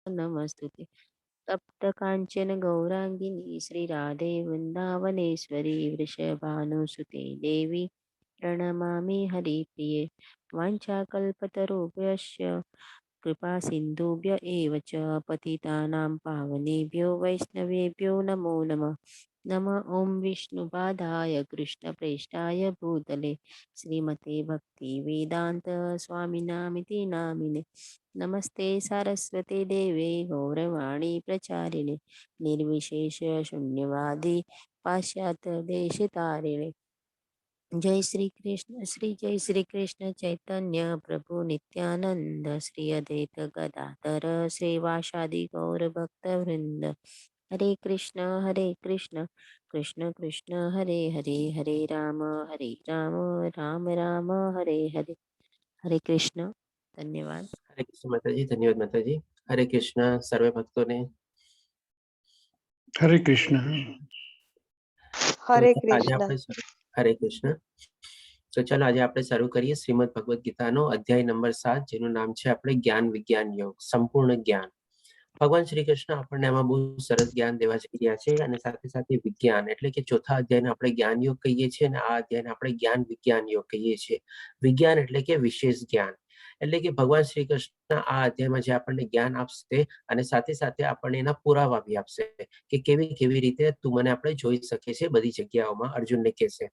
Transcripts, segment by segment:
नमस्तुते। तप्त काञ्चन गौराङ्गिनी श्रीराधे वृन्दावनेश्वरी वृषभानुसुते देवी प्रणमामि हरिप्रिये। वाञ्छाकल्पतरुभ्यश्च कृपा सिन्धुभ्य एव च पतितानां पावनेभ्यो वैष्णवेभ्यो नमो नमः। नमः ॐ विष्णुपादाय कृष्णप्रेष्ठाय भूतले श्रीमते भक्तिवेदान्त स्वामिनामिति नामिने। नमस्ते सारस्वते देवे गौरवाणी प्रचारिणे निर्विशेष शून्यवादी पाश्चात्य देशतारिणे। जय श्री कृष्ण चैतन्य प्रभु नित्यानंद श्री अद्वैत गदाधर श्रीवासादि गौर भक्त वृंद। हरे कृष्ण कृष्ण कृष्ण हरे हरे हरे राम राम राम हरे हरे। हरे कृष्ण। धन्यवाद। हरे कृष्ण माताजी, धन्यवाद माताजी। हरे कृष्ण सर्वे भक्तों ने। हरे कृष्ण। हरे આજે कृष्ण। આપણે હરે કૃષ્ણ। તો ચાલો આજે આપણે શરૂ કરીએ શ્રીમદ ભગવદ ગીતાનો અધ્યાય નંબર 7, જેનું નામ છે આપણે જ્ઞાન વિજ્ઞાન યોગ, સંપૂર્ણ જ્ઞાન। ભગવાન શ્રી કૃષ્ણ આપણને આમાં બહુ સરસ જ્ઞાન દેવા જઈ રહ્યા છે, અને સાથે સાથે વિજ્ઞાન એટલે કે ચોથા અધ્યાયને આપણે જ્ઞાન યોગ કહીએ છીએ, અને આ અધ્યાયને આપણે જ્ઞાન વિજ્ઞાન યોગ કહીએ છીએ। વિજ્ઞાન એટલે કે વિશેષ જ્ઞાન, એટલે કે ભગવાન શ્રી કૃષ્ણ આ અધ્યાયમાં જે આપણને જ્ઞાન આપશે અને સાથે સાથે આપણને એના પુરાવા બી આપશે કે કેવી કેવી રીતે તું મને આપણે જોઈ શકે છે બધી જગ્યાઓમાં, અર્જુનને કહેશે।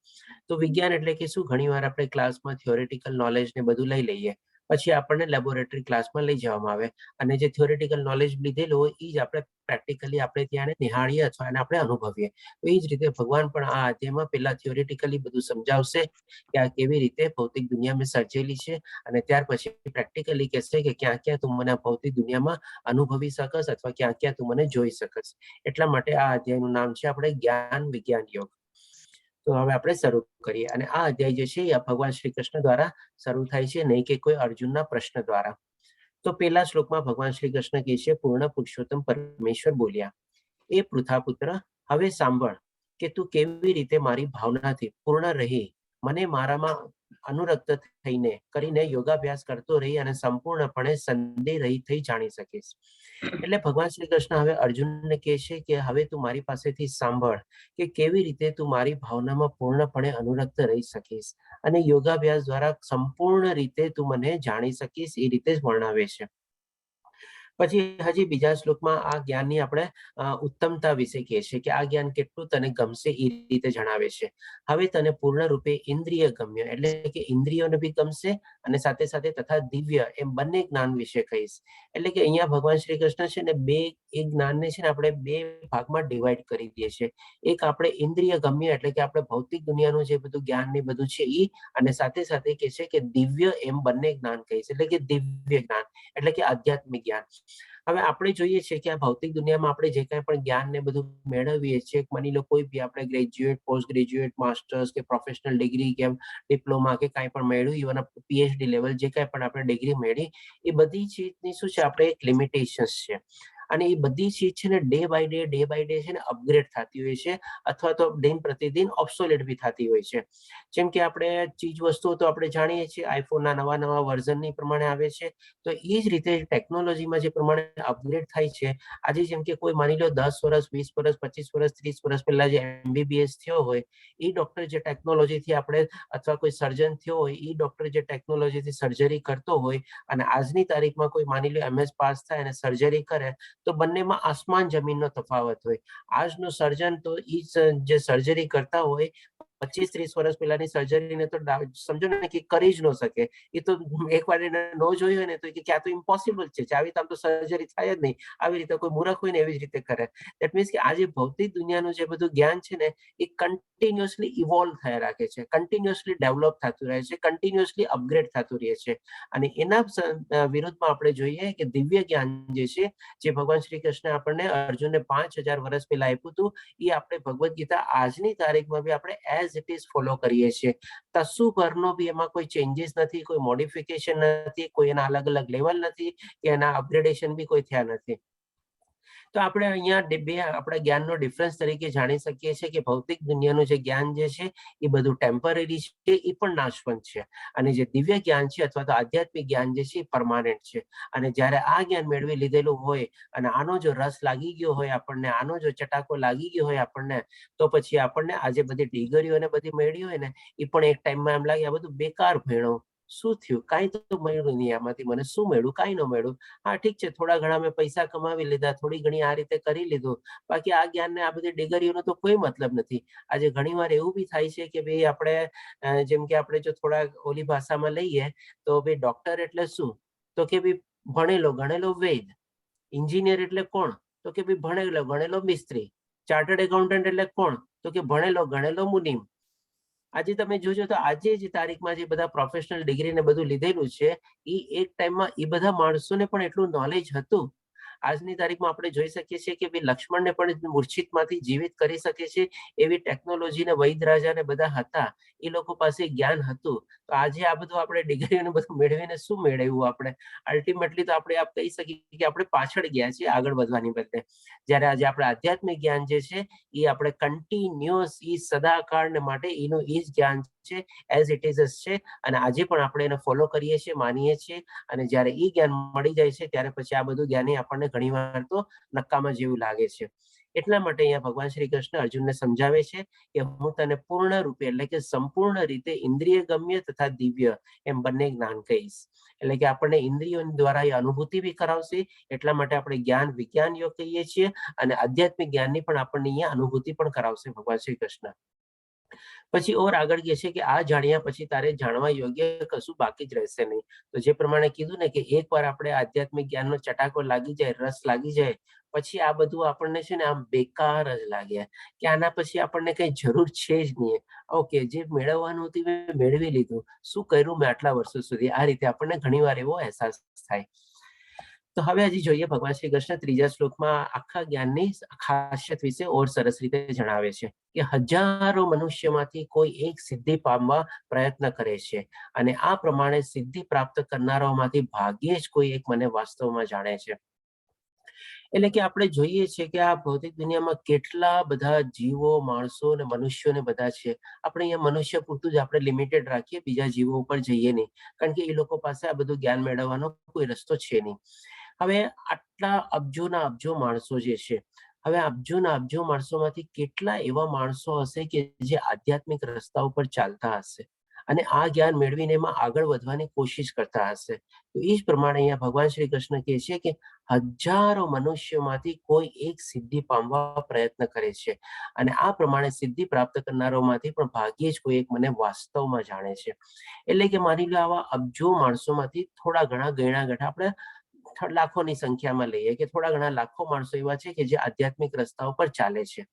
તો વિજ્ઞાન એટલે કે શું, ઘણીવાર આપણે ક્લાસમાં થિયોરેટિકલ નોલેજ ને બધું લઈ લઈએ, પછી આપણને લેબોરેટરી ક્લાસમાં લઈ જવામાં આવે અને જે થિયોરેટિકલ નોલેજ લીધેલું હોય એ જ આપણે પ્રેક્ટિકલી આપણે ત્યાં નિહાળીએ અથવા એને આપણે અનુભવીએ। તો એ જ રીતે ભગવાન પણ આ અધ્યાયમાં પેલા થિયોરેટિકલી બધું સમજાવશે કે આ કેવી રીતે ભૌતિક દુનિયામાં સર્જેલી છે, અને ત્યાર પછી પ્રેક્ટિકલી કહેશે કે ક્યાં ક્યાં તું મને ભૌતિક દુનિયામાં અનુભવી શકસ અથવા ક્યાં ક્યાં તું મને જોઈ શકસ। એટલા માટે આ અધ્યાયનું નામ છે આપણે જ્ઞાન વિજ્ઞાન યોગ। તો હવે આપણે શરૂ કરીએ, અને આ અધ્યાય જે છે એ ભગવાન શ્રી કૃષ્ણ દ્વારા શરૂ થાય છે, નહીં કે કોઈ અર્જુનના પ્રશ્ન દ્વારા। તો પેલા શ્લોકમાં ભગવાન શ્રી કૃષ્ણ કહે છે, પૂર્ણ પુરુષોત્તમ પરમેશ્વર બોલ્યા, એ પૃથાપુત્ર હવે સાંભળ કે તું કેવી રીતે મારી ભાવનાથી પૂર્ણ રહી મને મારામાં અનુરક્ત થઈને કરીને યોગાભ્યાસ કરતો રહી અને સંપૂર્ણપણે સંદેહ રહિત થઈ જાણી શકીશ। એટલે ભગવાન શ્રી કૃષ્ણ હવે અર્જુનને કહે છે કે હવે તું મારી પાસેથી સાંભળ કે કેવી રીતે તું મારી ભાવનામાં પૂર્ણપણે અનુરક્ત રહી શકીશ અને યોગાભ્યાસ દ્વારા સંપૂર્ણ રીતે તું મને જાણી શકીશ, એ રીતે જ વર્ણવે છે। પછી હજી બીજા શ્લોકમાં આ જ્ઞાનની આપણે ઉત્તમતા વિશે કહે છે કે આ જ્ઞાન કેટલું તને ગમશે એ રીતે જણાવે છે। હવે તને પૂર્ણ રૂપે ઇન્દ્રિય ગમ્ય એટલે કે ઇન્દ્રિયોને બી ગમશે અને સાથે સાથે તથા દિવ્ય એમ બંને જ્ઞાન વિશે કહીશ। એટલે કે અહીંયા ભગવાન શ્રી કૃષ્ણ છે ને એક જ્ઞાનને છે ને આપણે બે ભાગમાં ડિવાઈડ કરી દઈએ છીએ। એક આપણે ઇન્દ્રિય ગમ્ય એટલે કે આપણે ભૌતિક દુનિયાનું જે બધું જ્ઞાન ને બધું છે એ, અને સાથે સાથે કે છે કે દિવ્ય એમ બંને જ્ઞાન કહીશ, એટલે કે દિવ્ય જ્ઞાન એટલે કે આધ્યાત્મિક જ્ઞાન। હવે આપણે જોઈએ છીએ કે આ ભૌતિક દુનિયામાં આપણે જે કાંઈ પણ જ્ઞાન ને બધું મેળવીએ છીએ, માની લો કોઈ બી આપણે ગ્રેજ્યુએટ, પોસ્ટ ગ્રેજ્યુએટ, માસ્ટર્સ કે પ્રોફેશનલ ડિગ્રી કે ડિપ્લોમા કે કાંઈ પણ મેળવ્યું અને પીએચડી લેવલ જે કાંઈ પણ આપણે ડિગ્રી મેળવી, એ બધી ચીજની શું છે આપણે એક લિમિટેશન્સ છે, અને એ બધી ચીજ છે ને ડે બાય ડે છે ને અપગ્રેડ થતી હોય છે, અથવા તો દિન પ્રતિદિન ઓબ્સોલેટ બી થતી હોય છે। જેમ કે આપણે ચીજ વસ્તુઓ તો આપણે જાણીએ છીએ, આઈફોનના નવા નવા વર્ઝનની પ્રમાણે આવે છે, તો એ જ રીતે ટેકનોલોજીમાં જે પ્રમાણે અપગ્રેડ થાય છે, આજે જેમ કે કોઈ માની લો 10 વર્ષ, 20 વર્ષ, 25 વર્ષ, 30 વર્ષ પહેલા જે એમબીબીએસ થયો હોય, એ ડોક્ટર જે ટેકનોલોજીથી આપણે અથવા કોઈ સર્જન થયો હોય, એ ડોક્ટર જે ટેકનોલોજીથી સર્જરી કરતો હોય, અને આજની તારીખમાં કોઈ માની લો એમએસ પાસ થાય અને સર્જરી કરે, તો બંનેમાં આસમાન જમીનનો તફાવત હોય। આજનું સર્જન તો જે સર્જરી કરતા હોય 25-30 વર્ષ પહેલાની સર્જરીને તો સમજો ને કે કરી જ ન શકે, એ તો એકવાર એને ન જોયું હોય ને તો ક્યાં તો ઇમ્પોસિબલ છે, આવી તો સર્જરી થાય જ નહીં, આવી રીતે કોઈ મૂર્ખ હોય ને એવી જ રીતે કરે। દેટ મીન્સ કે આ જે ભૌતિક દુનિયાનું જે બધું જ્ઞાન છે ને એ કન્ટિન્યુઅસલી ઇવોલ્વ થયા રાખે છે, કન્ટિન્યુઅસલી ડેવલપ થતું રહે છે, કન્ટિન્યુઅસલી અપગ્રેડ થતું રહે છે। અને એના વિરુદ્ધમાં આપણે જોઈએ કે દિવ્ય જ્ઞાન જે છે, જે ભગવાન શ્રી કૃષ્ણ આપણને અર્જુનને 5000 વર્ષ પહેલા આપ્યું હતું, એ આપણે ભગવદ્ ગીતા આજની તારીખમાં બી આપણે એઝ ઇટ ઇઝ ફોલો કરીએ છીએ। કશું પરનો બી એમાં કોઈ ચેન્જીસ નથી, કોઈ મોડિફિકેશન નથી, કોઈ એના અલગ અલગ લેવલ નથી કે એના અપગ્રેડેશન બી કોઈ થયા નથી। તો આપણે અહીંયા બે આપણા જ્ઞાનનો ડિફરન્સ તરીકે જાણી શકીએ છીએ કે ભૌતિક દુનિયાનું જે જ્ઞાન જે છે એ બધું ટેમ્પરરી છે, એ પણ નાશવંત છે, અને જે દિવ્ય જ્ઞાન છે અથવા તો આધ્યાત્મિક જ્ઞાન જે છે એ પરમાનન્ટ છે. અને જ્યારે આ જ્ઞાન મેળવી લીધેલું હોય અને આનો જો રસ લાગી ગયો હોય આપણને, આનો જો ચટાકો લાગી ગયો હોય આપણને, તો પછી આપણને આજે બધી ડિગ્રીઓ ને બધી મેળવી હોય ને એ પણ એક ટાઈમમાં એમ લાગે આ બધું બેકાર ભણ્યો, શું થયું, કાંઈ તો મળ્યું નહીં, આમાંથી મને શું મળ્યું, કાંઈ ન મળ્યું. હા ઠીક છે, થોડા ઘણા મેં પૈસા કમાવી લીધા, થોડી ઘણી આ રીતે કરી લીધું, બાકી આ જ્ઞાનને આ બધી ડિગ્રીઓનો તો કોઈ મતલબ નથી. આજે ઘણીવાર એવું બી થાય છે કે ભાઈ આપણે જેમ કે આપણે જો થોડા ઓલી ભાષામાં લઈએ તો ભાઈ ડોક્ટર એટલે શું, તો કે ભાઈ ભણેલો ગણેલો વૈદ. એન્જિનિયર એટલે કોણ, તો કે ભાઈ ભણેલો ગણેલો મિસ્ત્રી. ચાર્ટર્ડ એકાઉન્ટન્ટ એટલે કોણ, તો કે ભણેલો ગણેલો મુનિમ. આજે તમે જોજો તો આજે જ તારીખમાં જે બધા પ્રોફેશનલ ડિગ્રી ને બધું લીધેલું છે એ એક ટાઈમમાં એ બધા માણસોને પણ એટલું નોલેજ હતું. આજની તારીખમાં આપણે જોઈ શકીએ છીએ કે ભાઈ લક્ષ્મણને પણ મૂર્છિતમાંથી જીવિત કરી શકે છે એવી ટેકનોલોજી ને વૈદ રાજા ને બધા હતા, એ લોકો પાસે જ્ઞાન હતું. તો આજે આ બધું આપણે ડિગ્રીને બધું મેળવીને શું મેળવ્યું આપણે? અલ્ટિમેટલી તો આપણે કહી શકીએ કે આપણે પાછળ ગયા છીએ આગળ વધવાની બદલે. જ્યારે આજે આપણે આધ્યાત્મિક જ્ઞાન જે છે એ આપણે કન્ટિન્યુઅસ એ સદાકાળ માટે એનું એ જ જ્ઞાન છે, એઝ ઇટ ઇઝ છે, અને આજે પણ આપણે એને ફોલો કરીએ છીએ, માનીએ છીએ. અને જ્યારે એ જ્ઞાન મળી જાય છે ત્યારે પછી આ બધું જ્ઞાન આપણને ઘણીવાર તો નકામા જેવું લાગે છે. એટલા માટે અહીંયા ભગવાન શ્રી કૃષ્ણ અર્જુનને સમજાવે છે કે હું તને પૂર્ણ રૂપે એટલે કે સંપૂર્ણ રીતે ઇન્દ્રિય ગમ્ય તથા દિવ્ય એમ બંને જ્ઞાન કહીશ. એટલે કે આપણને ઇન્દ્રિયો દ્વારા એ અનુભૂતિ બી કરાવશે, એટલા માટે આપણે જ્ઞાન વિજ્ઞાન યોગ કહીએ છીએ, અને આધ્યાત્મિક જ્ઞાનની પણ આપણને અહીંયા અનુભૂતિ પણ કરાવશે ભગવાન શ્રી કૃષ્ણ. પછી ઓર આગળ કહે છે કે આ જાણ્યા પછી તારે જાણવા યોગ્ય કશું બાકી જ રહેશે નહીં. તો જે પ્રમાણે કીધું ને કે એકવાર આપણે આધ્યાત્મિક જ્ઞાનનો ચટાકો લાગી જાય, રસ લાગી જાય, પછી આ બધું આપણને છે ને આમ બેકાર જ લાગે કે આના પછી આપણને કઈ જરૂર છે જ નહીં. ઓકે, જે મેળવવાનું હતું મેં મેળવી લીધું, શું કર્યું મેં આટલા વર્ષો સુધી, આ રીતે આપણને ઘણીવાર એવો અહેસાસ થાય. તો હવે હજી જોઈએ ભગવાન શ્રી કૃષ્ણ ત્રીજા શ્લોકમાં આખા જ્ઞાનની ખાસિયત વિશે ઓર સરસ રીતે જણાવે છે કે હજારો મનુષ્યમાંથી કોઈ એક સિદ્ધિ પામવા પ્રયત્ન કરે છે, અને આ પ્રમાણે સિદ્ધિ પ્રાપ્ત કરનારાઓમાંથી ભાગ્યે જ કોઈ એક મને વાસ્તવમાં જાણે છે. એટલે કે આપણે જોઈએ છીએ કે આ ભૌતિક દુનિયામાં કેટલા બધા જીવો, માણસો અને મનુષ્યો ને બધા છે. આપણે અહીંયા મનુષ્ય પૂરતું જ આપણે લિમિટેડ રાખીએ, બીજા જીવો ઉપર જઈએ નહીં, કારણ કે એ લોકો પાસે આ બધું જ્ઞાન મેળવવાનો કોઈ રસ્તો છે નહીં. હવે આટલા અબજોના અબજો માણસો જે છે, હવે અબજોના અબજો માણસોમાંથી કેટલા એવા માણસો હશે કે જે આધ્યાત્મિક રસ્તા ઉપર ચાલતા હશે અને આ જ્ઞાન મેળવીને એમાં આગળ વધવાની કોશિશ કરતા હશે. તો એ જ પ્રમાણે અહીંયા ભગવાન શ્રી કૃષ્ણ કહે છે કે હજારો મનુષ્યોમાંથી કોઈ એક સિદ્ધિ પામવા પ્રયત્ન કરે છે, અને આ પ્રમાણે સિદ્ધિ પ્રાપ્ત કરનારાઓમાંથી પણ ભાગ્યે જ કોઈ એક મને વાસ્તવમાં જાણે છે. એટલે કે માની લો આવા અબજો માણસોમાંથી થોડા ઘણા ગણ્યા ગાંઠા આપણે લાખોની સંખ્યામાં લઈએ કે થોડા ઘણા લાખો માણસો એવા છે કે જે આધ્યાત્મિક રસ્તાઓ પર ચાલે છે.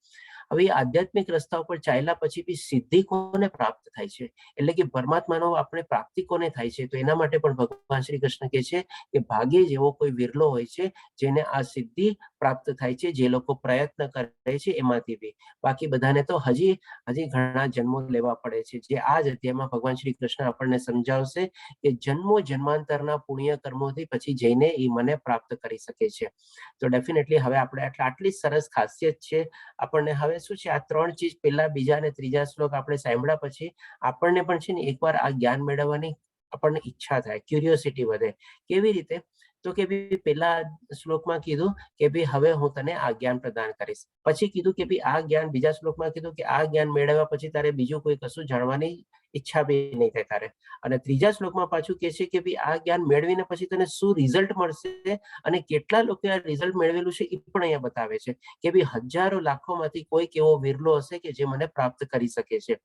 હવે એ આધ્યાત્મિક રસ્તા ઉપર ચાલ્યા પછી બી સિદ્ધિ કોને પ્રાપ્ત થાય છે, એટલે કે પરમાત્માનો આપણે પ્રાપ્તિ કોને થાય છે? તો એના માટે પણ ભગવાન શ્રી કૃષ્ણ કહે છે કે ભાગ્યે જ એવો કોઈ વિરલો હોય છે જેને આ સિદ્ધિ પ્રાપ્ત થાય છે, જે લોકો પ્રયત્ન કરે છે એમાંથી બી. બાકી બધાને તો હજી ઘણા જન્મો લેવા પડે છે, જે આ જ અધ્યાયમાં ભગવાન શ્રી કૃષ્ણ આપણને સમજાવશે કે જન્મો જન્માંતરના પુણ્ય કર્મોથી પછી જઈને એ મને પ્રાપ્ત કરી શકે છે. તો ડેફિનેટલી હવે આપણે આટલી સરસ ખાસિયત છે આપણને. હવે શું છે, આ ત્રણ ચીજ પહેલા, બીજા અને ત્રીજા શ્લોક આપણે સાંભળ્યા પછી આપણને પણ છે ને એકવાર આ જ્ઞાન મેળવવાની આપણને ઈચ્છા થાય, ક્યુરિયોસિટી વધે. કેવી રીતે? તો કે ભાઈ પેલા શ્લોકમાં કીધું કે ભાઈ હવે હું તને આ જ્ઞાન પ્રદાન કરીશ, પછી કીધું કે ભાઈ આ જ્ઞાન, બીજા શ્લોકમાં કીધું કે આ જ્ઞાન મેળવ્યા પછી તારે બીજું કોઈ કશું જાણવાની ઈચ્છા બી નહીં થાય તારે. અને ત્રીજા શ્લોકમાં પાછું કહે છે કે ભાઈ આ જ્ઞાન મેળવીને પછી તને શું રિઝલ્ટ મળશે અને કેટલા લોકો આ રિઝલ્ટ મેળવેલું છે એ પણ અહીંયા બતાવે છે કે ભાઈ હજારો લાખોમાંથી કોઈક એવો વિરલો હશે કે જે મને પ્રાપ્ત કરી શકે છે.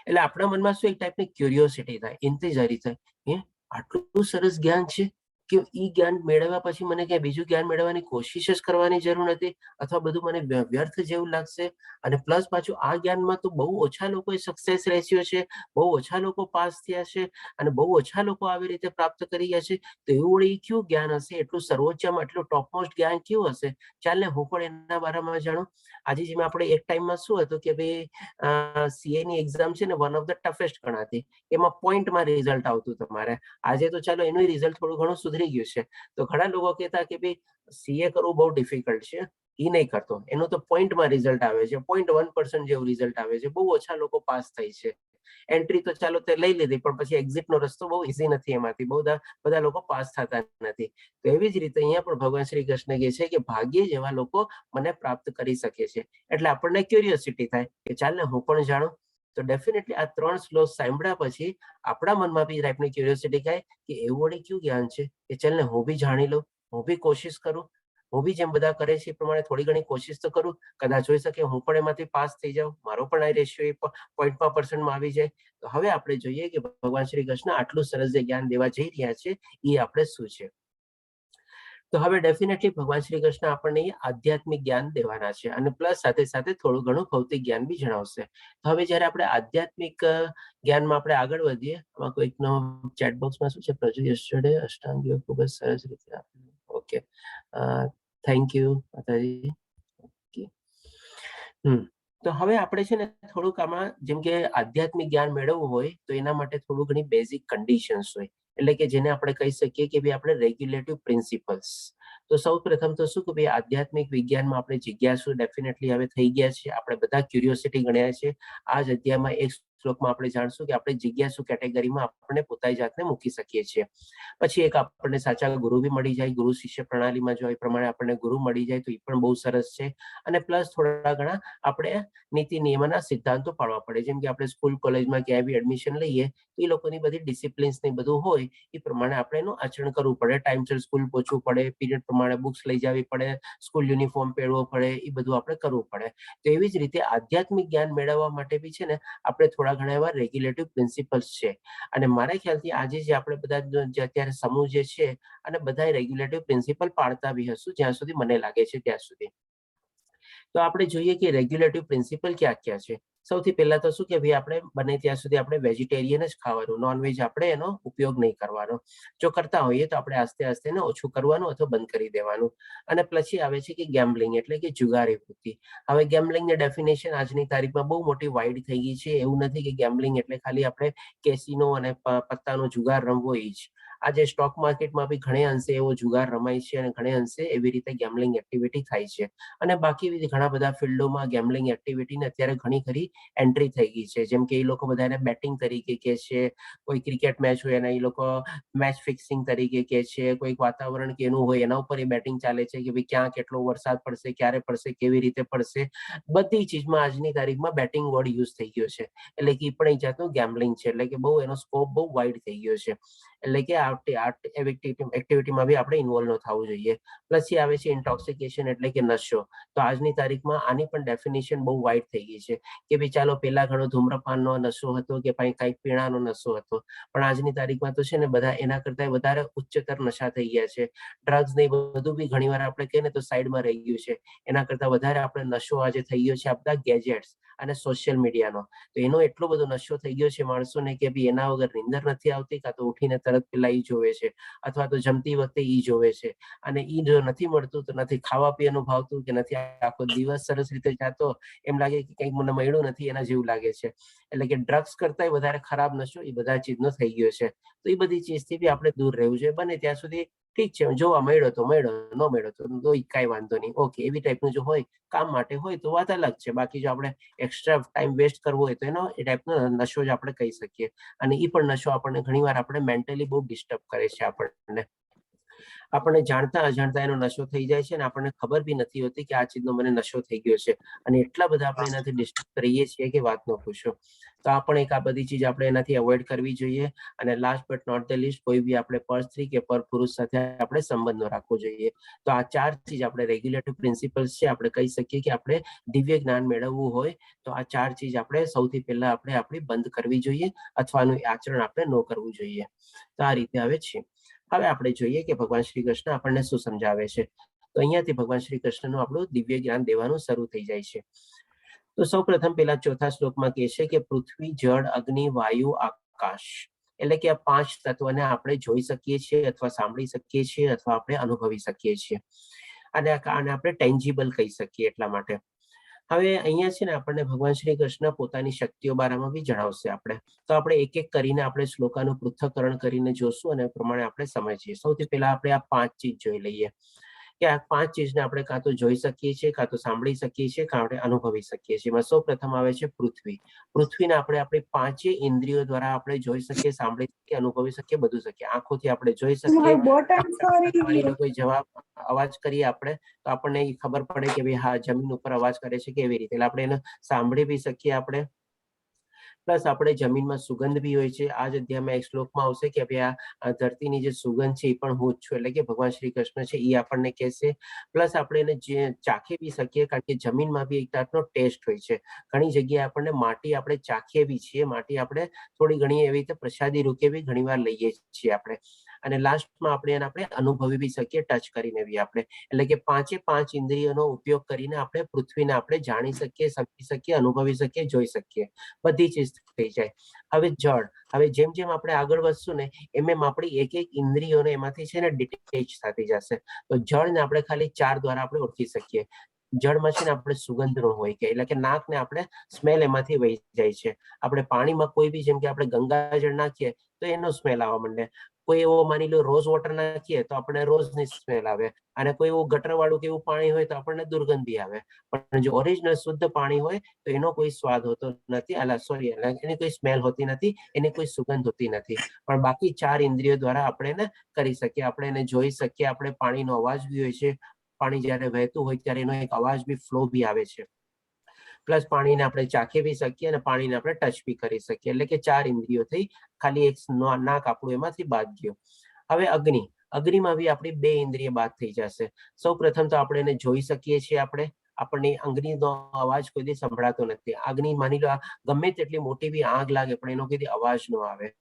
એટલે આપણા મનમાં શું એક ટાઈપની ક્યુરિયોસિટી થાય, ઇંતજારી થાય, આટલું સરસ જ્ઞાન છે કે ઈ જ્ઞાન મેળવ્યા પછી મને ક્યાંય બીજું જ્ઞાન મેળવવાની કોશિશ જ કરવાની જરૂર નથી, અથવા બધું મને વ્યર્થ જેવું લાગશે. અને પ્લસ પાછું આ જ્ઞાનમાં તો બહુ ઓછા લોકોએ સક્સેસ રેશિયો છે, બહુ ઓછા લોકો પાસ થયા છે, અને બહુ ઓછા લોકો આવી રીતે પ્રાપ્ત કરી ગયા છે. તો એવું વળી કયું જ્ઞાન હશે, એટલું સર્વોચ્ચમાં એટલું ટોપમોસ્ટ જ્ઞાન કયું હશે? ચાલ ને હું પણ એના બારામાં જાણું. આજે જેમ આપણે એક ટાઈમમાં શું હતું કે ભાઈ સીએ ની એક્ઝામ છે ને વન ઓફ ધ ટફેસ્ટ ગણાતી, એમાં પોઈન્ટમાં રિઝલ્ટ આવતું તમારે. આજે તો ચાલો એનું રિઝલ્ટ થોડું ઘણું સુધરી સુધરી ગયું છે. તો ઘણા લોકો કહેતા કે ભાઈ સીએ કરવું બહુ ડિફિકલ્ટ છે, એ નહીં કરતો, એનું તો પોઈન્ટમાં રિઝલ્ટ આવે છે, 0.1% જેવું રિઝલ્ટ આવે છે, બહુ ઓછા લોકો પાસ થાય છે. એન્ટ્રી તો ચાલો તે લઈ લીધી, પણ પછી એક્ઝિટનો રસ્તો બહુ ઇઝી નથી, એમાંથી બધા લોકો પાસ થતા નથી. તો એવી જ રીતે અહીંયા પણ ભગવાન શ્રી કૃષ્ણ કહે છે કે ભાગ્યે જ એવા લોકો મને પ્રાપ્ત કરી શકે છે. એટલે આપણને ક્યુરિયોસિટી થાય કે ચાલ ને હું પણ જાણું. તો ડેફિનેટલી આ 3 શ્લોક સાંભળ્યા પછી આપણા મનમાં બી ટાઈપની ક્યુરિયોસિટી થાય કે એવું વળી કયું જ્ઞાન છે કે ચાલ ને હું બી જાણી લઉં, હું બી કોશિશ કરું, હું બી જેમ બધા કરે છે એ પ્રમાણે થોડી ઘણી કોશિશ તો કરું, કદાચ હોઈ શકે હું પણ એમાંથી પાસ થઈ જાઉં, મારો પણ આ રેશિયો પોઈન્ટમાં પર્સન્ટમાં આવી જાય. તો હવે આપણે જોઈએ કે ભગવાન શ્રી કૃષ્ણ આટલું સરસ જે જ્ઞાન દેવા જઈ રહ્યા છે એ આપણે શું છે. તો હવે ડેફિનેટલી ભગવાન શ્રી કૃષ્ણ આપણને આધ્યાત્મિક જ્ઞાન દેવાના છે અને પ્લસ સાથે સાથે થોડું ઘણું ભૌતિક જ્ઞાન બી જણાવશે. તો હવે જ્યારે આપણે આધ્યાત્મિક જ્ઞાનમાં આપણે આગળ વધીએ, આમાં કોઈકનો ચેટ બોક્સમાં શું છે, પ્રજુ યસ્ટરડે અષ્ટાંગ યોગ ખૂબ જ સરસ રીતે આપેલું. ઓકે, થેન્ક યુ માતાજી. ઓકે, તો હવે આપણે છે ને થોડુંક આમાં, જેમ કે આધ્યાત્મિક જ્ઞાન મેળવવું હોય તો એના માટે થોડું ઘણી બેઝિક કન્ડિશન્સ હોય, એટલે કે જેને આપણે કહી શકીએ કે ભાઈ આપણે રેગ્યુલેટિવ પ્રિન્સિપલ્સ. તો સૌ પ્રથમ તો શું કે ભાઈ આધ્યાત્મિક વિજ્ઞાનમાં આપણે જિજ્ઞાસુ ડેફિનેટલી હવે થઈ ગયા છે, આપણે બધા ક્યુરિયોસિટી ગણ્યા છે. આ જ અધ્યાયમાં એક શ્લોકમાં આપણે જાણશું કે આપણે જિજ્ઞાસુ કેટેગરીમાં આપણે પોતાની જાતને મૂકી શકીએ છીએ. પછી એક આપણને સાચા ગુરુ બી મળી જાય, ગુરુ શિષ્ય પ્રણાલીમાં જો એ પ્રમાણે આપણને ગુરુ મળી જાય તો એ પણ બહુ સરસ છે. અને પ્લસ થોડા ઘણા આપણે નીતિ નિયમોના સિદ્ધાંતો પાડવા પડે, જેમ કે આપણે સ્કૂલ કોલેજમાં ક્યાંય બી એડમિશન લઈએ તો એ લોકોની બધી ડિસિપ્લિન્સ ને બધું હોય એ પ્રમાણે આપણે એનું આચરણ કરવું પડે, ટાઈમસર સ્કૂલ પહોંચવું પડે, પીરિયડ પ્રમાણે બુક્સ લઈ જવી પડે, સ્કૂલ યુનિફોર્મ પહેરવો પડે, એ બધું આપણે કરવું પડે. તો એવી જ રીતે આધ્યાત્મિક જ્ઞાન મેળવવા માટે બી છે ને આપણે થોડા ઘણા એવા રેગ્યુલેટિવ પ્રિન્સિપલ્સ છે. અને મારા ખ્યાલથી આજે જે આપણે બધા અત્યારે સમૂહ જે છે અને બધા રેગ્યુલેટિવ પ્રિન્સિપલ પાડતા બી હશું, જ્યાં સુધી મને લાગે છે ત્યાં સુધી. તો આપણે જોઈએ કે રેગ્યુલેટિવ પ્રિન્સિપલ ક્યાં ક્યાં છે. સૌથી પહેલા તો શું કે ભાઈ આપણે બને ત્યાં સુધી આપણે વેજીટેરિયન જ ખાવાનું, નોનવેજ આપણે એનો ઉપયોગ નહીં કરવાનો. જો કરતા હોઈએ તો આપણે આસ્તે આસ્તે એને ઓછું કરવાનું અથવા બંધ કરી દેવાનું. અને પછી આવે છે કે ગેમ્બલિંગ એટલે કે જુગારી વૃત્તિ. હવે ગેમ્બલિંગની ડેફિનેશન આજની તારીખમાં બહુ મોટી વાઇડ થઈ ગઈ છે. એવું નથી કે ગેમ્બલિંગ એટલે ખાલી આપણે કેસિનો અને પત્તાનો જુગાર રમવો એ જ. આજે સ્ટોક માર્કેટમાં બી ઘણે અંશે એવો જુગાર રમાય છે અને ઘણે અંશે એવી રીતે ગેમ્બલિંગ એક્ટિવિટી થાય છે. અને બાકી ઘણા બધા ફિલ્ડોમાં ગેમ્બલિંગ એક્ટિવિટીને અત્યારે ઘણી ખરી એન્ટ્રી થઈ ગઈ છે. જેમ કે એ લોકો બધાને બેટિંગ તરીકે કે છે, કોઈ ક્રિકેટ મેચ હોય એના એ લોકો મેચ ફિક્સિંગ તરીકે કે છે, કોઈક વાતાવરણ કેનું હોય એના ઉપર એ બેટિંગ ચાલે છે કે ભાઈ ક્યાં કેટલો વરસાદ પડશે, ક્યારે પડશે, કેવી રીતે પડશે. બધી ચીજમાં આજની તારીખમાં બેટિંગ વર્ડ યુઝ થઈ ગયો છે. એટલે કે એ પણ એક જાતનું ગેમ્બલિંગ છે, એટલે કે બહુ એનો સ્કોપ બહુ વાઇડ થઈ ગયો છે. એટલે કે આ એક્ટિવિટીમાં બી આપણે ઇન્વોલ્વ ન થવું જોઈએ. પછી આવે છે ઇન્ટોક્સિકેશન એટલે કે નશો. તો આજની તારીખમાં આની પણ ડેફિનેશન બહુ વાઇડ થઈ ગઈ છે કે ભાઈ ચાલો પહેલા ઘણો ધૂમ્રપાનનો નશો હતો કે કંઈક પીણાનો નશો હતો, પણ આજની તારીખમાં તો છે ને બધા એના કરતા વધારે ઉચ્ચતર નશા થઈ ગયા છે. ડ્રગ્સ ને બધું બી ઘણી વાર આપણે કહીએ ને તો સાઈડમાં રહી ગયું છે. એના કરતા વધારે આપણે નશો આજે થઈ ગયો છે આ બધા ગેજેટ્સ અને સોશિયલ મીડિયાનો. તો એનો એટલો બધો નશો થઈ ગયો છે માણસોને કે ભાઈ એના વગર નીંદર નથી આવતી, કાં તો ઉઠીને તરત પેલા ઈ જોવે છે અથવા તો જમતી વખતે ઈ જોવે છે. અને ઈ જો નથી મળતું તો નથી ખાવા પીવાનું ભાવતું કે નથી આખો દિવસ સરસ રીતે જાતો, એમ લાગે કે કંઈક મને મળ્યું નથી એના જેવું લાગે છે. એટલે કે ડ્રગ્સ કરતા વધારે ખરાબ નશો એ બધા ચીજનો થઈ ગયો છે. તો એ બધી ચીજથી બી આપણે દૂર રહેવું જોઈએ. બને ત્યાં સુધી ઠીક છે, જોવા મળ્યો તો મળ્યો, ન મળ્યો તો કાંઈ વાંધો નહીં, ઓકે, એવી ટાઈપનું જો હોય, કામ માટે હોય તો વાત અલગ છે. બાકી જો આપણે એક્સ્ટ્રા ટાઈમ વેસ્ટ કરવો હોય તો એનો એ ટાઈપનો નશો જ આપણે કહી શકીએ. અને એ પણ નશો આપણને ઘણીવાર આપણે મેન્ટલી બહુ ડિસ્ટર્બ કરે છે. આપણને જાણતા અજાણતા એનો નશો થઈ જાય છે અને આપણને ખબર બી નથી હોતી કે આ ચીજનો મને નશો થઈ ગયો છે. અને એટલા બધા આપણે એનાથી ડિસ્ટર્બ રહીએ છીએ કે વાત ન પૂછો. તો આ પણ એક આ બધી ચીજ આપણે એનાથી અવોઇડ કરવી જોઈએ. અને last but not the least, કોઈ બી આપણે પર સ્ત્રી કે પર પુરુષ સાથે આપણે સંબંધ ન રાખવો જોઈએ. તો આ 4 ચીજ આપણે રેગ્યુલેટિવ પ્રિન્સિપલ્સ છે. આપણે કહી શકીએ કે આપણે દિવ્ય જ્ઞાન મેળવવું હોય તો આ 4 ચીજ આપણે સૌથી પહેલા આપણે આપણી બંધ કરવી જોઈએ અથવા આનું આચરણ આપણે ન કરવું જોઈએ. તો આ રીતે આવે છે. હવે આપણે જોઈએ કે ભગવાન શ્રી કૃષ્ણ આપણને શું સમજાવે છે. તો અહીંયાથી ભગવાન શ્રી કૃષ્ણનું આપણું દિવ્ય જ્ઞાન દેવાનું શરૂ થઈ જાય છે. તો સૌપ્રથમ પેલા ચોથા શ્લોકમાં કહે છે કે પૃથ્વી, જળ, અગ્નિ, વાયુ, આકાશ, એટલે કે આ 5 તત્વને આપણે જોઈ શકીએ છીએ અથવા સાંભળી શકીએ છીએ અથવા આપણે અનુભવી શકીએ છીએ. અને આપણે ટેન્જિબલ કહી શકીએ એટલા માટે. હવે અહીંયા છે ને આપણને ભગવાન શ્રી કૃષ્ણ પોતાની શક્તિઓ બારામાં બી જણાવશે આપણે. તો આપણે એક એક કરીને આપણે શ્લોકાનું પૃથ્થકરણ કરીને જોશું અને એ પ્રમાણે આપણે સમજીએ. સૌથી પહેલા આપણે આ 5 ચીજ જોઈ લઈએ કે આ 5 ચીજને આપણે કાં તો જોઈ શકીએ છીએ, કાં તો સાંભળી શકીએ છીએ, કાં આપણે અનુભવી શકીએ છીએ. એમાં સૌપ્રથમ આવે છે પૃથ્વી. પૃથ્વીને આપણે આપણી 5 ઇન્દ્રિયો દ્વારા આપણે જોઈ શકીએ, સાંભળી શકીએ, અનુભવી શકીએ, બધું શકીએ. આંખોથી આપણે જોઈ શકીએ. પાણીનો કોઈ જવાબ અવાજ કરીએ આપણે તો આપણને ખબર પડે કે ભાઈ હા જમીન ઉપર અવાજ કરે છે કેવી રીતે, એટલે આપણે એને સાંભળી બી શકીએ આપણે. પ્લસ આપણે જમીનમાં સુગંધ બી હોય છે. આ જ અધ્યાયમાં એક શ્લોકમાં આવશે કે ભાઈ આ ધરતીની જે સુગંધ છે એ પણ હું જ છું, એટલે કે ભગવાન શ્રી કૃષ્ણ છે એ આપણને કહેશે. પ્લસ આપણે એને જે ચાખી બી શકીએ, કારણ કે જમીનમાં બી એક જાતનો ટેસ્ટ હોય છે. ઘણી જગ્યાએ આપણને માટી આપણે ચાખીએ બી છીએ, માટી આપણે થોડી ઘણી એવી રીતે પ્રસાદી રૂપે બી ઘણી વાર લઈએ છીએ આપણે. અને લાસ્ટમાં આપણે અનુભવી બી શકીએ, ટચ કરીને બી આપણે. એટલે કે 5 ઇન્દ્રિયોનો ઉપયોગ કરીને આપણે પૃથ્વીને આપણે જાણી શકીએ, સમજી શકીએ, અનુભવી શકીએ, જોઈ શકીએ. બધી ચીજ થઈ જાય. હવે જળ, હવે જેમ જેમ આપણે આગળ વધશું ને એમ એમ આપણી એક એક ઇન્દ્રિયોને એમાંથી છે ને ડિટેચ થતી જશે. તો જળને આપણે ખાલી 4 દ્વારા આપણે ઓળખી શકીએ. જળમાં છે ને આપણે સુગંધનો હોય કે એટલે કે નાકને આપણે સ્મેલ એમાંથી વહી જાય છે. આપણે પાણીમાં કોઈ બી જેમ કે આપણે ગંગાજળ નાખીએ તો એનો સ્મેલ આવવા માંડે. કોઈ એવો માની લો રોઝ વોટર નાખીએ તો આપણે રોઝની સ્મેલ આવે. અને કોઈ એવું ગટર વાળું કે એવું પાણી હોય તો આપણને દુર્ગંધી આવે. પણ જો ઓરિજિનલ શુદ્ધ પાણી હોય તો એનો કોઈ સ્વાદ હોતો નથી, એની કોઈ સ્મેલ હોતી નથી, એની કોઈ સુગંધ હોતી નથી. પણ બાકી 4 ઇન્દ્રિયો દ્વારા આપણે એને કરી શકીએ. આપણે એને જોઈ શકીએ, આપણે પાણીનો અવાજ બી હોય છે. પાણી જ્યારે વહેતું હોય ત્યારે એનો એક અવાજ બી ફ્લો બી આવે છે. પ્લસ પાણીને આપણે ચાખી બી શકીએ અને પાણીને આપણે ટચ બી કરી શકીએ. એટલે કે 4 ઇન્દ્રિયો થઈ. ખાલી એક નાક આપણું એમાંથી બાદ ગયું. હવે અગ્નિ, અગ્નિમાં બી આપણી 2 ઇન્દ્રિય બાદ થઈ જશે. સૌ પ્રથમ તો આપણે એને જોઈ શકીએ છીએ. આપણને અગ્નિનો અવાજ કોઈ દી સંભળાતો નથી. અગ્નિ માની લો ગમે તેટલી મોટી બી આગ લાગે પણ એનો કોઈ દી અવાજ ન આવે.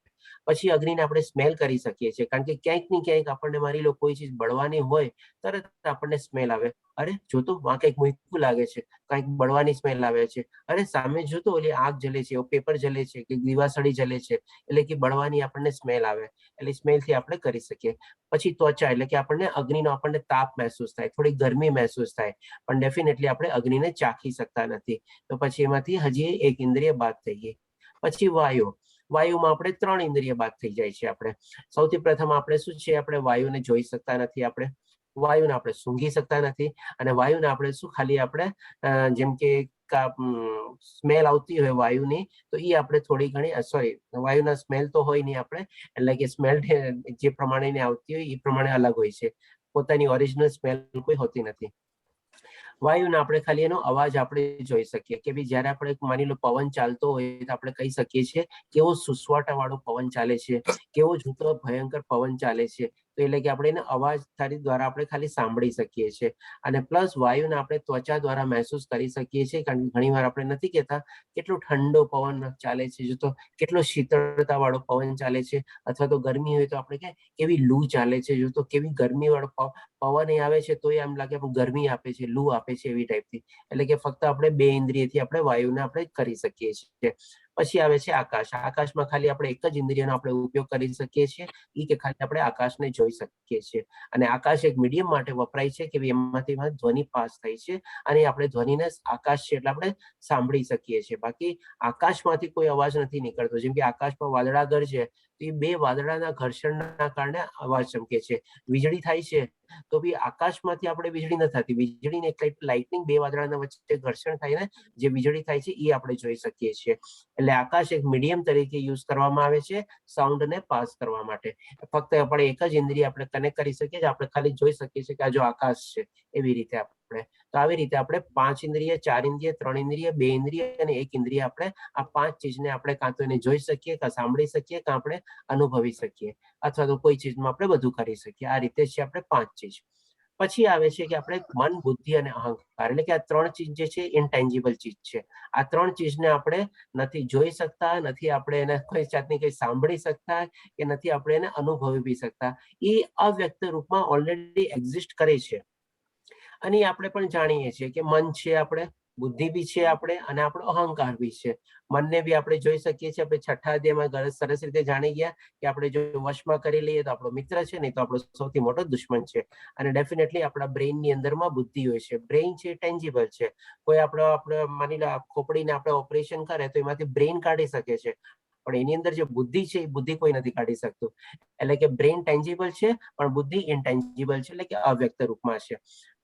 પછી અગ્નિને આપણે સ્મેલ કરી શકીએ છીએ, કારણ કે ક્યાંક ને ક્યાંક આપણને માની લો કોઈ ચીજ બળવાની હોય તરત આપણને સ્મેલ આવે. અરે જોતો આ કંઈક મૂક્યું લાગે છે, કંઈક બળવાની સ્મેલ આવે છે. અરે સામે જોતો ઓલી આગ જલે છે, પેપર જલે છે કે દીવાસળી જલે છે, એટલે કે બળવાની આપણને સ્મેલ આવે. એટલે સ્મેલથી આપણે કરી શકીએ. પછી ત્વચા, એટલે કે આપણને અગ્નિનો આપણને તાપ મહેસૂસ થાય, થોડી ગરમી મહેસૂસ થાય. પણ ડેફિનેટલી આપણે અગ્નિને ચાખી શકતા નથી. તો પછી એમાંથી હજી એક ઇન્દ્રિય બાદ થઈ ગઈ. પછી વાયુ, વાયુમાં આપણે 3 ઇન્દ્રિય બાદ થઈ જાય છે. આપણે સૌથી પ્રથમ આપણે શું છે, આપણે વાયુને જોઈ શકતા નથી. આપણે વાયુને આપણે સૂંઘી શકતા નથી. અને વાયુને આપણે શું ખાલી આપણે જેમ કે સ્મેલ આવતી હોય વાયુની તો એ આપણે થોડી ઘણી સોરી વાયુના સ્મેલ તો હોય નહીં આપણે, એટલે કે સ્મેલ જે પ્રમાણેની આવતી હોય એ પ્રમાણે અલગ હોય છે. પોતાની ઓરિજિનલ સ્મેલ કોઈ હોતી નથી. વાયુને આપણે ખાલી એનો અવાજ આપણે જોઈ શકીએ કે ભાઈ જ્યારે આપણે માની લો પવન ચાલતો હોય તો આપણે કહી શકીએ છીએ કેવો સુસવાટા વાળો પવન ચાલે છે, કેવો જૂતો ભયંકર પવન ચાલે છે. તો એટલે કે આપણે એને અવાજ દ્વારા આપણે ખાલી સાંભળી શકીએ છીએ. અને પ્લસ વાયુને આપણે ત્વચા દ્વારા મહેસૂસ કરી શકીએ છીએ, કારણ કે ઘણી વાર આપણે નથી કહેતા કેટલો ઠંડો પવન ચાલે છે, જો તો કેટલો શીતળતા વાળો પવન ચાલે છે. અથવા તો ગરમી હોય તો આપણે કેવી લૂ ચાલે છે, જો તો કેવી ગરમી વાળો પવન આવે છે તો એમ લાગે ગરમી આપે છે, લૂ આપે છે, એવી ટાઈપથી. એટલે કે ફક્ત આપણે 2 ઇન્દ્રિયથી આપણે વાયુને આપણે કરી શકીએ છીએ. પછી આવે છે આકાશ. આકાશમાં ખાલી આપણે એક જ ઇન્દ્રિયનો આપણે ઉપયોગ કરી શકીએ છીએ, એ કે ખાલી આપણે આકાશને જોઈ શકીએ છીએ. અને આકાશ એક મીડિયમ માટે વપરાય છે કે એમાંથી ધ્વનિ પાસ થાય છે અને આપણે ધ્વનિને આકાશ છે એટલે આપણે સાંભળી શકીએ છીએ. બાકી આકાશમાંથી કોઈ અવાજ નથી નીકળતો. જેમ કે આકાશમાં વાદળા ગરજે તો એ 2 વાદળાના ઘર્ષણના કારણે અવાજ ચમકે છે. વીજળી થાય છે તો બી આકાશમાંથી આપણે વીજળી નથી થતી. વીજળીને લાઇટનિંગ 2 વાદળાના વચ્ચે ઘર્ષણ થઈને જે વીજળી થાય છે એ આપણે જોઈ શકીએ છીએ. એટલે આકાશ એક મીડિયમ તરીકે યુઝ કરવામાં આવે છે સાઉન્ડને પાસ કરવા માટે. ફક્ત આપણે એક જ ઇન્દ્રિય આપણે કનેક્ટ કરી શકીએ છીએ. આપણે ખાલી જોઈ શકીએ છીએ કે આ જો આકાશ છે, એવી રીતે આપણે. તો આવી રીતે આપણે 5 ઇન્દ્રિય, 4 ઇન્દ્રિય, 3 ઇન્દ્રિય, 2 ઇન્દ્રિય અને 1 ઇન્દ્રિય આપણે આ 5 ચીજને આપણે કાં તો એને જોઈ શકીએ, કાં સાંભળી શકીએ, કાં આપણે અનુભવી શકીએ. અથવા તો કોઈ ચીજમાં આપણે બધું કરી શકીએ. આ રીતે છે આપણે 5 ચીજ. પછી આવે છે કે આપણે મન, બુદ્ધિ અને અહંકાર, એટલે કે આ 3 ચીજ જે છે ઇનટેન્જિબલ ચીજ છે. આ 3 ચીજને આપણે નથી જોઈ શકતા, નથી આપણે એને કોઈ જાતની કંઈ સાંભળી શકતા કે નથી આપણે એને અનુભવી બી શકતા. એ અવ્યક્ત રૂપમાં ઓલરેડી એક્ઝિસ્ટ કરે છે. અને આપણે પણ જાણીએ છીએ કે મન છે આપણે બુદ્ધિ બી છે આપણે અને આપણો અહંકાર બી છે. મનને બી આપણે જોઈ શકીએ છીએ. આપણે છઠ્ઠા અધ્યાયમાં સરસ રીતે જાણી ગયા કે આપણે જો વશમાં કરી લઈએ તો આપણો મિત્ર છે, નહીં તો આપણો સૌથી મોટો દુશ્મન છે. અને ડેફિનેટલી આપણા બ્રેઇનની અંદરમાં બુદ્ધિ હોય છે. બ્રેઇન છે ટેન્જિબલ છે. કોઈ આપણે માની લો ખોપડીને આપણે ઓપરેશન કરે તો એમાંથી બ્રેઇન કાઢી શકે છે, પણ એની અંદર જે બુદ્ધિ છે એ બુદ્ધિ કોઈ નથી કાઢી શકતું. એટલે કે બ્રેઇન ટેન્જિબલ છે પણ બુદ્ધિ ઇનટેન્જિબલ છે, એટલે કે અવ્યક્ત રૂપમાં છે.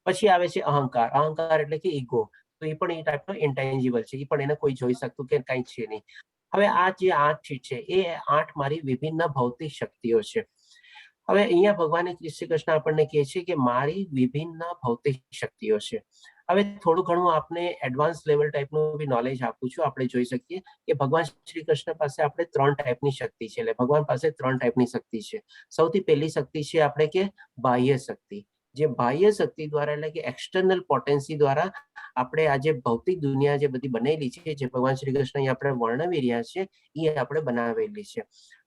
પછી આવે છે અહંકાર. અહંકાર એટલે કે ઈગો. તો એ પણ એ ટાઈપનો ઇન્ટેન્જિબલ છે. એ પણ એને કોઈ જોઈ શકતું કે કઈ છે નહીં. હવે આ જે 8 છે એ 8 મારી વિભિન્ન ભૌતિક શક્તિઓ છે. હવે અહીંયા ભગવાન શ્રી કૃષ્ણ આપણને કહે છે કે મારી વિભિન્ન ભૌતિક શક્તિઓ છે. હવે થોડું ઘણું આપને એડવાન્સ લેવલ ટાઈપનું બી નોલેજ આપું છું. આપણે જોઈ શકીએ કે ભગવાન શ્રી કૃષ્ણ પાસે આપણે 3 ટાઈપની શક્તિ છે. એટલે ભગવાન પાસે 3 ટાઈપની શક્તિ છે. સૌથી પહેલી શક્તિ છે આપણે કે બાહ્ય શક્તિ. જે બાહ્ય શક્તિ દ્વારા એટલે કે એક્સટર્નલ પોટેન્સી દ્વારા આપણે આજે ભૌતિક દુનિયા જે બધી બનેલી છે, જે ભગવાન શ્રી કૃષ્ણ અહીં આપણે વર્ણવી રહ્યા છે, એ આપણે બનાવેલી છે.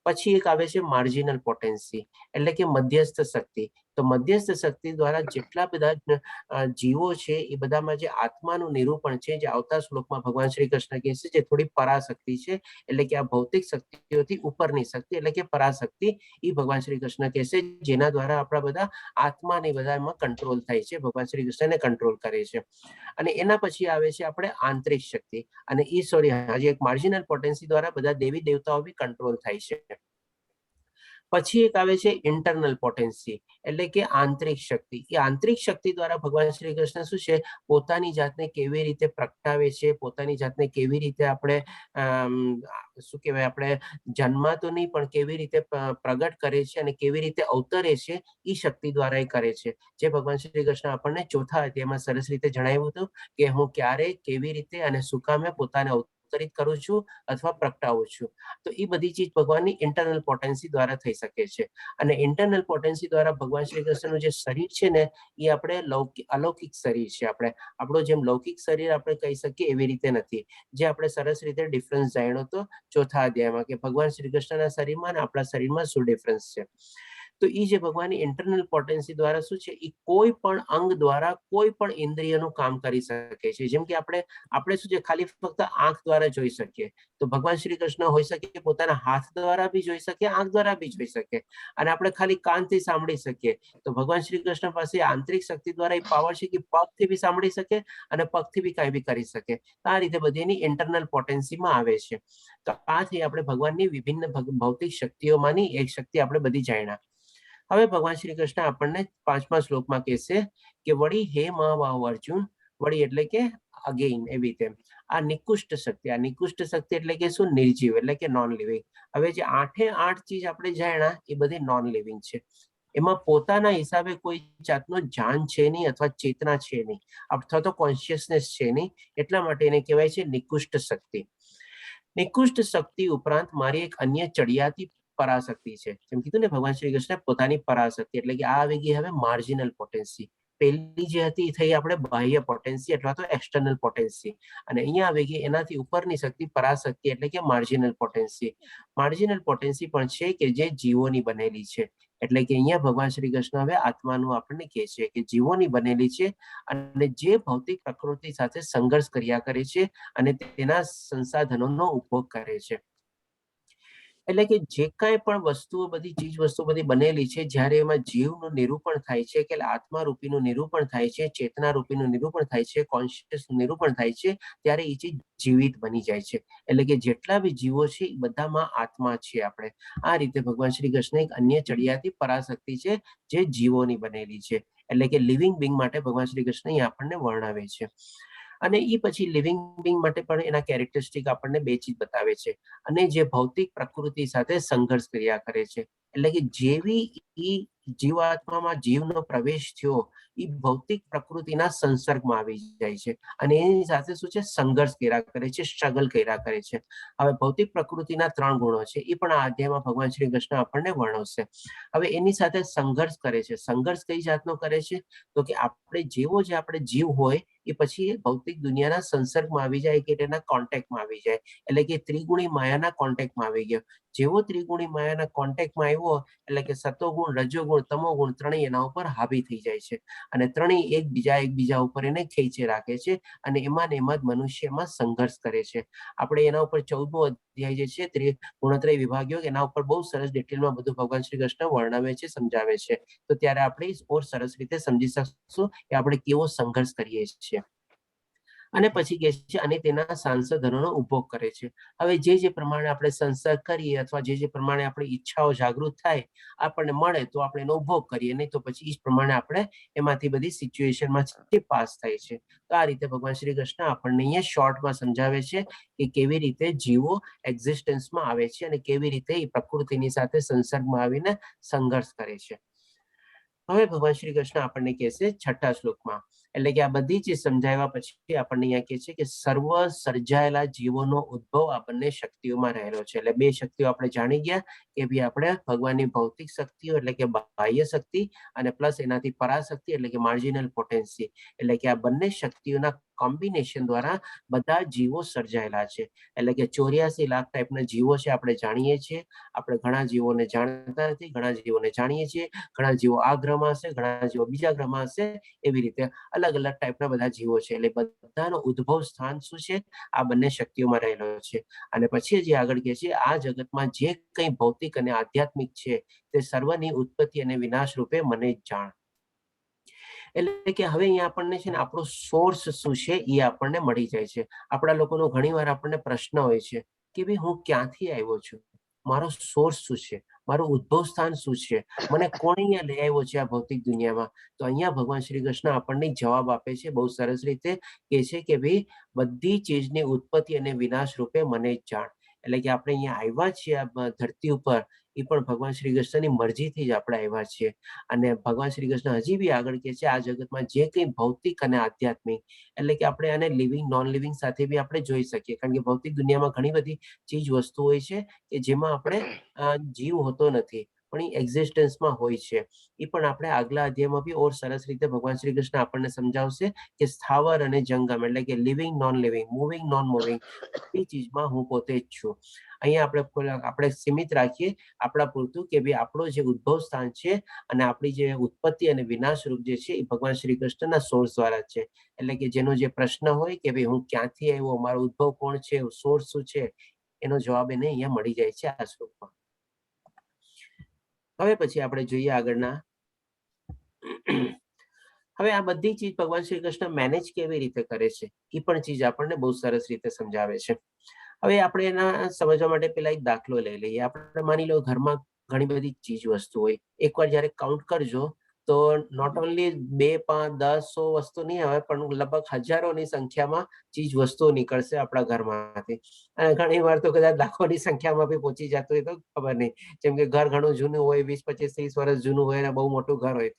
પછી એક આવે છે માર્જિનલ પોટેન્સી, એટલે કે મધ્યસ્થ શક્તિ. તો મધ્યસ્થ શક્તિ દ્વારા જેટલા બધા જીવો છે એ બધામાં જે આત્માનું નિરૂપણ છે, જે આવતા શ્લોકમાં ભગવાન શ્રી કૃષ્ણ કહે છે, જે થોડી પરાશક્તિ છે, એટલે કે આ ભૌતિક શક્તિઓથી ઉપરની શક્તિ, એટલે કે પરાશક્તિ, એ ભગવાન શ્રી કૃષ્ણ કહે છે, જેના દ્વારા આપણા બધા આત્માની બધામાં કંટ્રોલ થાય છે. ભગવાન શ્રી કૃષ્ણને કંટ્રોલ કરે છે. અને એના પછી આવે છે આપણે આંતરિક શક્તિ. અને એ હજી એક માર્જિનલ પોટેન્સી દ્વારા બધા દેવી દેવતાઓ બી કંટ્રોલ થાય છે. પછી એક આવે છે ઇન્ટરનલ પોટેન્સી, એટલે કે આંતરિક શક્તિ. એ આંતરિક શક્તિ દ્વારા ભગવાન શ્રી કૃષ્ણ શું છે, પોતાની જાતને કેવી રીતે પ્રગટાવે છે, પોતાની જાતને કેવી રીતે આપણે શું કહેવાય, આપણે જન્માતો નહીં પણ કેવી રીતે પ્રગટ કરે છે અને કેવી રીતે અવતરે છે, એ શક્તિ દ્વારા એ કરે છે. જે ભગવાન શ્રી કૃષ્ણ આપણને ચોથા અધ્યાયમાં સરસ રીતે જણાવ્યું હતું કે હું ક્યારે, કેવી રીતે અને શું કામે પોતાને અવતરિત કરું છું અથવા પ્રગટાવું છું. તો એ બધી ચીજ ભગવાનની ઇન્ટરનલ પોટેન્સી દ્વારા થઈ શકે છે. અને ઇન્ટરનલ પોટેન્સી દ્વારા ભગવાન શ્રી કૃષ્ણનું જે શરીર છે ને, એ આપણે અલૌકિક શરીર છે. આપણો જેમ લૌકિક શરીર આપણે કહી શકીએ એવી રીતે નથી. જે આપણે સરસ રીતે ડિફરન્સ જાણ્યો હતો ચોથા અધ્યાયમાં, કે ભગવાન શ્રી કૃષ્ણના શરીરમાં અને આપણા શરીરમાં શું ડિફરન્સ છે. તો એ જે ભગવાનની ઇન્ટરનલ પોટેન્સી દ્વારા શું છે, એ કોઈ પણ અંગ દ્વારા કોઈ પણ ઇન્દ્રિયનું કામ કરી શકે છે. જેમ કે આપણે શું છે, ખાલી ફક્ત આંખ દ્વારા જોઈ શકીએ. તો ભગવાન શ્રી કૃષ્ણ હોઈ શકે પોતાના હાથ દ્વારા બી જોઈ શકે, આંખ દ્વારા બી જોઈ શકે. અને આપણે ખાલી કાનથી સાંભળી શકીએ. તો ભગવાન શ્રી કૃષ્ણ પાસે આંતરિક શક્તિ દ્વારા એ પાવર છે કે પગથી બી સાંભળી શકે અને પગથી બી કાંઈ બી કરી શકે. આ રીતે બધી એની ઇન્ટરનલ પોટેન્સીમાં આવે છે. તો આ થઈ આપણે ભગવાનની વિભિન્ન ભૌતિક શક્તિઓમાંની એક શક્તિ આપણે બધી જાણ્યા. હવે ભગવાન શ્રી કૃષ્ણ આપણને 5મા શ્લોકમાં કહેશે કે વળી હે મહાબાહુ અર્જુન, વળી એટલે કે અગેઇન, એવી રીતે આ નિકુષ્ટ શક્તિ. આ નિકુષ્ટ શક્તિ એટલે કે શું, નિર્જીવ, એટલે કે નોન લિવિંગ. હવે જે 8 ચીજ આપણે જાણ્યા એ બધી નોન લિવિંગ છે. એમાં પોતાના હિસાબે કોઈ જાતનો જાન છે નહીં અથવા ચેતના છે નહીં, અથવા તો કોન્શિયસનેસ છે નહીં. એટલા માટે એને કહેવાય છે નિકુષ્ટ શક્તિ. નિકુષ્ટ શક્તિ ઉપરાંત મારી એક અન્ય ચડિયાતી પરાશક્તિ છે. જેમ કીધું ને ભગવાન શ્રી કૃષ્ણ પોતાની પરાશક્તિ, એટલે કે આ આવી ગઈ હવે માર્જિનલ પોટેન્સી. પહેલી જે હતી થઈ આપણે બાહ્ય પોટેન્સી અથવા તો એક્સટર્નલ પોટેન્સી. અને અહીંયા આવી ગઈ એનાથી ઉપરની શક્તિ પરાશક્તિ, એટલે કે માર્જિનલ પોટેન્સી. માર્જિનલ પોટેન્સી પણ છે કે જે જીવોની બનેલી છે. એટલે કે અહીંયા ભગવાન શ્રી કૃષ્ણ હવે આત્માનું આપણને કહે છે કે જીવોની બનેલી છે અને જે ભૌતિક પ્રકૃતિ સાથે સંઘર્ષ કર્યા કરે છે અને તેના સંસાધનોનો ઉપયોગ કરે છે. એટલે કે જે કાંઈ પણ વસ્તુઓ, બધી ચીજ વસ્તુઓ બધી બનેલી છે, જ્યારે એમાં જીવનું નિરૂપણ થાય છે, કે આત્મા રૂપીનું નિરૂપણ થાય છે, ચેતના રૂપીનું નિરૂપણ થાય છે, કોન્શિયસનું નિરૂપણ થાય છે, ત્યારે એ ચીજ જીવિત બની જાય છે. એટલે કે જેટલા બી જીવો છે એ બધામાં આત્મા છે આપણે. આ રીતે ભગવાન શ્રી કૃષ્ણ એક અન્ય ચડિયાતી પરાશક્તિ છે જે જીવોની બનેલી છે. એટલે કે લિવિંગ બિંગ માટે ભગવાન શ્રી કૃષ્ણ અહીં આપણને વર્ણવે છે. અને એ પછી લિવિંગ બિંગ માટે પણ એના કેરેક્ટરિસ્ટિક આપણને 2 ચીજ બતાવે છે. અને જે ભૌતિક પ્રકૃતિ સાથે સંઘર્ષ કર્યા કરે છે. એટલે કે જેવી ઈ જીવાત્મામાં જીવનો પ્રવેશ થયો, એ ભૌતિક પ્રકૃતિના સંસર્ગમાં આવી જાય છે અને એની સાથે શું છે, સંઘર્ષ કર્યા કરે છે, સ્ટ્રગલ કર્યા કરે છે. હવે ભૌતિક પ્રકૃતિના 3 ગુણો છે, એ પણ આ અધ્યાયમાં ભગવાન શ્રી કૃષ્ણ આપણને વર્ણવશે. હવે એની સાથે સંઘર્ષ કરે છે. સંઘર્ષ કઈ જાતનો કરે છે, તો કે આપણે જેવો જે આપણે જીવ હોય એ પછી ભૌતિક દુનિયાના સંસર્ગમાં આવી જાય કે તેના કોન્ટેક્ટમાં આવી જાય, એટલે કે ત્રિગુણી માયાના કોન્ટેક્ટમાં આવી ગયો. જેવો ત્રિગુણી માયાના કોન્ટેક્ટમાં આવ્યો એટલે કે સતોગુણ, રજોગુણ, તમોગુણ ત્રણેય એના ઉપર હાવી થઈ જાય છે અને ત્રણેય એકબીજા ઉપર એને ખેંચી રાખે છે અને એમાં ને એમાં જ મનુષ્ય એમાં સંઘર્ષ કરે છે. આપણે એના ઉપર 14મો અધ્યાય જે છે ગુણત્રય વિભાગ યોગ, એના ઉપર બહુ સરસ ડિટેલમાં બધું ભગવાન શ્રી કૃષ્ણ વર્ણવે છે, સમજાવે છે. તો ત્યારે આપણે ઓર સરસ રીતે સમજી શકશું કે આપણે કેવો સંઘર્ષ કરીએ છીએ. અને પછી કહે છે અને તેના સાંસદોનો ઉપભોગ કરે છે. હવે જે પ્રમાણે આપણે સંસર્ગ કરીએ અથવા જે પ્રમાણે આપણી ઈચ્છાઓ જાગૃત થાય, આપણને મળે તો આપણે એનો ઉપભોગ કરીએ, નહીં તો પછી એ પ્રમાણે આપણે એમાંથી બધી સિચ્યુએશનમાંથી પાસ થાય છે. તો આ રીતે ભગવાન શ્રી કૃષ્ણ આપણને અહીંયા શોર્ટમાં સમજાવે છે કે કેવી રીતે જીવો એક્ઝિસ્ટન્સમાં આવે છે અને કેવી રીતે એ પ્રકૃતિની સાથે સંસર્ગમાં આવીને સંઘર્ષ કરે છે. હવે ભગવાન શ્રી કૃષ્ણ આપણને કહે છે 6થા શ્લોકમાં, એટલે કે આ બધી ચીજ સમજાવ્યા પછી આપણને અહીંયા કહે છે કે સર્વ સર્જાયેલા જીવોનો ઉદ્ભવ આ બંને શક્તિઓમાં રહેલો છે. એટલે બે શક્તિઓ આપણે જાણી ગયા કે ભાઈ આપણે ભગવાનની ભૌતિક શક્તિઓ એટલે કે બાહ્ય શક્તિ અને પ્લસ એનાથી પરાશક્તિ એટલે કે માર્જિનલ પોટેન્સી, એટલે કે આ બંને શક્તિઓના કોમ્બિનેશન દ્વારા બધા જીવો સર્જાયેલા છે. એટલે કે 84 લાખ ટાઈપના જીવો છે આપણે જાણીએ છીએ. આપણે ઘણા જીવોને જાણતા નથી, ઘણા જીવોને જાણીએ છીએ. ઘણા જીવો આ ગ્રહમાં હશે, ઘણા જીવો બીજા ગ્રહમાં હશે, એવી રીતે અલગ અલગ ટાઈપના બધા જીવો છે. એટલે બધાનો ઉદ્ભવ સ્થાન શું છે? આ બંને શક્તિઓમાં રહેલો છે. અને પછી જે આગળ કહે છે આ જગતમાં જે કંઈ ભૌતિક અને આધ્યાત્મિક છે તે સર્વની ઉત્પત્તિ અને વિનાશ રૂપે મને જ જાણ. એટલે કે હવે અહીંયા આપણને છે ને આપણો સોર્સ શું છે એ આપણને મળી જાય છે. આપણા લોકોનો ઘણીવાર આપણને પ્રશ્ન હોય છે કે ભાઈ હું ક્યાંથી આવ્યો છું, મારો સોર્સ શું છે, મારું ઉદ્ભવ સ્થાન શું છે, મને કોણે અહીંયા લઈ આવ્યો છે આ ભૌતિક દુનિયામાં. તો અહીંયા ભગવાન શ્રી કૃષ્ણ આપણને જવાબ આપે છે બહુ સરસ રીતે, કે છે કે ભાઈ બધી ચીજની ઉત્પત્તિ અને વિનાશ રૂપે મને જ જાણ. એટલે કે આપણે અહીંયા આવ્યા છીએ આ ધરતી ઉપર એ પણ ભગવાન શ્રી કૃષ્ણની મરજીથી જ આપણે આવ્યા છીએ. અને ભગવાન શ્રી કૃષ્ણ હજી બી આગળ કહે છે આ જગતમાં જે કંઈ ભૌતિક અને આધ્યાત્મિક, એટલે કે આપણે આને લિવિંગ નોન લિવિંગ સાથે બી આપણે જોઈ શકીએ, કારણ કે ભૌતિક દુનિયામાં ઘણી બધી ચીજ વસ્તુ હોય છે કે જેમાં આપણે જીવ હોતો નથી પણ એ એક્ઝિસ્ટન્સમાં હોય છે. એ પણ આપણે આગલા અધ્યાયમાં બી ઓર સરસ રીતે ભગવાન શ્રી કૃષ્ણ આપણને સમજાવશે કે સ્થાવર અને જંગમ એટલે કે living non living, moving non moving, બધી ચીજમાં હું પોતે જ છું. અહીંયા આપણે સીમિત રાખીએ આપણા પૂરતું કે ભાઈ આપણો જે ઉદ્ભવ સ્થાન છે અને આપણી જે ઉત્પત્તિ અને વિનાશ રૂપ જે છે એ ભગવાન શ્રી કૃષ્ણના સોર્સ દ્વારા છે. એટલે કે જેનો જે પ્રશ્ન હોય કે ભાઈ હું ક્યાંથી આવ્યો, મારો ઉદ્ભવ કોણ છે, સોર્સ શું છે, એનો જવાબ એને અહીંયા મળી જાય છે આ શ્લોકમાં. હવે પછી આપણે જોઈએ આગળના. હવે આ બધી ચીજ ભગવાન શ્રી કૃષ્ણ મેનેજ કેવી રીતે કરે છે એ પણ ચીજ આપણને બહુ સરસ રીતે સમજાવે છે. હવે આપણે એના સમજવા માટે પેલા એક દાખલો લઈ લઈએ. આપણે માની લો ઘરમાં ઘણી બધી ચીજ વસ્તુ હોય, એકવાર જયારે કાઉન્ટ કરજો તો નોટ ઓનલી 2, 5, 10, 100 વસ્તુ નહીં આવે પણ લગભગ હજારોની સંખ્યામાં ચીજ વસ્તુઓ નીકળશે આપણા ઘરમાંથી. અને ઘણી વાર તો કદાચ લાખોની સંખ્યામાં બી પહોંચી જતું હોય તો ખબર નહીં. જેમ કે ઘર ઘણું જૂનું હોય, 20, 25, 30 વર્ષ જૂનું હોય અને બહુ મોટું ઘર હોય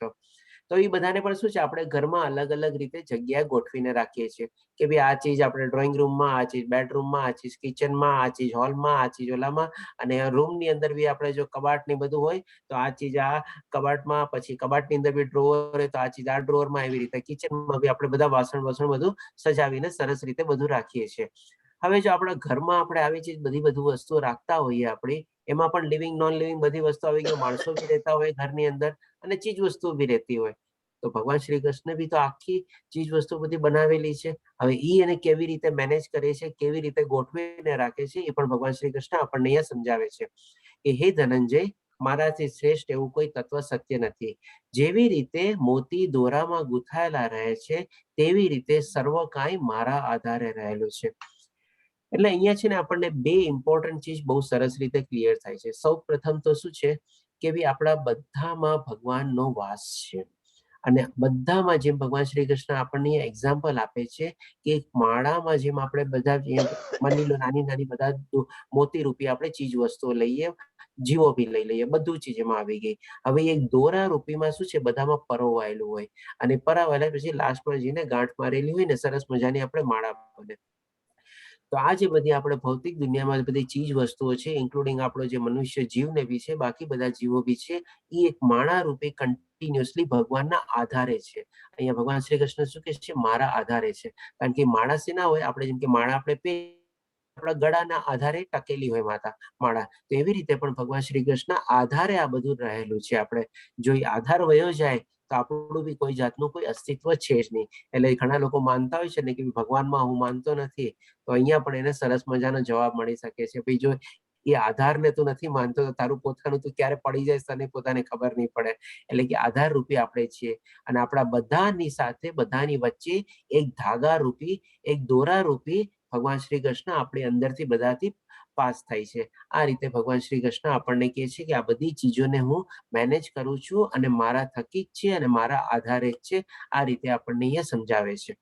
તો એ બધાને પણ શું છે આપણે ઘરમાં અલગ અલગ રીતે જગ્યાએ ગોઠવીને રાખીએ છીએ કે ભાઈ આ ચીજ આપણે ડ્રોઈંગ રૂમમાં, આ ચીજ બેડરૂમમાં, આ ચીજ કિચનમાં, આ ચીજ હોલમાં, આ ચીજ ઓલામાં, અને રૂમની અંદર બી આપણે જો કબાટ ને બધું હોય તો આ ચીજ આ કબાટમાં, પછી કબાટની અંદર બી ડ્રોવર હોય તો આ ચીજ આ ડ્રોવરમાં, એવી રીતે કિચનમાં બી આપણે બધા વાસણ બધું સજાવીને સરસ રીતે બધું રાખીએ છીએ. હવે જો આપણા ઘરમાં આપણે આવી ચીજ બધું વસ્તુઓ રાખતા હોઈએ આપણી, એમાં પણ લિવિંગ નોન લિવિંગ બધી વસ્તુ આવી ગઈ, માણસો બી રહેતા હોય ઘરની અંદર અને ચીજ વસ્તુઓ બી રહેતી હોય. તો ભગવાન શ્રી કૃષ્ણ બી તો આખી ચીજ વસ્તુ બધી બનાવેલી છે. હવે એને કેવી રીતે મેનેજ કરે છે, કેવી રીતે ગોઠવીને રાખે છે એ પણ ભગવાન શ્રી કૃષ્ણ આપણને અહીંયા સમજાવે છે કે હે ધનંજય, મારાથી શ્રેષ્ઠ એવું કોઈ તત્વ સત્ય નથી. જેવી રીતે મોતી દોરામાં ગૂંથાયેલા રહે છે તેવી રીતે સર્વ કાંઈ મારા આધારે રહેલું છે. એટલે અહીંયા છે ને આપણને બે ઇમ્પોર્ટન્ટ ચીજ બહુ સરસ રીતે ક્લિયર થાય છે. સૌ પ્રથમ તો શું છે કે ભાઈ આપણા બધામાં ભગવાનનો વાસ છે. અને બધામાં જેમ ભગવાન શ્રી કૃષ્ણ આપણને એક્ઝામ્પલ આપે છે કે એક માળામાં જેમ આપણે બધા માની લો નાની નાની બધા મોતી રૂપી આપણે ચીજ વસ્તુઓ લઈએ, જીવો બી લઈ લઈએ, બધું ચીજ એમાં આવી ગઈ. હવે એક દોરા રૂપીમાં શું છે બધામાં પરોવાયેલું હોય અને પરાવાયેલા પછી લાસ્ટમાં જઈને ગાંઠ મારેલી હોય ને સરસ મજાની આપણે માળા બને. તો આ જે બધી આપણે ભૌતિક દુનિયામાં બધી ચીજ વસ્તુઓ છે ઇન્ક્લુડિંગ આપણો જે મનુષ્ય જીવને બી છે, બાકી બધા જીવો બી છે, એ એક માળા રૂપે કન્ટિન્યુઅસલી ભગવાનના આધારે છે. અહીંયા ભગવાન શ્રી કૃષ્ણ શું કહે છે? મારા આધારે છે. કારણ કે માળા શેના હોય? આપણે જેમ કે માળા આપણે આપણા ગળાના આધારે ટકેલી હોય માળા. તો એવી રીતે પણ ભગવાન શ્રી કૃષ્ણ આધારે આ બધું રહેલું છે. આપણે જો એ આધાર વયો જાય તો આપણું બી કોઈ જાતનું કોઈ અસ્તિત્વ છે જ નહીં. એટલે ઘણા લોકો માનતા હોય છે ને કે ભગવાનમાં હું માનતો નથી, તો અહીંયા પણ એને સરસ મજાનો જવાબ મળી શકે છે. ભાઈ જો એ આધારને તું નથી માનતો તો તારું પોતાનું તું ક્યારે પડી જાય તને પોતાને ખબર નહીં પડે. એટલે કે આધાર રૂપી આપણે છીએ અને આપણા બધાની સાથે બધાની વચ્ચે એક ધાગા રૂપી, એક દોરા રૂપી ભગવાન શ્રી કૃષ્ણ આપણી અંદરથી બધાથી પાસ થાય છે. આ રીતે ભગવાન શ્રી કૃષ્ણ આપણને કહે છે કે આ બધી ચીજોને હું મેનેજ કરું છું અને મારા થકી જ છે અને મારા આધારે જ છે. આ રીતે આપણને અહીંયા સમજાવે છે.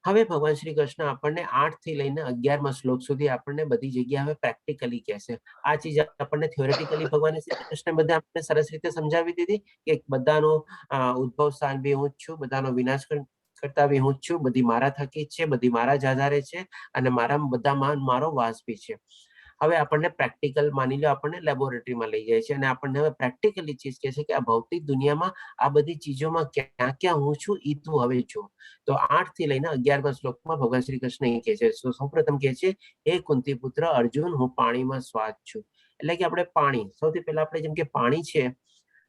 હવે ભગવાન શ્રી કૃષ્ણ આપણને 8 થી લઈને 11મા શ્લોક સુધી આપણને બધી જગ્યા હવે પ્રેક્ટિકલી કહેશે. આ ચીજ આપણને થિયોરેટિકલી ભગવાન શ્રી કૃષ્ણ બધા આપણને સરસ રીતે સમજાવી દીધી કે બધાનો ઉદ્ભવ સ્થાન બી હું જ છું, બધાનો વિનાશ કરતા બી હું જ છું, બધી મારા થકી જ છે, બધી મારા જ આધારે છે અને મારા બધામાં મારો વાસ બી છે. હવે આપણને પ્રેક્ટિકલ માની લો આપણને લેબોરેટરીમાં લઈ જાય છે અને આપણને હવે પ્રેક્ટિકલી ચીજ કહે છે કે આ ભૌતિક દુનિયામાં આ બધી ચીજોમાં ક્યાં ક્યાં હું છું એ તું હવે જો. તો 8 થી લઈને 11મા શ્લોકમાં ભગવાન શ્રી કૃષ્ણ એ કહે છે. સૌપ્રથમ કહે છે, હે કુંતી પુત્ર અર્જુન, હું પાણીમાં શ્વાસ છું. એટલે કે આપણે પાણી, સૌથી પહેલા આપણે જેમ કે પાણી છે,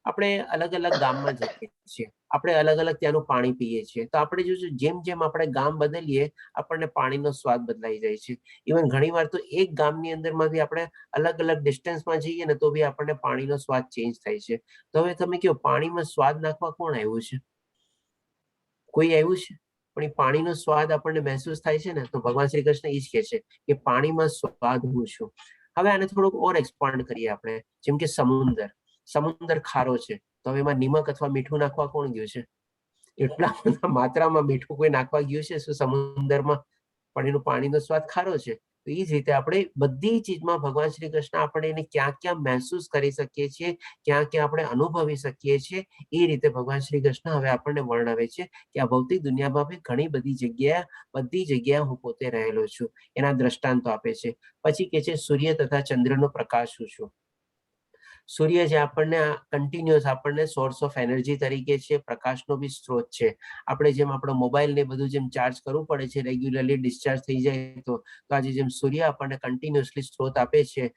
આપણે અલગ અલગ ગામમાં જઈએ છીએ, આપણે અલગ અલગ ત્યાંનું પાણી પીએ છીએ. તો આપણે જોશું જેમ જેમ આપણે ગામ બદલીએ આપણને પાણીનો સ્વાદ બદલાઈ જાય છે. ઇવન ઘણી વાર તો એક ગામની અંદરમાં બી આપણે અલગ અલગ ડિસ્ટન્સમાં જઈએ ને તો બી આપણને પાણીનો સ્વાદ ચેન્જ થાય છે. તો હવે તમે કહો પાણીમાં સ્વાદ નાખવા કોણ આવ્યું છે? કોઈ આવ્યું છે? પણ એ પાણીનો સ્વાદ આપણને મહેસૂસ થાય છે ને, તો ભગવાન શ્રી કૃષ્ણ એ જ કહે છે કે પાણીમાં સ્વાદ હું છું. હવે આને થોડુંક ઓર એક્સપાન્ડ કરીએ આપણે. જેમ કે સમુદ્ર ખારો છે, તો હવે એમાં નિમક અથવા મીઠું નાખવા કોણ ગયું છે? એટલા બધા માત્રામાં મીઠું કોઈ નાખવા ગયું છે શું સમુદ્રમાં? પણ એનું પાણીનો સ્વાદ ખારો છે. તો એ જ રીતે આપણે બધી ચીજમાં ભગવાન શ્રી કૃષ્ણ આપણે એને ક્યાં ક્યાં મહેસૂસ કરી શકીએ છીએ, ક્યાં ક્યાં આપણે અનુભવી શકીએ છીએ, એ રીતે ભગવાન શ્રી કૃષ્ણ હવે આપણને વર્ણવે છે કે આ ભૌતિક દુનિયામાં બી ઘણી બધી જગ્યાએ હું પોતે રહેલો છું. એના દ્રષ્ટાંતો આપે છે. પછી કે છે સૂર્ય તથા ચંદ્રનો પ્રકાશ હું છું. સૂર્ય જે આપણને કન્ટિન્યુઅસ આપણને સોર્સ ઓફ એનર્જી તરીકે છે, પ્રકાશનો બી સ્ત્રોત છે. આપણે જેમ આપણો મોબાઈલ ને બધું જેમ ચાર્જ કરવું પડે છે, રેગ્યુલરલી ડિસ્ચાર્જ થઈ જાય તો આજે જેમ સૂર્ય આપણને કન્ટિન્યુઅસલી સ્ત્રોત આપે છે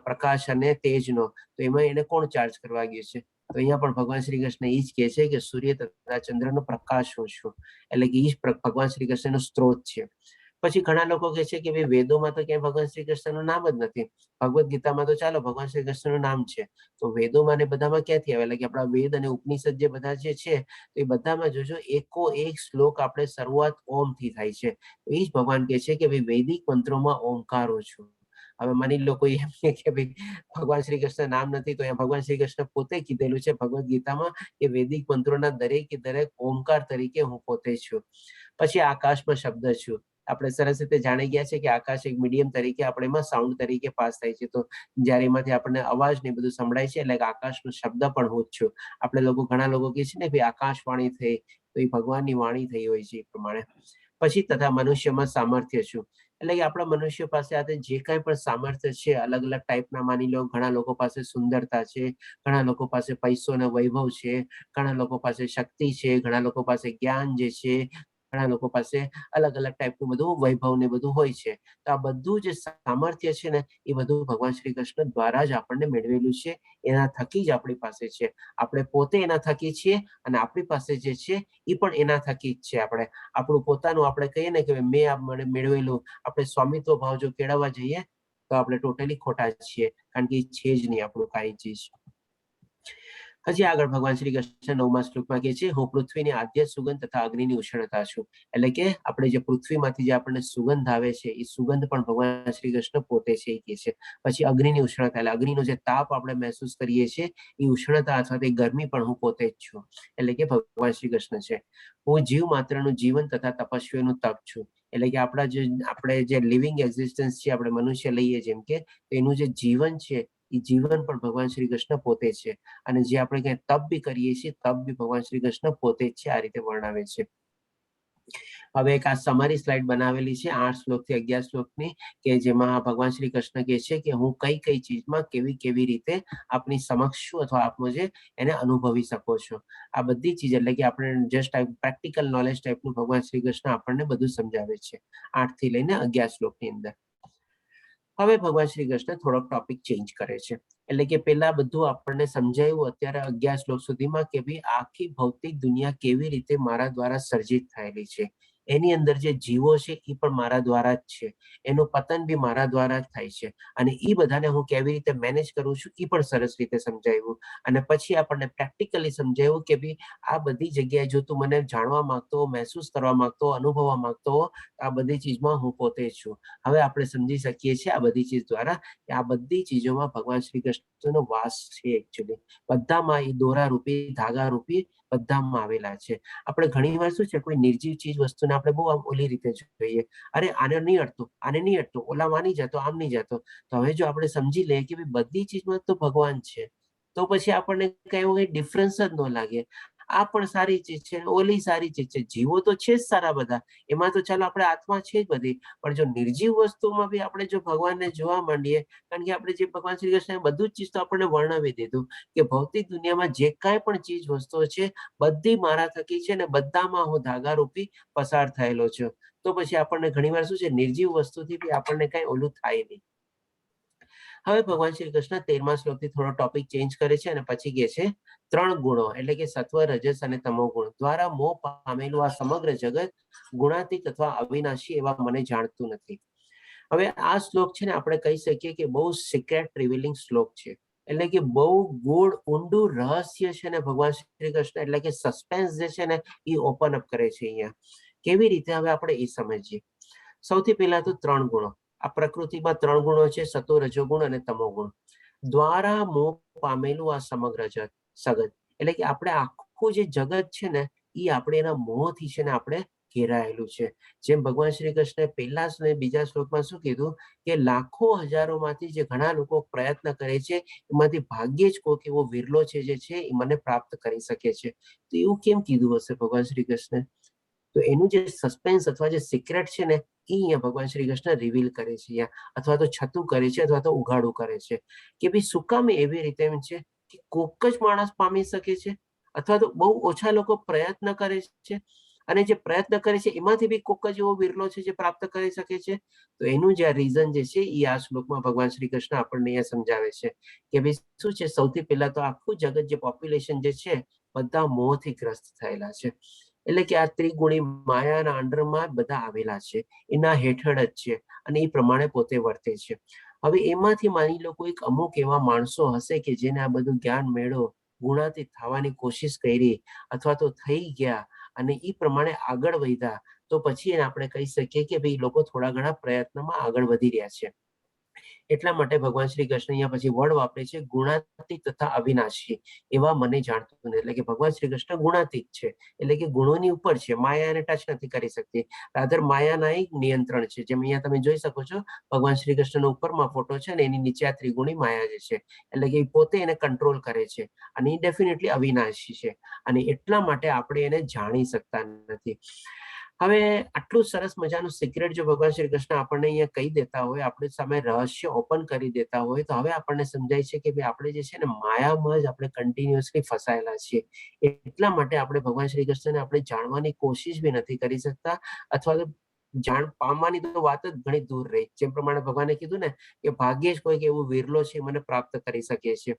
પ્રકાશ અને તેજનો, તો એમાં એને કોણ ચાર્જ કરવા ગયું છે? તો અહીંયા પણ ભગવાન શ્રી કૃષ્ણ એ જ કહે છે કે સૂર્ય તથા ચંદ્રનો પ્રકાશ હું છું. એટલે કે એ જ ભગવાન શ્રી કૃષ્ણનો સ્ત્રોત છે. પછી ઘણા લોકો કહે છે કે ભાઈ વેદોમાં તો ક્યાંય ભગવાન શ્રી કૃષ્ણનું નામ જ નથી. ભગવદ્ ગીતામાં તો ચાલો ભગવાન શ્રી કૃષ્ણનું નામ છે, તો વેદોમાં ને બધામાં ક્યાંથી આવે? એટલે કે આપણા વેદ અને ઉપનિષદ જે બધા જે છે તો એ બધામાં જોજો એકો એક શ્લોક આપણે શરૂઆત ઓમ થી થાય છે. એ જ ભગવાન કહે છે કે ભાઈ વૈદિક મંત્રોમાં ઓમકારો છું. હવે માની લો કોઈ એમ કે ભાઈ ભગવાન શ્રી કૃષ્ણ નામ નથી, તો અહીંયા ભગવાન શ્રી કૃષ્ણ પોતે કીધેલું છે ભગવદ્ ગીતામાં કે વૈદિક મંત્રોના દરેકે દરેક ઓમકાર તરીકે હું પોતે છું. પછી આકાશમાં શબ્દ છું. આપણે સરસ રીતે જાણી ગયા છે કે આકાશ એક મીડિયમ તરીકે આપણે એમાં સાઉન્ડ તરીકે પાસ થાય છે. તો જ્યારે એમાંથી આપણને અવાજ ને બધું સંભળાય છે એટલે આકાશનો શબ્દ પણ હું જ છું. આપણે લોકો ઘણા લોકો કહે છે ને ભાઈ આકાશવાણી થઈ, તો એ ભગવાનની વાણી થઈ હોય છે એ પ્રમાણે. પછી તથા મનુષ્યમાં સામર્થ્ય છું. એટલે કે આપણા મનુષ્ય પાસે આજે જે કાંઈ પણ સામર્થ્ય છે અલગ અલગ ટાઈપના, માની લો ઘણા લોકો પાસે સુંદરતા છે, ઘણા લોકો પાસે પૈસો અને વૈભવ છે, ઘણા લોકો પાસે શક્તિ છે, ઘણા લોકો પાસે જ્ઞાન જે છે, ઘણા લોકો પાસે અલગ અલગ ટાઈપનું બધું વૈભવ ને બધું હોય છે. તો આ બધું જે સામર્થ્ય છે ને એ બધું ભગવાન શ્રી કૃષ્ણ દ્વારા જ આપણને મેળવેલું છે. એના થકી જ આપણી પાસે છે. આપણે પોતે એના થકી છીએ અને આપણી પાસે જે છે એ પણ એના થકી જ છે. આપણે આપણું પોતાનું આપણે કહીએ ને કે મેં આ મેળવેલું, આપણે સ્વામિત્વ ભાવ જો કેળવવા જઈએ તો આપણે ટોટલી ખોટા છીએ, કારણ કે એ છે જ નહીં આપણું કાંઈ ચીજ. હજી આગળ ભગવાન શ્રી કૃષ્ણ 9મા શ્લોકમાં કહે છે, હું પૃથ્વીની આદ્ય સુગંધ તથા અગ્નિની ઉષ્ણતા છું. એટલે કે આપણે જે પૃથ્વીમાંથી જે આપણને સુગંધ આવે છે એ સુગંધ પણ ભગવાન શ્રી કૃષ્ણ પોતે છે એ કહે છે. પછી અગ્નિની ઉષ્ણતા, એટલે અગ્નિનો જે તાપ આપણે મહેસૂસ કરીએ છીએ એ ઉષ્ણતા અથવા તે ગરમી પણ હું પોતે જ છું. એટલે કે ભગવાન શ્રી કૃષ્ણ છે. હું જીવ માત્રનું જીવન તથા તપસ્વીનું તપ છું. એટલે કે આપણે જે લિવિંગ એક્ઝિસ્ટન્સ છે, આપણે મનુષ્ય લઈએ જેમ કે, એનું જે જીવન છે એ જીવન પણ ભગવાન શ્રી કૃષ્ણ પોતે છે. અને જે આપણે ક્યાંય તપ બી કરીએ છીએ તપ બી ભગવાન શ્રી કૃષ્ણ પોતે જ છે. આ રીતે વર્ણવે છે. હવે એક આ સમરી સ્લાઇડ બનાવેલી છે 8 શ્લોકથી 11 શ્લોકની, કે જેમાં ભગવાન શ્રી કૃષ્ણ કહે છે કે હું કઈ કઈ ચીજમાં કેવી કેવી રીતે આપની સમક્ષ છું અથવા આપનો જે એને અનુભવી શકો છો. આ બધી ચીજ એટલે કે આપણે જસ્ટ પ્રેક્ટિકલ નોલેજ ટાઈપનું ભગવાન શ્રી કૃષ્ણ આપણને બધું સમજાવે છે 8 થી લઈને 11 શ્લોકની અંદર. હવે ભગવાન શ્રી કૃષ્ણ થોડોક ટોપિક ચેન્જ કરે છે, એટલે કે પેલા બધું આપણને સમજાયું અત્યારે 11 શ્લોક સુધીમાં કે ભાઈ આખી ભૌતિક દુનિયા કેવી રીતે મારા દ્વારા સર્જિત થયેલી છે, એની અંદર જે જીવો છે એ પણ મારા દ્વારા જ છે, એનું પતન બી મારા દ્વારા જ થાય છે, અને એ બધાને હું કેવી રીતે મેનેજ કરું છું એ પણ સરસ રીતે સમજાવ્યું. અને પછી આપણને પ્રેક્ટિકલી સમજાવ્યું કે ભાઈ આ બધી જગ્યાએ જો તું મને જાણવા માંગતો, મહેસૂસ કરવા માંગતો, અનુભવવા માંગતો, આ બધી ચીજમાં હું પોતે જ છું. હવે આપણે સમજી શકીએ છીએ આ બધી ચીજ દ્વારા કે આ બધી ચીજોમાં ભગવાન શ્રી કૃષ્ણનો વાસ છે. એકચ્યુઅલી બધામાં એ દોરા રૂપી, ધાગા રૂપી બધામાં આવેલા છે. આપણે ઘણી વાર શું છે કોઈ નિર્જીવ ચીજ વસ્તુને આપણે બહુ આમ ઓલી રીતે જોઈએ, અરે આને નહીં અડતું, આને નહીં અડતું, ઓલામાં નહીં જતો, આમ નહીં જતો. તો હવે જો આપણે સમજી લઈએ કે ભાઈ બધી ચીજમાં તો ભગવાન છે, તો પછી આપણને કઈ એવું કઈ ડિફરન્સ જ ન લાગે. આ પણ સારી ચીજ છે, ઓલી સારી ચીજ છે, જીવો તો છે જ સારા બધા, એમાં તો ચાલો આપણે આત્મા છે જ બધી, પણ જો નિર્જીવ વસ્તુમાં બી આપણે જો ભગવાનને જોવા માંડીએ, કારણ કે આપણે જે ભગવાન શ્રી કૃષ્ણ બધું જ ચીજ તો આપણને વર્ણવી દીધું કે ભૌતિક દુનિયામાં જે કાંઈ પણ ચીજ વસ્તુઓ છે બધી મારા થકી છે ને બધામાં હું ધાગા રૂપી પસાર થયેલો છું. તો પછી આપણને ઘણીવાર શું છે નિર્જીવ વસ્તુથી બી આપણને કઈ ઓલું થાય નહીં. હવે ભગવાન શ્રી કૃષ્ણ 13મા શ્લોકથી થોડો ટોપિક ચેન્જ કરે છે અને પછી કહે છે 3 ગુણો એટલે કે સત્વ, રજસ અને તમો ગુણ દ્વારા મોહ પામેલું આ સમગ્ર જગત ગુણાતીત અથવા અવિનાશી એવા મને જાણતું નથી. હવે આ શ્લોક છે ને આપણે કહી શકીએ કે બહુ સિક્રેટ રિવીલિંગ શ્લોક છે, એટલે કે બહુ ગૂઢ ઊંડું રહસ્ય છે ને ભગવાન શ્રી કૃષ્ણ એટલે કે સસ્પેન્સ જે છે ને એ ઓપન અપ કરે છે અહીંયા. કેવી રીતે હવે આપણે એ સમજીએ. સૌથી પહેલા તો 3 ગુણો. આ પ્રકૃતિમાં 3 ગુણો છે, સતો, રજોગુણ અને તમોગુણ. દ્વારા મોહ પામેલું આ સમગ્ર સગત એટલે કે આપણે આખું જે જગત છે ને એ આપણે એના મોહથી છે ને આપણે ઘેરાયેલું છે. જેમ ભગવાન શ્રી કૃષ્ણે પહેલા અને બીજા શ્લોકમાં શું કીધું કે લાખો હજારોમાંથી જે ઘણા લોકો પ્રયત્ન કરે છે એમાંથી ભાગ્યે જ કોઈક એવો વિરલો છે જે છે એ મને પ્રાપ્ત કરી શકે છે. તો એવું કેમ કીધું હશે ભગવાન શ્રી કૃષ્ણે? તો એનું જે સસ્પેન્સ અથવા જે સિક્રેટ છે ને એ અહીંયા ભગવાન શ્રી કૃષ્ણ રિવીલ કરે છે અહીંયા, અથવા તો છતું કરે છે અથવા તો ઉઘાડું કરે છે કે ભાઈ શું કામ એવી રીતે એમ છે કે કોક જ માણસ પામી શકે છે, અથવા તો બહુ ઓછા લોકો પ્રયત્ન કરે છે, અને જે પ્રયત્ન કરે છે એમાંથી બી કોક જ એવો વિરલો છે જે પ્રાપ્ત કરી શકે છે. તો એનું જે રીઝન જે છે એ આ શ્લોકમાં ભગવાન શ્રી કૃષ્ણ આપણને અહીંયા સમજાવે છે કે ભાઈ શું છે, સૌથી પહેલા તો આખું જગત જે પોપ્યુલેશન જે છે બધા મોહથી ગ્રસ્ત થયેલા છે. એટલે કે આ ત્રિગુણી માયાના અંડરમાં બધા આવેલા છે, એના હેઠળ જ છે અને એ પ્રમાણે પોતે વર્તે છે. હવે એમાંથી માની લો કોઈક અમુક એવા માણસો હશે કે જેને આ બધું જ્ઞાન મેળો, ગુણાતીત થવાની કોશિશ કરી અથવા તો થઈ ગયા અને એ પ્રમાણે આગળ વધ્યા, તો પછી એને આપણે કહી શકીએ કે ભાઈ લોકો થોડા ઘણા પ્રયત્નમાં આગળ વધી રહ્યા છે. એટલા માટે ભગવાન શ્રી કૃષ્ણ અહીંયા પછી વર્ડ વાપરે છે ગુણાતીત તથા અવિનાશી એવા મને જાણતું નથી. એટલે કે ભગવાન શ્રી કૃષ્ણ ગુણાતીત છે, એટલે કે ગુણોની ઉપર છે, માયા એને ટચ નથી કરી શકતી. રાધર માયાના એક નિયંત્રણ છે. જેમ અહીંયા તમે જોઈ શકો છો ભગવાન શ્રી કૃષ્ણનો ઉપરમાં ફોટો છે ને એની નીચે આ ત્રિગુણી માયા જે છે, એટલે કે પોતે એને કંટ્રોલ કરે છે અને એ ડેફિનેટલી અવિનાશી છે, અને એટલા માટે આપણે એને જાણી શકતા નથી. હવે આટલું સરસ મજાનું સિક્રેટ જો ભગવાન શ્રી કૃષ્ણ આપણને અહીંયા કહી દેતા હોય, આપણી સામે રહસ્ય ઓપન કરી દેતા હોય, તો હવે આપણને સમજાય છે કે ભાઈ આપણે જે છે ને માયામાં જ આપણે કન્ટિન્યુઅસલી ફસાયેલા છીએ. એટલા માટે આપણે ભગવાન શ્રી કૃષ્ણને આપણે જાણવાની કોશિશ બી નથી કરી શકતા, અથવા તો જાણ પામવાની તો વાત જ ઘણી દૂર રહી. જેમ પ્રમાણે ભગવાને કીધું ને કે ભાગ્યે જ કોઈક એવું વિરલો છે મને પ્રાપ્ત કરી શકે છે.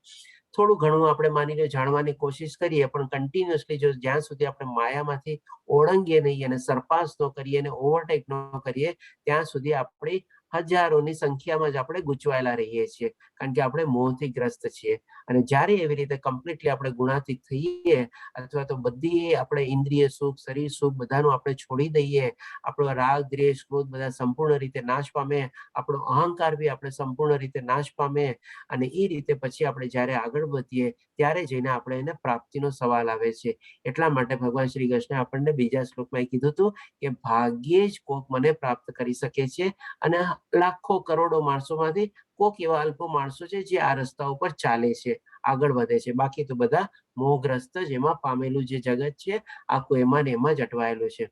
થોડું ઘણું આપણે માની લો જાણવાની કોશિશ કરીએ, પણ કન્ટિન્યુઅસલી જો જ્યાં સુધી આપણે માયામાંથી ઓળંગીએ નહીં અને સરપાસ ન કરીએ અને ઓવરટેક ન કરીએ ત્યાં સુધી આપણી હજારોની સંખ્યામાં જ આપણે ગૂંચવાયેલા રહીએ છીએ, કારણ કે આપણે મોહથી ગ્રસ્ત છીએ. અને જ્યારે એવી રીતે કમ્પ્લીટલી આપણે ગુણાતીત થઈએ અથવા તો બધી આપણે ઇન્દ્રિય સુખ, શરીર સુખ બધાનું આપણે છોડી દઈએ, આપણો રાગ, દ્વેષ, ક્રોધ બધા સંપૂર્ણ રીતે નાશ પામે, આપણો અહંકાર બી આપણે સંપૂર્ણ રીતે નાશ પામે, અને એ રીતે પછી આપણે જ્યારે આગળ વધીએ ત્યારે જઈને આપણે એને પ્રાપ્તિનો સવાલ આવે છે. એટલા માટે ભગવાન શ્રી કૃષ્ણ આપણને બીજા શ્લોકમાં કીધું હતું કે ભાગ્યે જ કોક મને પ્રાપ્ત કરી શકે છે, અને લાખો કરોડો માણસોમાંથી કોક એવા અલ્પ માણસો છે જે આ રસ્તા ઉપર ચાલે છે, આગળ વધે છે. બાકી તો બધા મોહગ્રસ્ત જ એમાં પામેલું જે જગત છે આખું એમાં ને એમાં જ અટવાયેલું છે.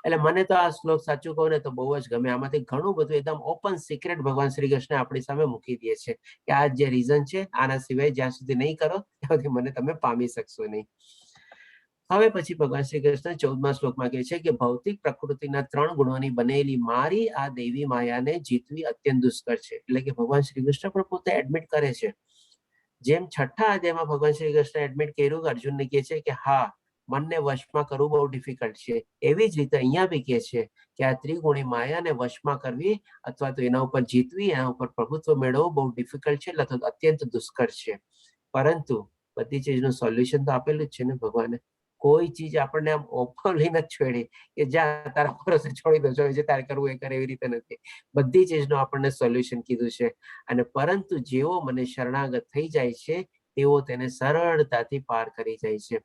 એટલે મને તો આ શ્લોક સાચું કહું ને તો બહુ જ ગમે. આમાંથી ઘણું બધું એકદમ ઓપન સિક્રેટ ભગવાન શ્રી કૃષ્ણ આપણી સામે મૂકી દે છે કે આ જે રીઝન છે, આના સિવાય જ્યાં સુધી નહીં કરો ત્યાં સુધી મને તમે પામી શકશો નહીં. હવે પછી ભગવાન શ્રી કૃષ્ણ 14મા શ્લોકમાં કહે છે કે ભૌતિક પ્રકૃતિના 3 ગુણોની બનેલી મારી આ દેવી માયાને જીતવી અત્યંત દુષ્કર છે. એટલે કે ભગવાન શ્રી કૃષ્ણ પણ પોતે એડમિટ કરે છે. જેમ 6ઠ્ઠા અધ્યાયમાં ભગવાન શ્રી કૃષ્ણ એડમિટ કર્યું કે અર્જુનને કહે છે કે હા, મનને વશમાં કરવું બહુ ડિફિકલ્ટ છે, એવી જ રીતે અહીંયા બી કહે છે કે આ ત્રિગુણી માયાને વશમાં કરવી અથવા તો એના ઉપર જીતવી, એના ઉપર પ્રભુત્વ મેળવવું બહુ ડિફિકલ્ટ છે, અથવા તો અત્યંત દુષ્કર છે. પરંતુ બધી ચીજનું સોલ્યુશન તો આપેલું જ છે ને ભગવાને. કોઈ ચીજ આપણને આમ ઓફર લઈને જ છોડી કે જ્યાં તારા ભરોસે છોડી દો, જે તારે કરવું એ કરે, એવી રીતે નથી. બધી ચીજનું આપણને સોલ્યુશન કીધું છે. અને પરંતુ જેવો મને શરણાગત થઈ જાય છે તેઓ તેને સરળતાથી પાર કરી જાય છે.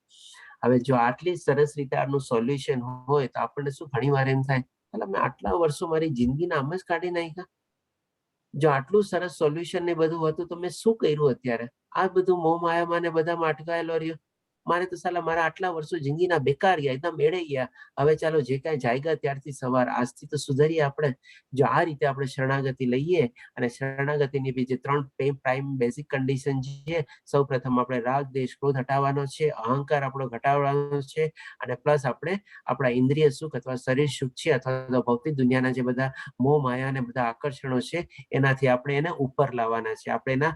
હવે જો આટલી સરસ રીતે આનું સોલ્યુશન હોય તો આપણને શું ઘણી વાર એમ થાય, મેં આટલા વર્ષો મારી જિંદગીના આમ જ કાઢી નાખ્યા. જો આટલું સરસ સોલ્યુશન ને બધું હતું તો મેં શું કર્યું અત્યારે? આ બધું મોહ માયામાં ને બધામાં અટકાયેલો રહ્યો. મારે તો સાલા મારા આટલા વર્ષો જિંદગીના બેકાર ગયા, એકદમ એળે ગયા. હવે ચાલો જે કાંઈ જાગ્યા ત્યારથી સવાર, આજથી તો સુધરીએ આપણે. જો આ રીતે આપણે શરણાગતિ લઈએ અને શરણાગતિની બી જે 3 પ્રાઇમ બેઝિક કન્ડિશન છે, સૌપ્રથમ આપણે રાગ, દ્વેષ, ક્રોધ હટાવવાનો છે, અહંકાર આપણો ઘટાડવાનો છે, અને પ્લસ આપણે આપણા ઇન્દ્રિય સુખ અથવા શરીર સુખ છે અથવા તો ભૌતિક દુનિયાના જે બધા મોહ માયા અને બધા આકર્ષણો છે એનાથી આપણે એને ઉપર લાવવાના છે, આપણે એના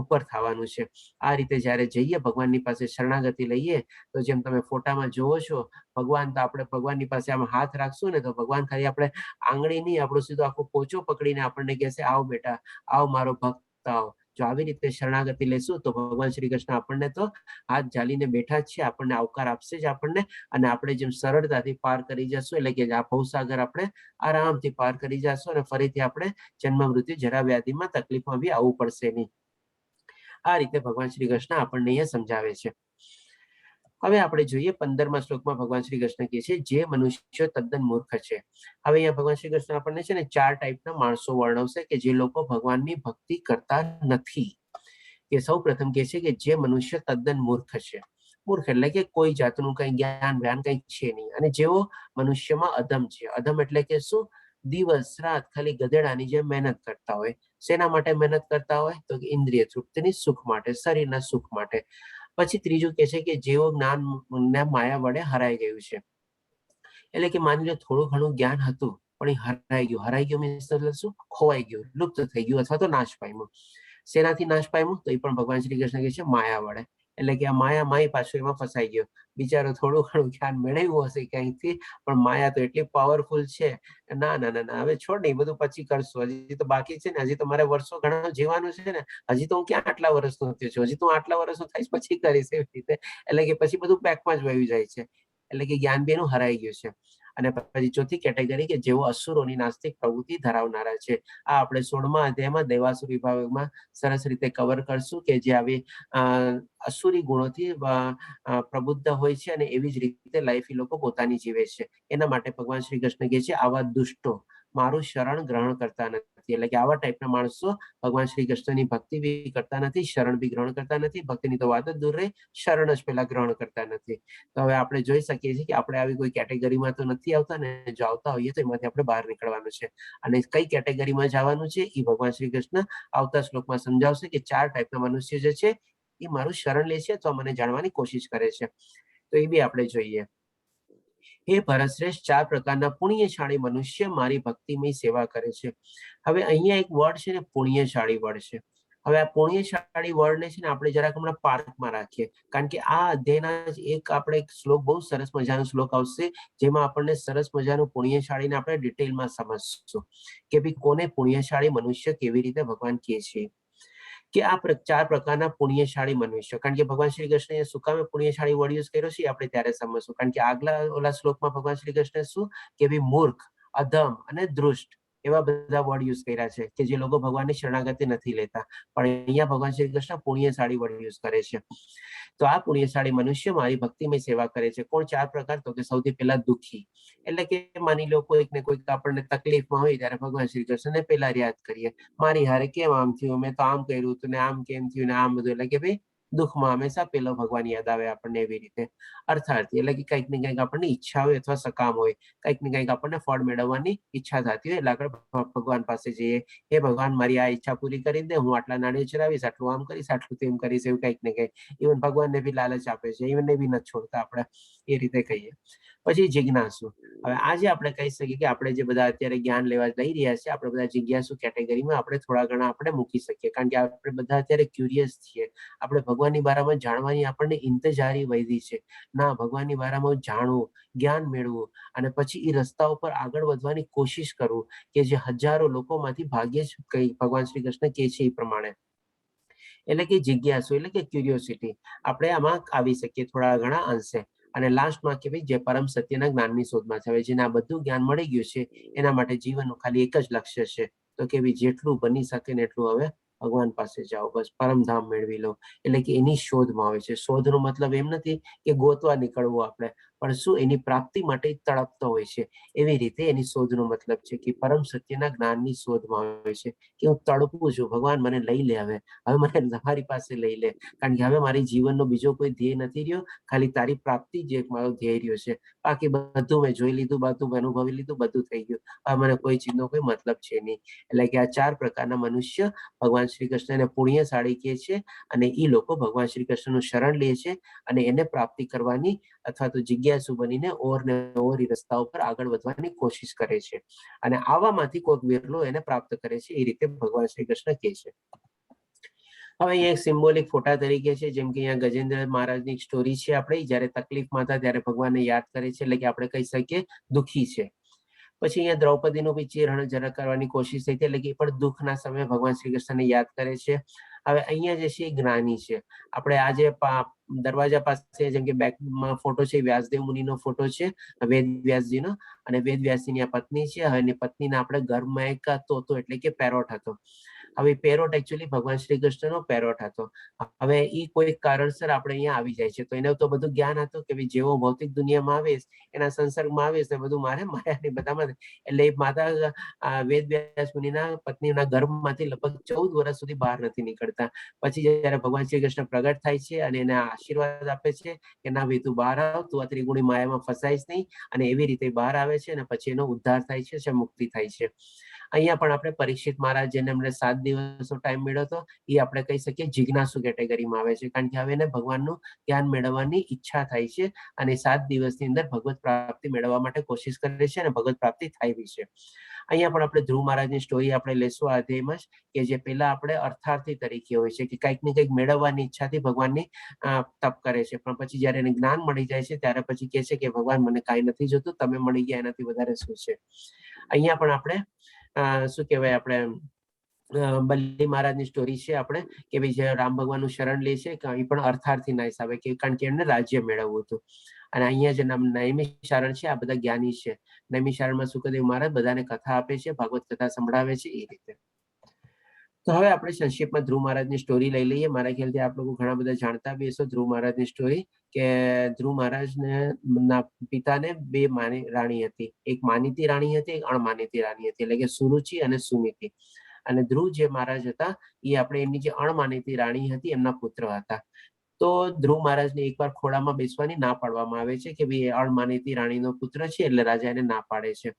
ઉપર થવાનું છે. આ રીતે જ્યારે જઈએ ભગવાનની પાસે શરણાગતિ લઈએ તો જેમ તમે ફોટામાં જોવો છો, ભગવાન તો આપણે ભગવાનની પાસે આમ હાથ રાખશું ને તો ભગવાન ખાલી આપણે આંગળી નહીં, આપણો સીધો આખો પોચો પકડીને આપણને કહેશે આવ બેટા, આવ મારો ભક્ત આવ. જો આવી રીતે શરણાગતિ લેશું તો ભગવાન શ્રી કૃષ્ણ આપણને તો હાથ ઝાલીને બેઠા જ છે, આપણને આવકાર આપશે જ આપણને. અને આપણે જેમ સરળતાથી પાર કરી જશું, એટલે કે આ ભવસાગર આપણે આરામથી પાર કરી જશું અને ફરીથી આપણે જન્મ મૃત્યુ જરા વ્યાધિમાં તકલીફમાં બી આવવું પડશે નહીં. આ રીતે ભગવાન શ્રી કૃષ્ણ આપણને અહીંયા સમજાવે છે. હવે આપણે જોઈએ 15મા શ્લોકમાં ભગવાન શ્રી કૃષ્ણ કહે છે જે મનુષ્ય તદ્દન મૂર્ખ છે. હવે અહીંયા ભગવાન શ્રી કૃષ્ણ આપણને છે ને 4 ટાઈપના માણસો વર્ણવશે કે જે લોકો ભગવાનની ભક્તિ કરતા નથી. કે સૌ પ્રથમ કહે છે કે જે મનુષ્ય તદ્દન મૂર્ખ છે. મૂર્ખ એટલે કે કોઈ જાતનું કઈ જ્ઞાન વ્યાન કઈ છે નહીં, અને જેવો મનુષ્યમાં અધમ છે. અધમ એટલે કે શું? દિવસ રાત ખાલી ગધેડાની જેમ મહેનત કરતા હોય. શેના માટે મહેનત કરતા હોય? તો ઇન્દ્રિય તૃપ્તિની, સુખ માટે, શરીરના સુખ માટે. પછી ત્રીજું કહે છે કે જેઓ જ્ઞાન માયા વડે હરાઈ ગયું છે. એટલે કે માની લો થોડું ઘણું જ્ઞાન હતું પણ એ હરાઈ ગયું. હરાઈ ગયું મીન્સ શું? ખોવાઈ ગયું, લુપ્ત થઈ ગયું અથવા તો નાશ પામ્યું. શેનાથી નાશ પામ્યું? તો એ પણ ભગવાન શ્રી કૃષ્ણ કહે છે માયા વડે. એટલે કે આ માયા માય પાછું એમાં ફસાઈ ગયો. બિચારો થોડું ઘણું જ્ઞાન મેળવ્યું હશે ક્યાંયથી, પણ માયા તો એટલી પાવરફુલ છે. ના ના ના ના, હવે છોડ ને, બધું પછી કરશું, હજી તો બાકી છે ને, હજી તો મારે વર્ષો ઘણા જીવવાનું છે ને, હજી તો હું ક્યાં આટલા વર્ષનો થયો છું, હજી તો હું આટલા વર્ષનો થઈશ પછી કરીશ, એવી રીતે. એટલે કે પછી બધું બેકમાં જ વહી જાય છે. એટલે કે જ્ઞાન બી એનું હરાઈ ગયું છે. અને પછી ચોથી કેટેગરી કે જેઓ અસુરોની નાસ્તિક પ્રવૃત્તિ ધરાવનારા છે. આ આપણે 16મા અધ્યાયમાં દેવાસુર વિભાગમાં સરસ રીતે કવર કરશું કે જે આવી અસુરી ગુણોથી પ્રબુદ્ધ હોય છે અને એવી જ રીતે લાઈફ એ લોકો પોતાની જીવે છે. એના માટે ભગવાન શ્રી કૃષ્ણ કહે છે આવા દુષ્ટો મારું શરણ ગ્રહણ કરતા નથી. એટલે કે આવા ટાઈપના માણસો ભગવાન શ્રી કૃષ્ણની ભક્તિ બી કરતા નથી, શરણ બી ગ્રહણ કરતા નથી. ભક્તિની તો વાત જ દૂર રહી, શરણ જ પેલા ગ્રહણ કરતા નથી. તો હવે આપણે જોઈ શકીએ છીએ કે આપણે આવી કોઈ કેટેગરીમાં તો નથી આવતા ને, જો આવતા હોઈએ તો એમાંથી આપણે બહાર નીકળવાનું છે. અને કઈ કેટેગરીમાં જવાનું છે એ ભગવાન શ્રી કૃષ્ણ આવતા શ્લોકમાં સમજાવશે કે 4 ટાઈપના મનુષ્ય જે છે એ મારું શરણ લે છે તો મને જાણવાની કોશિશ કરે છે. તો એ બી આપણે જોઈએ. હે ભરતશ્રેષ્ઠ, 4 પ્રકારના પુણ્યશાળી મનુષ્ય મારી ભક્તિમય સેવા કરે છે. હવે અહીંયા એક વર્ડ છે ને, પુણ્યશાળી વર્ડ છે. હવે આ પુણ્યશાળી વર્ડને છે ને આપણે જરાક હમણાં પાર્કમાં રાખીએ, કારણ કે આ અધ્યાયના જ એક આપણે એક શ્લોક, બહુ સરસ મજાનો શ્લોક આવશે જેમાં આપણને સરસ મજાનું પુણ્યશાળીને આપણે ડિટેલમાં સમજશું કે ભાઈ કોને પુણ્યશાળી મનુષ્ય કેવી રીતે ભગવાન કહે છે. કે આ 4 પ્રકારના પુણ્યશાળી મનુષ્ય, કારણ કે ભગવાન શ્રી કૃષ્ણએ શું કામે પુણ્યશાળી વર્ડ યુઝ કર્યો છે આપણે ત્યારે સમજશું. કારણ કે આગલા ઓલા શ્લોકમાં ભગવાન શ્રી કૃષ્ણ શું કે ભાઈ મૂર્ખ, અધમ અને દૃષ્ટ એવા બધા વર્ડ યુઝ કર્યા છે કે જે લોકો ભગવાનની શરણાગતિ નથી લેતા. પણ અહીંયા ભગવાન શ્રી કૃષ્ણ પુણ્યશાળી વર્ડ યુઝ કરે છે. તો આ પુણ્યશાળી મનુષ્ય મારી ભક્તિમય સેવા કરે છે. કોણ 4 પ્રકાર? તો કે સૌથી પહેલા દુઃખી, એટલે કે માની લો કોઈક ને કોઈક આપણને તકલીફમાં હોય ત્યારે ભગવાન શ્રી કૃષ્ણને પહેલા યાદ કરીએ. મારી હારે કેમ આમ થયું, મેં તો આમ કર્યું હતું ને આમ કેમ થયું ને આમ બધું. એટલે કે ભાઈ દુઃખમાં હંમેશા પેલો ભગવાન યાદ આવે આપણને, એવી રીતે અર્થાર્થી એટલે કે કંઈક ને કંઈક આપણને ઈચ્છા હોય અથવા સકામ હોય, કંઈક ને કંઈક આપણને ફળ મેળવવાની ઈચ્છા થતી હોય એટલે આગળ ભગવાન પાસે જઈએ, હે ભગવાન મારી આ ઈચ્છા પૂરી કરી દે, હું આટલા નાળિયેર ચડાવીશ, આટલું આમ કરીશ, આટલું તેમ કરીશ, એવું કંઈક ને કંઈક. ઇવન ભગવાનને બી લાલચ આપે છે, એમને બી નથી છોડતા આપણે, એ રીતે કહીએ. પછી જિજ્ઞાસુ. હવે આજે આપણે કહી શકીએ કે આપણે જે બધા અત્યારે જ્ઞાન લેવા લઈ રહ્યા છીએ, આપણે બધા જિજ્ઞાસુ કેટેગરીમાં આપણે થોડા ઘણા આપણે મૂકી શકીએ, કારણ કે આપણે બધા અત્યારે ક્યુરિયસ છીએ. આપણે ભગવાનની બારામાં જાણવાની આપણને ઇંતજારી વધી છે. ના, ભગવાનની બારામાં જાણવું, જ્ઞાન મેળવવું અને પછી એ રસ્તા ઉપર આગળ વધવાની કોશિશ કરવું, કે જે હજારો લોકોમાંથી ભાગ્યે જ કઈ ભગવાન શ્રી કૃષ્ણ કહે છે એ પ્રમાણે. એટલે કે જિજ્ઞાસુ એટલે કે ક્યુરિયોસિટી, આપણે આમાં આવી શકીએ થોડા ઘણા અંશે. અને લાસ્ટમાં કે ભાઈ જે પરમ સત્યના જ્ઞાનની શોધમાં છે. હવે જેને આ બધું જ્ઞાન મળી ગયું છે એના માટે જીવનનું ખાલી એક જ લક્ષ્ય છે, તો કે ભાઈ જેટલું બની શકે ને એટલું હવે ભગવાન પાસે જાઓ, બસ પરમધામ મેળવી લો. એટલે કે એની શોધમાં આવે છે. શોધનો મતલબ એમ નથી કે ગોતવા નીકળવું આપણે, પણ શું એની પ્રાપ્તિ માટે તડપતો હોય છે, એવી રીતે એની શોધનો મતલબ છે કે પરમ સત્યના જ્ઞાનની શોધમાં આવે છે, કે હું તડપું છું, ભગવાન મને લઈ લે, હવે મને તમારી પાસે લઈ લે, કારણ કે હવે મારી જીવનનો બીજો કોઈ ધ્યેય નથી રહ્યો, ખાલી તારી પ્રાપ્તિ જ એક મારો ધ્યેય રહ્યો છે. બાકી બધું મેં જોઈ લીધું, બધું મેં અનુભવી લીધું, બધું થઈ ગયું, હવે મને કોઈ ચીજનો કોઈ મતલબ છે નહીં. એટલે કે આ 4 પ્રકારના મનુષ્ય ભગવાન શ્રી કૃષ્ણને પુણ્યશાળી કહે છે, અને એ લોકો ભગવાન શ્રી કૃષ્ણનું શરણ લે છે અને એને પ્રાપ્તિ કરવાની અથવા તો જિજ્ઞાસુ બનીને ઓર ને ઓર એ રસ્તા ઉપર આગળ વધવાની કોશિશ કરે છે, અને આવામાંથી કોઈક વિરલો એને પ્રાપ્ત કરે છે, એ રીતે ભગવાન શ્રી કૃષ્ણ કહે છે. હવે અહીંયા એક સિમ્બોલિક ફોટા તરીકે છે, જેમ કે અહીંયા ગજેન્દ્ર મહારાજની સ્ટોરી છે. આપણે જ્યારે તકલીફમાં હતા ત્યારે ભગવાનને યાદ કરે છે, એટલે કે આપણે કહી શકીએ દુઃખી છે. પછી અહીંયા દ્રૌપદીનું બી ચીરહરણ જરા કરવાની કોશિશ થઈ હતી, એટલે કે એ પણ દુઃખના સમયે ભગવાન શ્રી કૃષ્ણને યાદ કરે છે. હવે અહીંયા જે છે એ જ્ઞાની છે. આપણે આજે દરવાજા પાસે જેમ કે બેકમાં ફોટો છે, વ્યાસદેવ મુનિનો ફોટો છે, વેદ વ્યાસજીનો, અને વેદ વ્યાસજીની આ પત્ની છે. હવે એની પત્નીના આપણે ઘરમાં એક તોતો એટલે કે પેરોટ હતો. હવે પેરોટ એકચ્યુઅલી ભગવાન શ્રી કૃષ્ણનો પેરોટ હતો. હવે એ કોઈ કારણસર આપણે અહીંયા આવી જાય છે, તો એને તો બધું જ્ઞાન હતું કે જેવો ભૌતિક દુનિયામાં આવીશ, એના સંસર્ગમાં આવીશ ને બધું મારે માયાની બધામાં, એટલે એ માતા વેદ વ્યાસ મુનિના પત્નીના ગર્ભમાંથી લગભગ 14 વર્ષ સુધી બહાર નથી નીકળતા. પછી જયારે ભગવાન શ્રી કૃષ્ણ પ્રગટ થાય છે અને એને આશીર્વાદ આપે છે કે ના ભાઈ તું બહાર આવ, તું આ ત્રિગુણી માયામાં ફસાઈશ નહીં, અને એવી રીતે બહાર આવે છે અને પછી એનો ઉદ્ધાર થાય છે, મુક્તિ થાય છે. અહીંયા પણ આપણે પરીક્ષિત મહારાજ, જેને એમને 7 દિવસનો ટાઈમ મળ્યો હતો, એ આપણે કહી શકીએ જિજ્ઞાસુ કેટેગરીમાં આવે છે, કારણ કે હવે એને ભગવાનનું જ્ઞાન મેળવવાની ઈચ્છા થાય છે, અને 7 દિવસની અંદર ભગવત પ્રાપ્તિ મેળવવા માટે કોશિશ કરે છે, અને ભગવત પ્રાપ્તિ થાય બી છે. અહીંયા પણ આપણે ધ્રુવ મહારાજની સ્ટોરી આપણે લેશું આ અધ્યાયમાં જ, કે જે પેલા આપણે અર્થાર્થી તરીકે હોય છે, કે કંઈક ને કંઈક મેળવવાની ઈચ્છાથી ભગવાનની તપ કરે છે, પણ પછી જયારે એને જ્ઞાન મળી જાય છે ત્યારે પછી કહે છે કે ભગવાન મને કાંઈ નથી જોતું, તમે મળી ગયા એનાથી વધારે શું છે. અહીંયા પણ આપણે શું કહેવાય, આપણે બલ્લી મહારાજની સ્ટોરી છે આપણે, કે ભાઈ જે રામ ભગવાનનું શરણ લે છે, એ પણ અર્થાર્થીના હિસાબે, કે કારણ કે એમને રાજ્ય મેળવવું હતું. અને અહીંયા જે નૈમિષારણ છે, આ બધા જ્ઞાની છે. નૈમિષારણમાં સુખદેવ મહારાજ બધાને કથા આપે છે, ભાગવત કથા સંભળાવે છે, એ રીતે. તો હવે આપણે સંક્ષિપ્તમાં ધ્રુવ મહારાજની સ્ટોરી લઈ લઈએ. મારા ખ્યાલથી આપ લોકો ઘણા બધા જાણતા બી હશો ધ્રુવ મહારાજની સ્ટોરી, કે ધ્રુવ મહારાજને પિતાને 2 રાણી હતી, એક માનીતી રાણી હતી, એક અણમાનીતી રાણી હતી, એટલે કે સુરુચિ અને સુનીતિ. અને ધ્રુવ જે મહારાજ હતા એ આપણે એમની જે અણમાનીતી રાણી હતી એમના પુત્ર હતા. તો ધ્રુવ મહારાજને એકવાર ખોળામાં બેસવાની ના પાડવામાં આવે છે, કે ભાઈ અણમાનીતી રાણીનો પુત્ર છે, એટલે રાજા એને ના પાડે છે.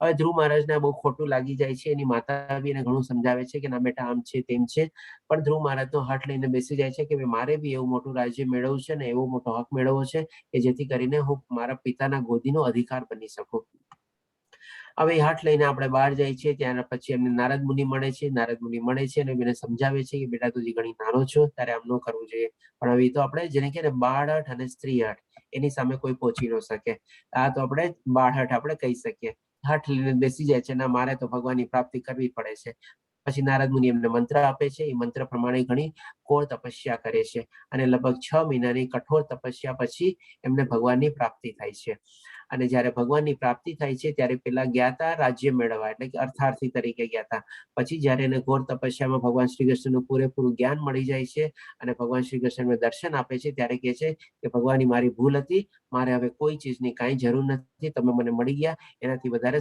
હવે ધ્રુવ મહારાજને બહુ ખોટું લાગી જાય છે. એની માતા બી એને ઘણું સમજાવે છે કે ના બેટા આમ છે તેમ છે, પણ ધ્રુવ મહારાજનો હાથ લઈને બેસી જાય છે કે મારે બી એવું મોટું રાજ્ય મેળવવું છે ને એવો મોટો હક મેળવવો છે કે જેથી કરીને હું મારા પિતાના ગોદીનો અધિકાર બની શકું. હવે હાથ લઈને આપણે બહાર જાય છે. ત્યાં પછી એમને નારદ મુનિ મળે છે. નારદ મુનિ મળે છે અને એને સમજાવે છે કે બેટા તું ઘણી નાનો છો, તારે આમ ન કરવું જોઈએ, પણ હવે તો આપણે જેને કહે ને બાળ હઠ અને સ્ત્રી હઠ, એની સામે કોઈ પહોંચી ન શકે. આ તો આપણે બાળ હઠ આપણે કહી શકીએ. હાથ લઈને બેસી જાય છે, ના મારે તો ભગવાનની પ્રાપ્તિ કરવી પડે છે. પછી નારદ મુનિ એમને મંત્ર આપે છે. એ મંત્ર પ્રમાણે ઘણી ઘોર તપસ્યા કરે છે, અને લગભગ 6 મહિનાની કઠોર તપસ્યા પછી એમને ભગવાનની પ્રાપ્તિ થાય છે. અને જ્યારે ભગવાનની પ્રાપ્તિ થાય છે ત્યારે પેલા ગયા હતા રાજ્ય મેળવવા, એટલે કે અર્થાર્થી તરીકે ગયા હતા. પછી જ્યારે એને ઘોર તપસ્યામાં ભગવાન શ્રી કૃષ્ણનું પૂરેપૂરું જ્ઞાન મળી જાય છે અને ભગવાન શ્રી કૃષ્ણ દર્શન આપે છે ત્યારે કહે છે કે ભગવાન મારી ભૂલ હતી, મારે હવે કોઈ ચીજની કાંઈ જરૂર નથી, તમે મને મળી ગયા, એનાથી વધારે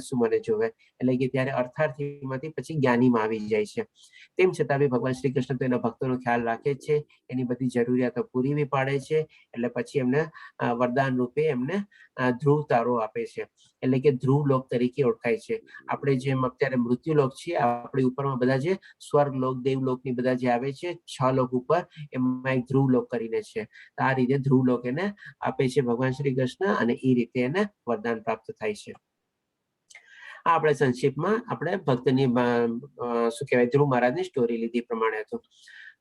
શું મને જોવે. એટલે કે ત્યારે અર્થાર્થીમાંથી પછી જ્ઞાનીમાં આવી જાય છે. તેમ છતાં બી ભગવાન શ્રી કૃષ્ણ તો એના ભક્તોનો ખ્યાલ રાખે છે, એની બધી જરૂરિયાતો પૂરી પાડે છે. એટલે પછી એમને વરદાન રૂપે એમને ધ્રુવ તારો આપે છે, એટલે કે ધ્રુવ લોક તરીકે ઓળખાય છે. આપણે જેમ અત્યારે મૃત્યુલોક છે, આપણી ઉપરમાં બધા જે સ્વર્ગ લોક, દેવલોક ની બધા જે આવે છે 6 લોક ઉપર, એમાં એક ધ્રુવ લોક કરીને છે. આ રીતે ધ્રુવ લોક એને આપે છે ભગવાન શ્રી કૃષ્ણ, અને એ રીતે એને વરદાન પ્રાપ્ત થાય છે. આ આપણે સંક્ષિપ્તમાં આપણે ભક્તની શું કહેવાય ધ્રુવ મહારાજની સ્ટોરી લીધી પ્રમાણે હતું.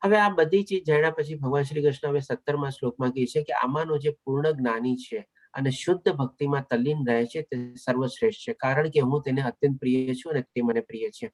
હવે આ બધી ચીજ જાણ્યા પછી ભગવાન શ્રી કૃષ્ણ હવે 17મા શ્લોકમાં કહે છે કે આમાંનો જે પૂર્ણ જ્ઞાની છે અને શુદ્ધ ભક્તિમાં તલ્લીન રહે છે તે સર્વશ્રેષ્ઠ છે, કારણ કે હું તેને અત્યંત પ્રિય છું અને તે મને પ્રિય છે.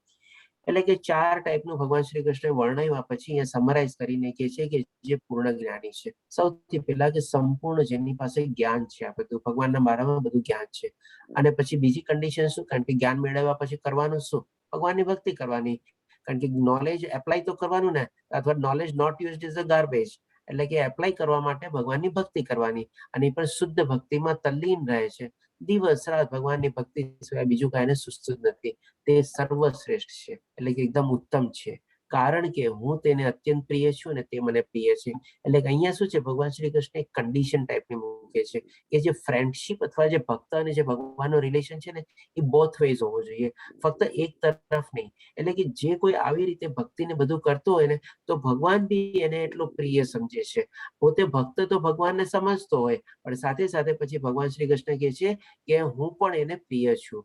એટલે કે 4 ટાઈપનું ભગવાન શ્રી કૃષ્ણ વર્ણવ્યા પછી અહીંયા સમરાઇઝ કરીને કહે છે કે જે પૂર્ણ જ્ઞાની છે. સૌથી પહેલા કે સંપૂર્ણ જેની પાસે જ્ઞાન છે, આ બધું ભગવાનના બારામાં બધું જ્ઞાન છે. અને પછી બીજી કન્ડિશન શું? કારણ કે જ્ઞાન મેળવ્યા પછી કરવાનું શું? ભગવાનની ભક્તિ કરવાની. કારણ કે નોલેજ એપ્લાય તો કરવાનું ને, અથવા knowledge not used is a garbage. એટલે કે એપ્લાય કરવા માટે ભગવાનની ભક્તિ કરવાની, અને એ પણ શુદ્ધ ભક્તિમાં તલ્લીન રહે છે. દિવસ રાત ભગવાનની ભક્તિ સિવાય બીજું કાંઈ સુસ્તું જ નથી. તે સર્વશ્રેષ્ઠ છે, એટલે કે એકદમ ઉત્તમ છે, કારણ કે હું તેને અત્યંત પ્રિય છું અને તે મને પ્રિય છે. એટલે કે અહીંયા શું છે, ભગવાન શ્રી કૃષ્ણ એક કન્ડિશન ટાઈપની મૂકે છે કે જે ફ્રેન્ડશિપ અથવા જે ભક્ત અને જે ભગવાનનો રિલેશન છે ને, એ બોથ વેઝ હોવો જોઈએ, ફક્ત એક તરફ નહીં. એટલે કે જે કોઈ આવી રીતે ભક્તિને બધું કરતો હોય ને, તો ભગવાન બી એને એટલો પ્રિય સમજે છે. પોતે ભક્ત તો ભગવાનને સમજતો હોય, પણ સાથે સાથે પછી ભગવાન શ્રી કૃષ્ણ કહે છે કે હું પણ એને પ્રિય છું.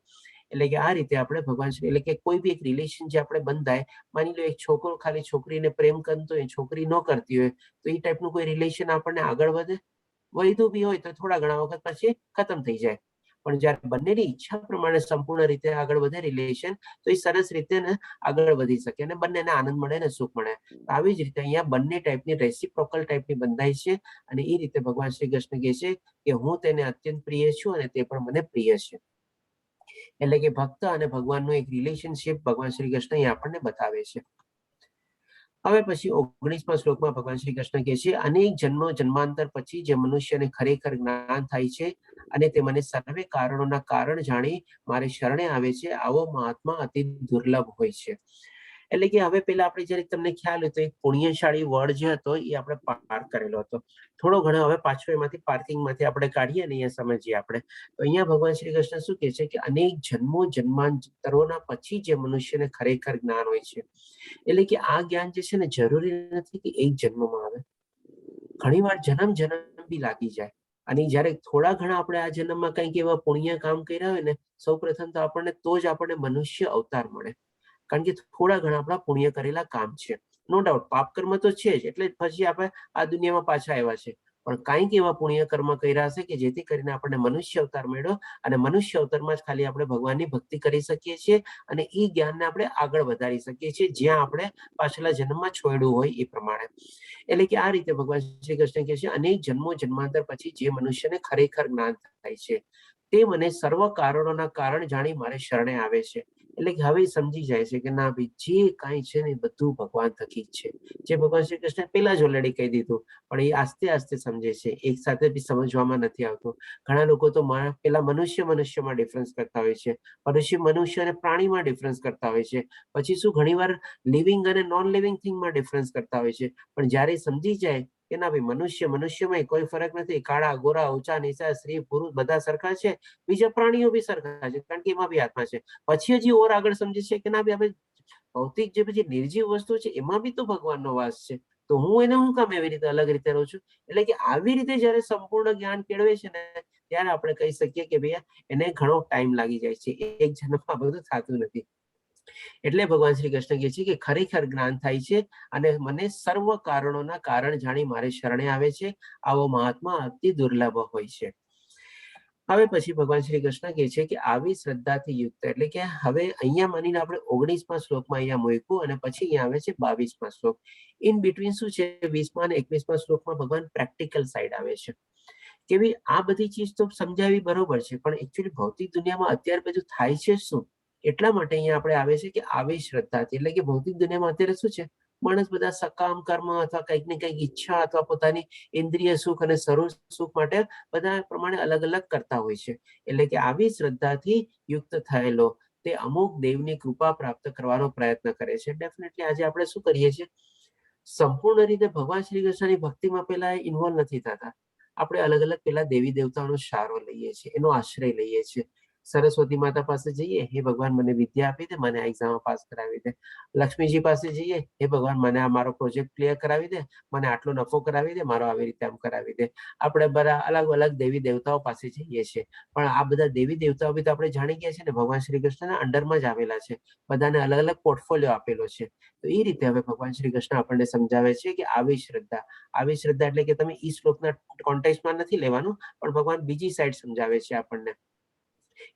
એટલે કે આ રીતે આપણે ભગવાન શ્રી, એટલે કે કોઈ બી એક રિલેશન જે આપણે બંધાય, માની લો એક છોકરો ખાલી છોકરીને પ્રેમ કરતો હોય, છોકરી ન કરતી હોય, તો એ ટાઈપનું કોઈ રિલેશન આપણને આગળ વધે? વધ્યું બી હોય તો થોડા ઘણા વખત પછી ખતમ થઈ જાય. પણ જ્યારે બંનેની ઈચ્છા પ્રમાણે સંપૂર્ણ રીતે આગળ વધે રિલેશન, તો એ સરસ રીતે ને આગળ વધી શકે અને બંનેને આનંદ મળે ને સુખ મળે. આવી જ રીતે અહીંયા બંને ટાઈપની રેસિપ્રોકલ ટાઈપની બંધાય છે, અને એ રીતે ભગવાન શ્રી કૃષ્ણ કહે છે કે હું તેને અત્યંત પ્રિય છું અને તે પણ મને પ્રિય છે. એટલે કે ભક્ત અને ભગવાનનું એક રિલેશનશિપ ભગવાન શ્રી કૃષ્ણ અહીં આપણને બતાવે છે. હવે પછી 19મા શ્લોકમાં ભગવાન શ્રી કૃષ્ણ કહે છે, અનેક જન્મો જન્માંતર પછી જે મનુષ્યને ખરેખર જ્ઞાન થાય છે અને તે મને સર્વે કારણોના કારણ જાણી મારે શરણે આવે છે, આવો મહાત્મા અતિ દુર્લભ હોય છે. એટલે કે હવે પેલા આપણે જયારે તમને ખ્યાલ હોય તો એક પુણ્યશાળી વર્ડ જે હતો એ આપણે પાર કરેલો હતો. થોડો ઘણો હવે પાછો એમાંથી પાર્કિંગમાંથી આપણે કાઢીએ અને અહીંયા સમજીએ આપણે. તો અહીંયા ભગવાન શ્રી કૃષ્ણ શું કહે છે કે અનેક જન્મો જન્માંતરોના પછી જે મનુષ્યને ખરેખર જ્ઞાન હોય છે. એટલે કે આ જ્ઞાન જે છે ને, જરૂરી નથી કે એક જન્મમાં આવે, ઘણી વાર જન્મ બી લાગી જાય. અને જયારે થોડા ઘણા આપણે આ જન્મમાં કંઈક એવા પુણ્ય કામ કર્યા હોય ને, સૌ પ્રથમ તો આપણને મનુષ્ય અવતાર મળે, કારણ કે થોડા ઘણા આપણા પુણ્ય કરેલા કામ છે. નો ડાઉટ પાપ કર્મ તો છે જ, એટલે પછી આપણે આ દુનિયામાં પાછા આવ્યા છે. પણ કાંઈક એવા પુણ્ય કર્મ કર્યા હશે કે જેથી કરીને આપણને મનુષ્ય અવતાર મળ્યો, અને મનુષ્ય અવતારમાં જ ખાલી આપણે ભગવાનની ભક્તિ કરી શકીએ છીએ અને એ જ્ઞાનને આપણે આગળ વધારી શકીએ છીએ, જ્યાં આપણે પાછલા જન્મમાં છોડ્યું હોય એ પ્રમાણે. એટલે કે આ રીતે ભગવાન શ્રી કૃષ્ણ કહે છે, અનેક જન્મો જન્માંતર પછી જે મનુષ્યને ખરેખર જ્ઞાન થાય છે, તે મને સર્વ કારણોના કારણ જાણી મારે શરણે આવે છે. એટલે કે હવે સમજી જાય છે કે ના ભાઈ, જે કાંઈ છે ને એ બધું ભગવાન થકી જ છે. જે ભગવાન શ્રી કૃષ્ણ પેલા જ ઓલરેડી કહી દીધું, પણ એ આસ્તે આસ્તે સમજે છે, એક સાથે બી સમજવામાં નથી આવતું. ઘણા લોકો તો પેલા મનુષ્યમાં ડિફરન્સ કરતા હોય છે, મનુષ્ય અને પ્રાણીમાં ડિફરન્સ કરતા હોય છે, પછી શું ઘણીવાર લિવિંગ અને નોન લિવિંગ થિંગમાં ડિફરન્સ કરતા હોય છે. પણ જ્યારે સમજી જાય કે ના ભાઈ, મનુષ્યમાં કોઈ ફરક નથી, કાળા ગોરા ઊંચા નીચા સ્ત્રી પુરુષ બધા સરખા છે, બીજા પ્રાણીઓ બી સરખા છે, કારણ કે એમાં બી આત્મા છે. પછી હજી ઓર આગળ સમજે છે કે ના ભાઈ, આપણે ભૌતિક જે પછી નિર્જીવ વસ્તુ છે એમાં બી તો ભગવાનનો વાસ છે, તો હું એને હું કામ એવી રીતે અલગ રીતે રહું છું. એટલે કે આવી રીતે જયારે સંપૂર્ણ જ્ઞાન કેળવે છે ને, ત્યારે આપણે કહી શકીએ કે ભાઈ એને ઘણો ટાઈમ લાગી જાય છે, એક જન્મમાં બધું થતું નથી. એટલે ભગવાન શ્રી કૃષ્ણ કહે છે કે ખરેખર જ્ઞાન થાય છે અને મને સર્વ કારણોના કારણ જાણી મારે શરણે આવે છે, આવો મહાત્મા અતિ દુર્લભ હોય છે. હવે પછી ભગવાન શ્રી કૃષ્ણ કહે છે કે આવી શ્રદ્ધાથી યુક્ત, એટલે કે હવે અહીંયા માનીને આપણે 19મા શ્લોકમાં અહીંયા મૂક્યું અને પછી અહીંયા આવે છે 22મા શ્લોક. ઇન બિટવીન શું છે, 20મા અને 21મા શ્લોકમાં ભગવાન પ્રેક્ટિકલ સાઈડ આવે છે કેવી આ બધી ચીજ તો સમજાવી બરોબર છે, પણ એકચ્યુઅલી ભૌતિક દુનિયામાં અત્યારે બધું થાય છે શું, એટલા માટે અહીંયા આપણે આવે છે કે આવી શ્રદ્ધાથી, એટલે કે ભૌતિક દુનિયામાં અત્યારે શું છે, માણસ બધા સકામ કર્મ અથવા કંઈક ને કંઈક ઈચ્છા અથવા પોતાની ઇન્દ્રિય સુખ અને સર્વ સુખ માટે બધા પ્રમાણે અલગ અલગ કરતા હોય છે. એટલે કે આવી શ્રદ્ધાથી યુક્ત થયેલો તે અમુક દેવની કૃપા પ્રાપ્ત કરવાનો પ્રયત્ન કરે છે. ડેફિનેટલી આજે આપણે શું કરીએ છીએ, સંપૂર્ણ રીતે ભગવાન શ્રી કૃષ્ણની ભક્તિમાં પેલા ઇન્વોલ્વ નથી થતા. આપણે અલગ અલગ પેલા દેવી દેવતાઓનો સહારો લઈએ છીએ, એનો આશ્રય લઈએ છીએ. સરસ્વતી માતા પાસે જઈએ, હે ભગવાન મને વિદ્યા આપી દે, મને આ એક્ઝામ પાસ કરાવી દે. લક્ષ્મીજી પાસે જઈએ, હે ભગવાન મને આ મારો પ્રોજેક્ટ ક્લિયર કરાવી દે, મને આટલો નફો કરાવી દે, મારો આવી રીતે આમ કરાવી દે. આપણે બધા અલગ અલગ દેવી દેવતાઓ પાસે જઈએ છીએ, પણ આ બધા દેવી દેવતાઓ બી તો આપણે જાણી ગયા છે ને ભગવાન શ્રી કૃષ્ણના અંડરમાં જ આવેલા છે, બધાને અલગ અલગ પોર્ટફોલિયો આપેલો છે. તો એ રીતે હવે ભગવાન શ્રી કૃષ્ણ આપણને સમજાવે છે કે આવી શ્રદ્ધા એટલે કે તમે ઈ શ્લોકના કોન્ટેક્સ્ટમાં નથી લેવાનું, પણ ભગવાન બીજી સાઈડ સમજાવે છે આપણને,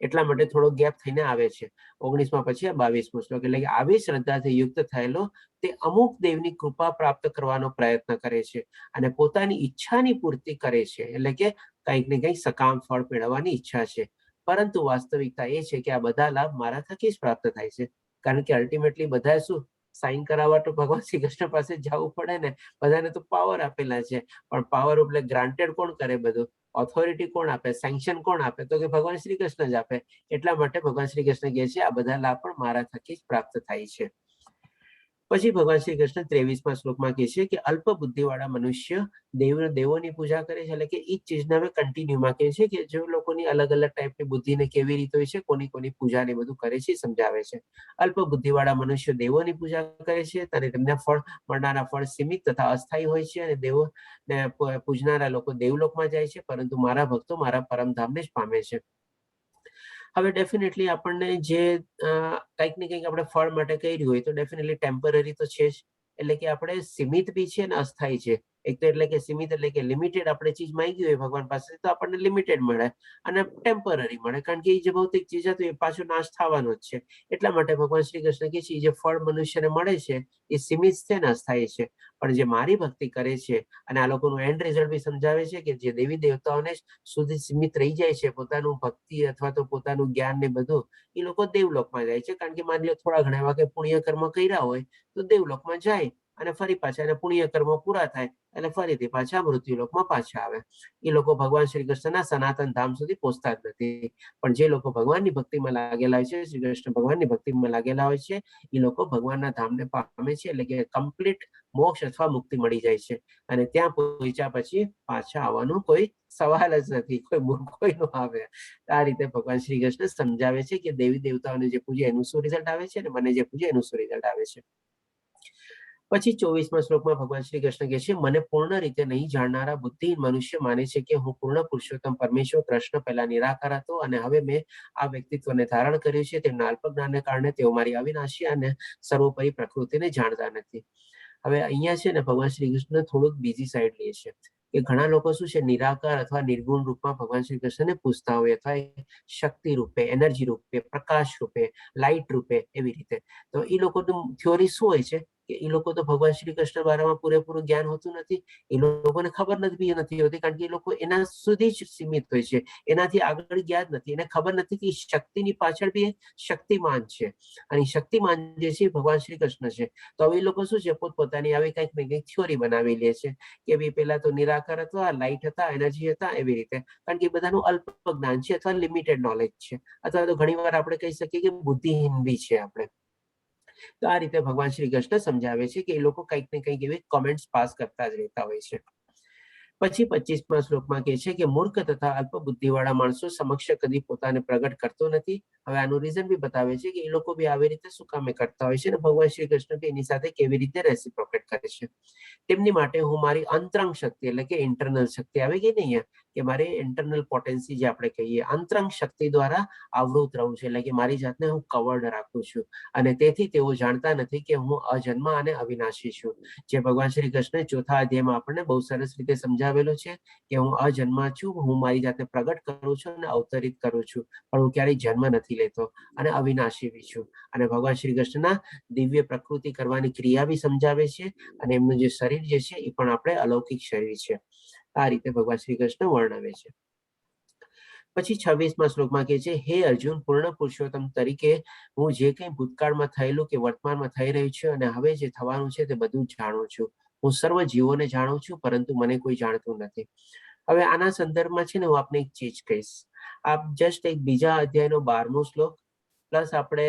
એટલા માટે થોડો ગેપ થઈને આવે છે. 19માં પછી આ 22મો શ્લોક, એટલે કે આવી શ્રદ્ધાથી યુક્ત થયેલો તે અમુક દેવની કૃપા પ્રાપ્ત કરવાનો પ્રયત્ન કરે છે અને પોતાની ઈચ્છાની પૂર્તિ કરે છે, એટલે કે કંઈક ને કંઈક સકામ ફળ મેળવવાની ઈચ્છા છે. પરંતુ વાસ્તવિકતા એ છે કે આ બધા લાભ મારા થકી જ પ્રાપ્ત થાય છે, કારણ કે અલ્ટિમેટલી બધા શું સાઇન કરાવવા તો ભગવાન શ્રી કૃષ્ણ પાસે જવું પડે ને, બધાને તો પાવર આપેલા છે, પણ પાવર એટલે ગ્રાન્ટેડ કોણ કરે, બધું ઓથોરિટી કોણ આપે, સેન્કશન કોણ આપે, તો કે ભગવાન શ્રી કૃષ્ણ જ આપે. એટલા માટે ભગવાન શ્રી કૃષ્ણ કહે છે આ બધા લાભ પણ મારા થકી જ પ્રાપ્ત થાય છે. પછી ભગવાન શ્રી કૃષ્ણ 23મા શ્લોકમાં કહે છે કે અલ્પ બુદ્ધિવાળા મનુષ્ય દેવોની પૂજા કરે છે, એટલે કે એ જ ચીજને હવે કન્ટિન્યુમાં કહે છે કે જે લોકોની અલગ અલગ ટાઈપની બુદ્ધિને કેવી રીતે હોય છે, કોની પૂજા ને બધું કરે છે, સમજાવે છે. અલ્પ બુદ્ધિવાળા મનુષ્ય દેવોની પૂજા કરે છે અને તેમને મળનારા ફળ સીમિત તથા અસ્થાયી હોય છે, અને દેવોને પૂજનારા લોકો દેવલોકમાં જાય છે, પરંતુ મારા ભક્તો મારા પરમધામને જ પામે છે. હવે ડેફિનેટલી આપણને જે કંઈક ને કંઈક આપણે ફળ માટે કર્યું હોય તો ડેફિનેટલી ટેમ્પરરી તો છે જ, એટલે કે આપણે સીમિત બી છે અને અસ્થાયી છે. એક તો એટલે કે સીમિત એટલે કે લિમિટેડ આપણે ચીજ માંગી હોય ભગવાન પાસે તો આપણને લિમિટેડ મળે, અને ટેમ્પરરી મળે, કારણ કે એ જે ભૌતિક ચીજ હતું એ પાછું નાશ થવાનો જ છે. એટલા માટે ભગવાન શ્રી કૃષ્ણ કહે છે જે ફળ મનુષ્યને મળે છે એ સીમિત છે ને અસ્થાયી છે, પણ જે મારી ભક્તિ કરે છે, અને આ લોકોનું એન્ડ રિઝલ્ટ બી સમજાવે છે કે જે દેવી દેવતાઓને સુધી સીમિત રહી જાય છે, પોતાનું ભક્તિ અથવા તો પોતાનું જ્ઞાન ને બધું, એ લોકો દેવલોકમાં જાય છે. કારણ કે માની લો થોડા ઘણા એવા કે પુણ્ય કર્મ કર્યા હોય તો દેવલોકમાં જાય, અને ફરી પાછા એને પુણ્ય કર્મ પૂરા થાય એટલે ફરીથી પાછા મૃત્યુલોકમાં પાછા આવે. એ લોકો ભગવાન શ્રી કૃષ્ણના સનાતન ધામ સુધી પહોંચતા જ નથી. પણ જે લોકો ભગવાનની ભક્તિમાં લાગેલા હોય છે, શ્રી કૃષ્ણ ભગવાનની ભક્તિમાં લાગેલા હોય છે, એ લોકો ભગવાનના ધામને પામે છે, એટલે કે કમ્પ્લીટ મોક્ષ અથવા મુક્તિ મળી જાય છે, અને ત્યાં પહોંચ્યા પછી પાછા આવવાનું કોઈ સવાલ જ નથી, કોઈ મૂર્ખો ન આવે. આ રીતે ભગવાન શ્રી કૃષ્ણ સમજાવે છે કે દેવી દેવતાઓને જે પૂજે એનું શું રિઝલ્ટ આવે છે, અને મને જે પૂજે એનું શું રિઝલ્ટ આવે છે. પછી 24મા શ્લોકમાં ભગવાન શ્રી કૃષ્ણ કહે છે મને પૂર્ણ રીતે નહીં જાણનારા બુદ્ધિહીન મનુષ્ય માને છે કે હું પૂર્ણ પુરુષોત્તમ પરમેશ્વર કૃષ્ણ પહેલા નિરાકાર હતો, અને હવે મેં આ વ્યક્તિત્વને ધારણ કર્યું છે. તેમના અલ્પ જ્ઞાનને કારણે તેઓ મારી અવિનાશી અને સર્વોપરી પ્રકૃતિને જાણતા નથી. હવે અહીંયા છે ને ભગવાન શ્રી કૃષ્ણ થોડુંક બીજી સાઈડ લે છે કે ઘણા લોકો શું છે નિરાકાર અથવા નિર્ગુણ રૂપમાં ભગવાન શ્રી કૃષ્ણને પૂછતા હોય, અથવા શક્તિ રૂપે, એનર્જી રૂપે, પ્રકાશ રૂપે, લાઇટ રૂપે, એવી રીતે. તો એ લોકોનું થિયોરી શું હોય છે કે એ લોકો તો ભગવાન શ્રી કૃષ્ણ બારામાં પૂરેપૂરું જ્ઞાન હોતું નથી, એ લોકોને ખબર નથી હોતી, કારણ કે એ લોકો એના સુધી જ સીમિત હોય છે, એનાથી આગળ ગયા જ નથી. એને ખબર નથી કે શક્તિની પાછળ બી શક્તિમાન છે, અને શક્તિમાન જે છે ભગવાન શ્રી કૃષ્ણ છે. તો હવે એ લોકો શું છે પોતપોતાની આવી કંઈક ને કંઈક થિયોરી બનાવી લે છે કે ભાઈ પેલા તો નિરાકાર હતા, લાઇટ હતા, એનર્જી હતા, એવી રીતે. કારણ કે બધાનું અલ્પ જ્ઞાન છે અથવા લિમિટેડ નોલેજ છે, અથવા તો ઘણી વાર આપણે કહી શકીએ કે બુદ્ધિહીન બી છે આપણે. તો આ રીતે ભગવાન શ્રી કૃષ્ણ સમજાવે છે કે એ લોકો કંઈક ને કંઈક એવી કોમેન્ટ્સ પાસ કરતા જ રહેતા હોય છે. પછી 25મા શ્લોકમાં કહે છે કે મૂર્ખ તથા અલ્પ બુદ્ધિવાળા માણસો સમક્ષ કદી પોતાને પ્રગટ કરતો નથી. હવે આનું રીઝન બી બતાવે છે કે એ લોકો બી આવી રીતે શું કામે કરતા હોય છે, અને ભગવાન શ્રી કૃષ્ણ એની સાથે કેવી રીતે રેસિપ્રોકેટ કરે છે. તેમની માટે હું મારી અંતરંગ શક્તિ, એટલે કે ઇન્ટરનલ શક્તિ આવી ગઈ ને અહીંયા, કે મારી ઇન્ટરનલ પોટેન્સી જે આપણે કહીએ, અંતરંગ શક્તિ દ્વારા આવૃત રહું છું, એટલે કે મારી જાતને હું કવર્ડ રાખું છું, અને તેથી તેઓ જાણતા નથી કે હું અજન્મ અને અવિનાશી છું. જે ભગવાન શ્રી કૃષ્ણ ચોથા અધ્યાયમાં આપણને બહુ સરસ રીતે સમજાવેલું છે કે હું અજન્મ છું, હું મારી જાતને પ્રગટ કરું છું અને અવતરિત કરું છું, પણ હું ક્યારેય જન્મ નથી લેતો, અને અવિનાશી બી છું. અને ભગવાન શ્રી કૃષ્ણના દિવ્ય પ્રકૃતિ કરવાની ક્રિયા બી સમજાવે છે, અને એમનું જે શરીર જે છે એ પણ આપણે અલૌકિક શરીર છે. આ રીતે ભગવાન શ્રી કૃષ્ણ વર્ણવે છે. પછી 26મા શ્લોકમાં કહે છે, હે અર્જુન, પૂર્ણ પુરુષોત્તમ તરીકે હું જે કંઈ ભૂતકાળમાં થયેલું કે વર્તમાનમાં થઈ રહ્યું છે અને હવે જે થવાનું છે તે બધું જાણું છું. હું સર્વ જીવોને જાણું છું, પરંતુ મને કોઈ જાણતું નથી. હવે આના સંદર્ભમાં છે ને હું આપને એક ચીજ કહીશ. આપ જસ્ટ એક બીજા અધ્યાયનો 12મો શ્લોક પ્લસ આપણે